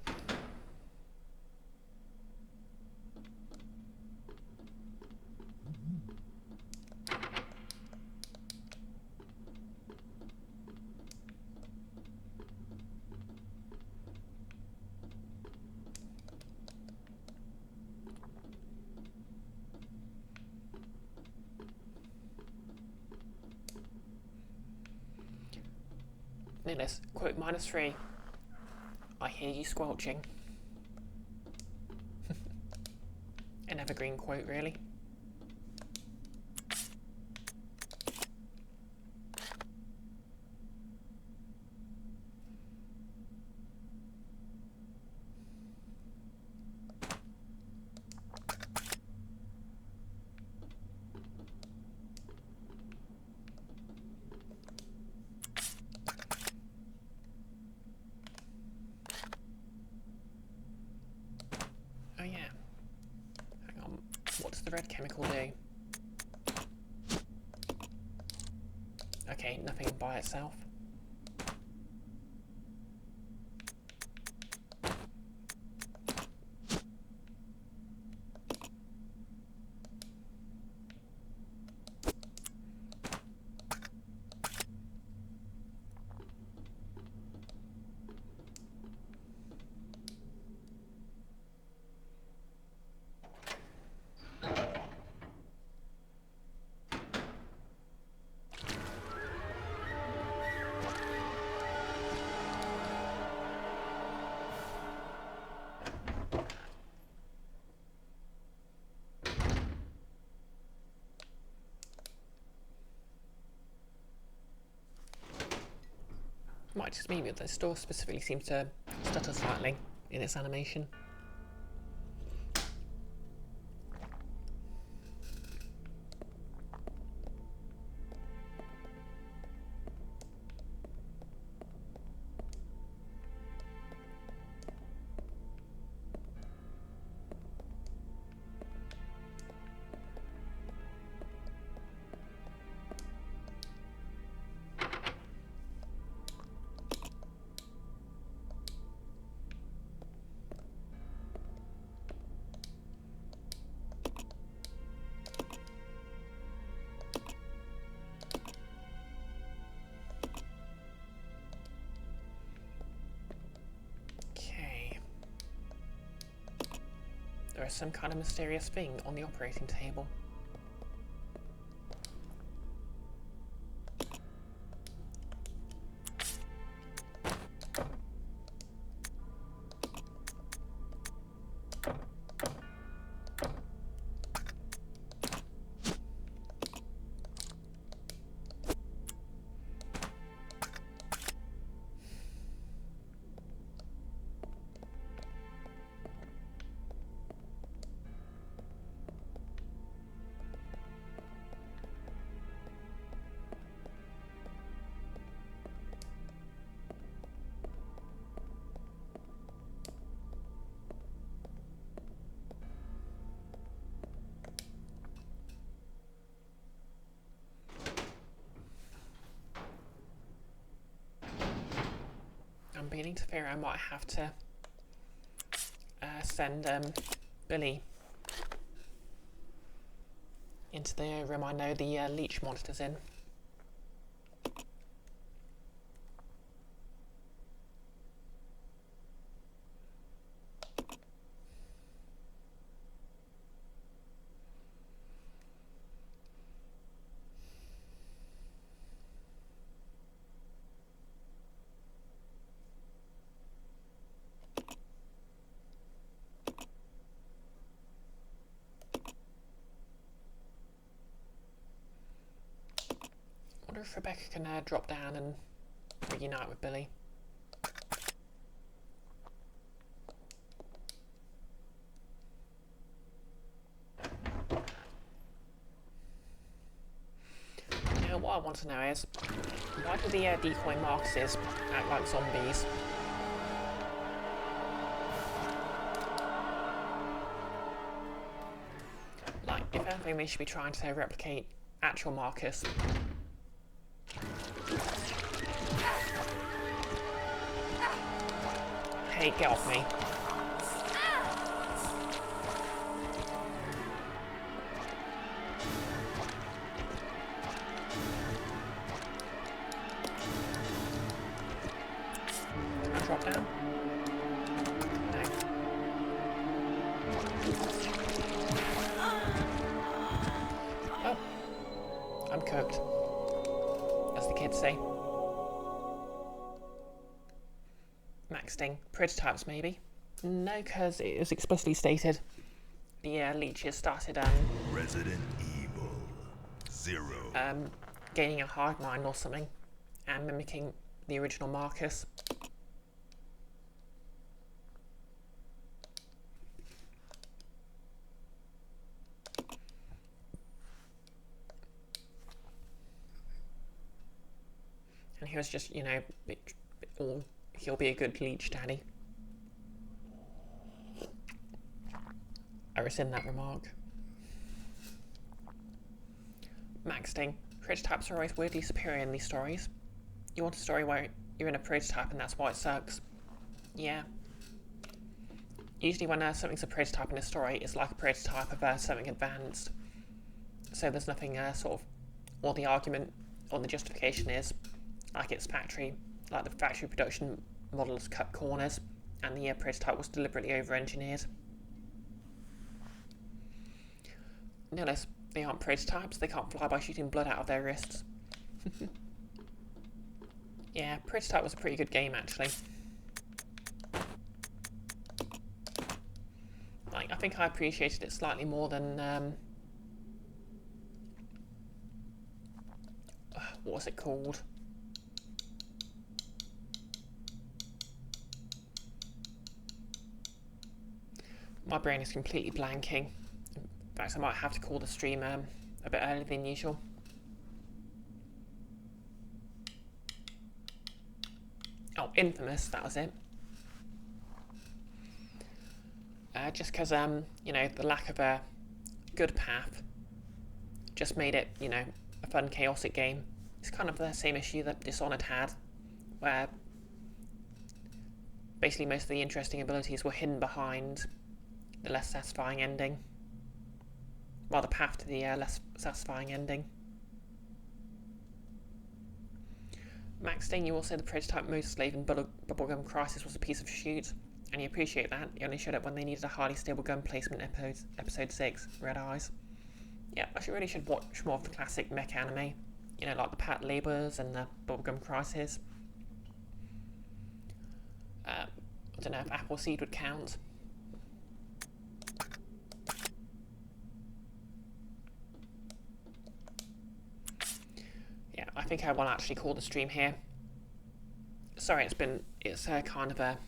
Nicholas, quote -3. I hear you squelching. An evergreen quote, really. Oh yeah. Hang on. What does the red chemical do? Okay, nothing by itself. Might just be that the store specifically seems to stutter slightly in its animation. There is some kind of mysterious thing on the operating table. I'm beginning to fear I might have to send Billy into the room I know the leech monster's in. I wonder if Rebecca can drop down and reunite with Billy. Now, what I want to know is, why do the decoy Marcuses act like zombies? Like, if anything, they should be trying to replicate actual Marcus. Hey, get off me. Can I drop down? No. Oh. I'm cooked. As the kids say. Maxting. Prototypes, maybe? No, because it was explicitly stated the leeches started Resident Evil 0. gaining a hive mind or something and mimicking the original Marcus. And he was just, you know, he'll be a good leech daddy. I rescind that remark. Maxting. Prototypes are always weirdly superior in these stories. You want a story where you're in a prototype and that's why it sucks? Yeah. Usually when something's a prototype in a story, it's like a prototype of something advanced. So there's nothing sort of, or the argument or the justification is, like it's factory, like the factory production models cut corners and the prototype was deliberately over-engineered. No less, they aren't prototypes, they can't fly by shooting blood out of their wrists. Yeah, Prototype was a pretty good game actually. Like, I think I appreciated it slightly more than what was it called? My brain is completely blanking. In fact, I might have to call the stream a bit earlier than usual. Oh, Infamous, that was it. Just because, you know, the lack of a good path just made it, you know, a fun, chaotic game. It's kind of the same issue that Dishonored had, where basically most of the interesting abilities were hidden behind the less satisfying ending. Well, the path to the less satisfying ending. Max Sting, you will say the Prototype Motor Slave in Bubblegum Crisis was a piece of shoot, and you appreciate that. You only showed up when they needed a highly stable gun placement in episode 6, Red Eyes. Yeah, I really should watch more of the classic mech anime. You know, like the Pat Labors and the Bubblegum Crisis. I don't know if Appleseed would count. Yeah, I think I will actually call the stream here. Sorry, it's kind of a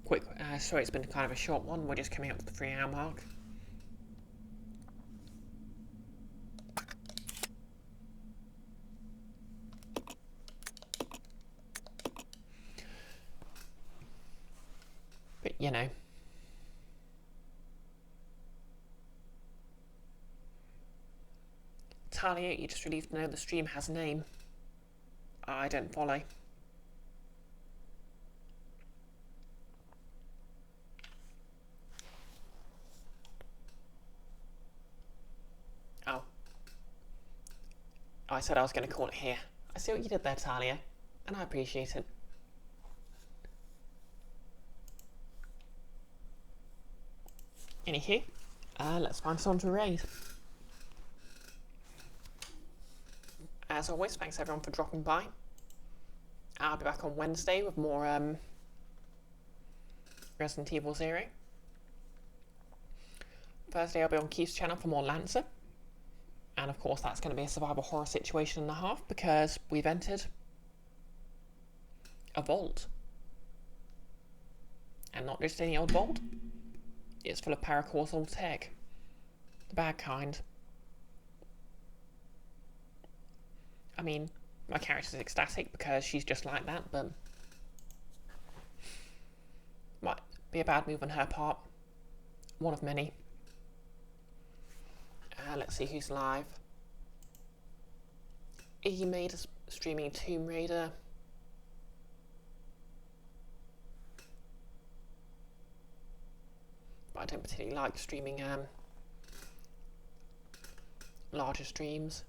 quick. Sorry, it's been kind of a short one. We're just coming up to the 3-hour mark. But you know. Talia, you just relieved to know the stream has a name. I don't follow. I said I was going to call it here. I see what you did there, Talia, and I appreciate it. Anywho, let's find someone to raid. As always, thanks everyone for dropping by. I'll be back on Wednesday with more Resident Evil 0. Thursday I'll be on Keith's channel for more Lancer. And of course that's going to be a survival horror situation and a half because we've entered a vault. And not just any old vault. It's full of paracausal tech. The bad kind. I mean, my character's ecstatic because she's just like that, but might be a bad move on her part. One of many. Let's see who's live. Iggy made us streaming Tomb Raider. But I don't particularly like streaming larger streams.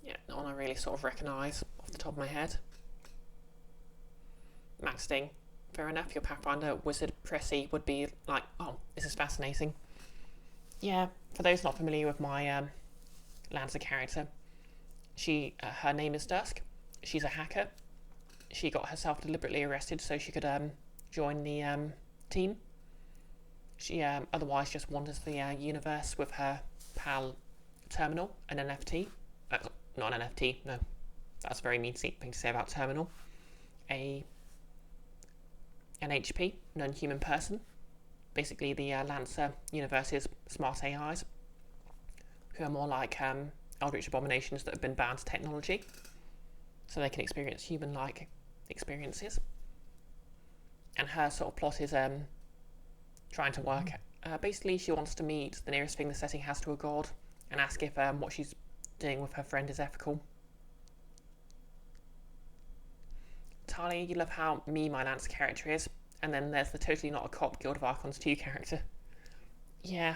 Yeah, no one I really sort of recognise off the top of my head. Max Sting, fair enough, your Pathfinder Wizard Pressy would be like, oh, this is fascinating. Yeah, for those not familiar with my Lancer character, her name is Dusk. She's a hacker. She got herself deliberately arrested so she could join the team. She otherwise just wanders the universe with her pal Terminal, an NFT. Not an NFT, no. That's a very mean thing to say about Terminal. An HP, non-human person. Basically the Lancer universe's smart AIs, who are more like eldritch abominations that have been bound to technology, so they can experience human-like experiences. And her sort of plot is trying to work. Basically, she wants to meet the nearest thing the setting has to a god and ask if what she's doing with her friend is ethical. Talia, you love how my Lancer character is, and then there's the totally not a cop Guild of Archons 2 character. Yeah.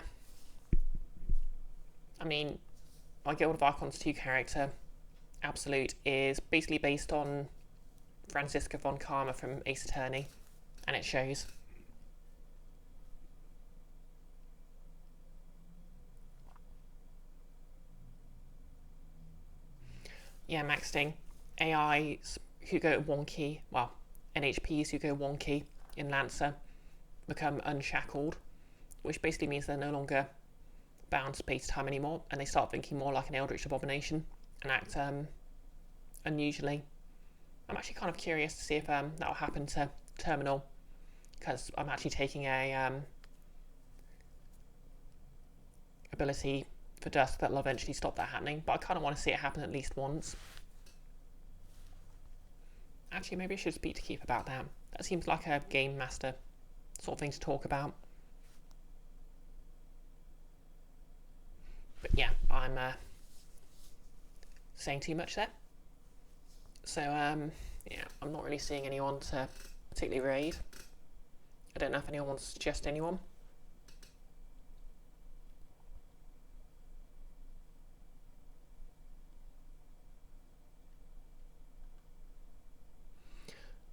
I mean, my Guild of Archons 2 character, Absolute, is basically based on Franziska von Karma from Ace Attorney, and it shows. Yeah, Max Sting. AIs who go wonky, well, NHPs who go wonky in Lancer become unshackled, which basically means they're no longer bound to space-time anymore, and they start thinking more like an eldritch abomination and act unusually. I'm actually kind of curious to see if that will happen to Terminal, because I'm actually taking a ability for Dusk that'll eventually stop that happening, but I kind of want to see it happen at least once. Actually, maybe I should speak to Keith about that. That seems like a game master sort of thing to talk about. But yeah, I'm saying too much there. So, yeah, I'm not really seeing anyone to particularly raid. I don't know if anyone wants to suggest anyone.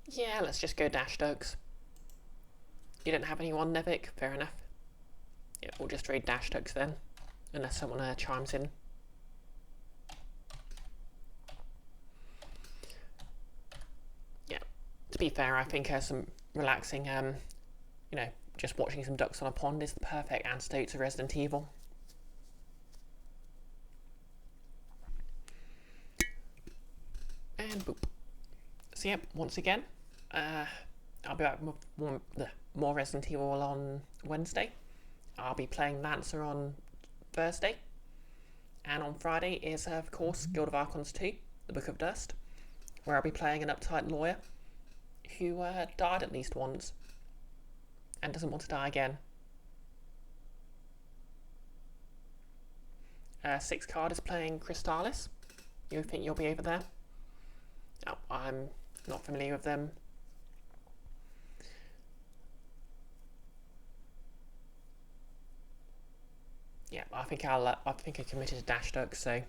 Yeah, let's just go Dash Dugs. You don't have anyone, Nevik? Fair enough. Yeah, we'll just raid Dash Dugs then, unless someone chimes in. Yeah, to be fair, I think some relaxing, you know, just watching some ducks on a pond is the perfect antidote to Resident Evil. And boop. So yep, once again, I'll be back with more Resident Evil on Wednesday. I'll be playing Lancer on Thursday. And on Friday is, of course, Guild of Archons 2, The Book of Dust, where I'll be playing an uptight lawyer who died at least once and doesn't want to die again. 6 card is playing Crystallis. You think you'll be over there? Oh, I'm not familiar with them. Yeah, I think I committed to Dash Duck, so.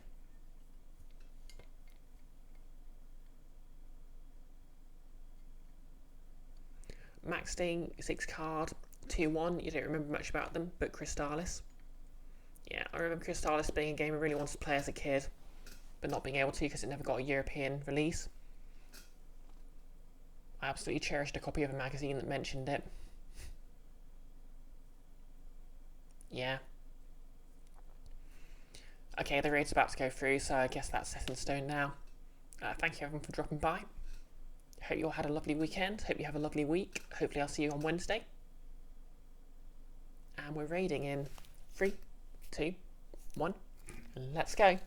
Max Sting, 6 card, 2-1. You don't remember much about them, but Crystallis. Yeah, I remember Crystallis being a game I really wanted to play as a kid, but not being able to because it never got a European release. I absolutely cherished a copy of a magazine that mentioned it. Yeah. Okay, the raid's about to go through, so I guess that's set in stone now. Thank you everyone for dropping by. Hope you all had a lovely weekend. Hope you have a lovely week. Hopefully I'll see you on Wednesday. And we're raiding in 3, 2, 1. Let's go. Yep.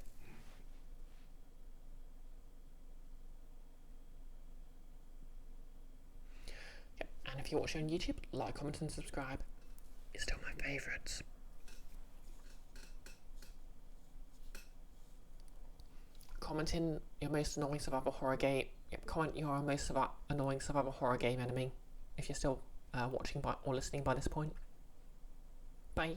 And if you're watching on YouTube, like, comment and subscribe. It's still my favourites. Comment in your most annoying survival horror game. Yep, comment your most annoying survival horror game enemy if you're still watching or listening by this point. Bye.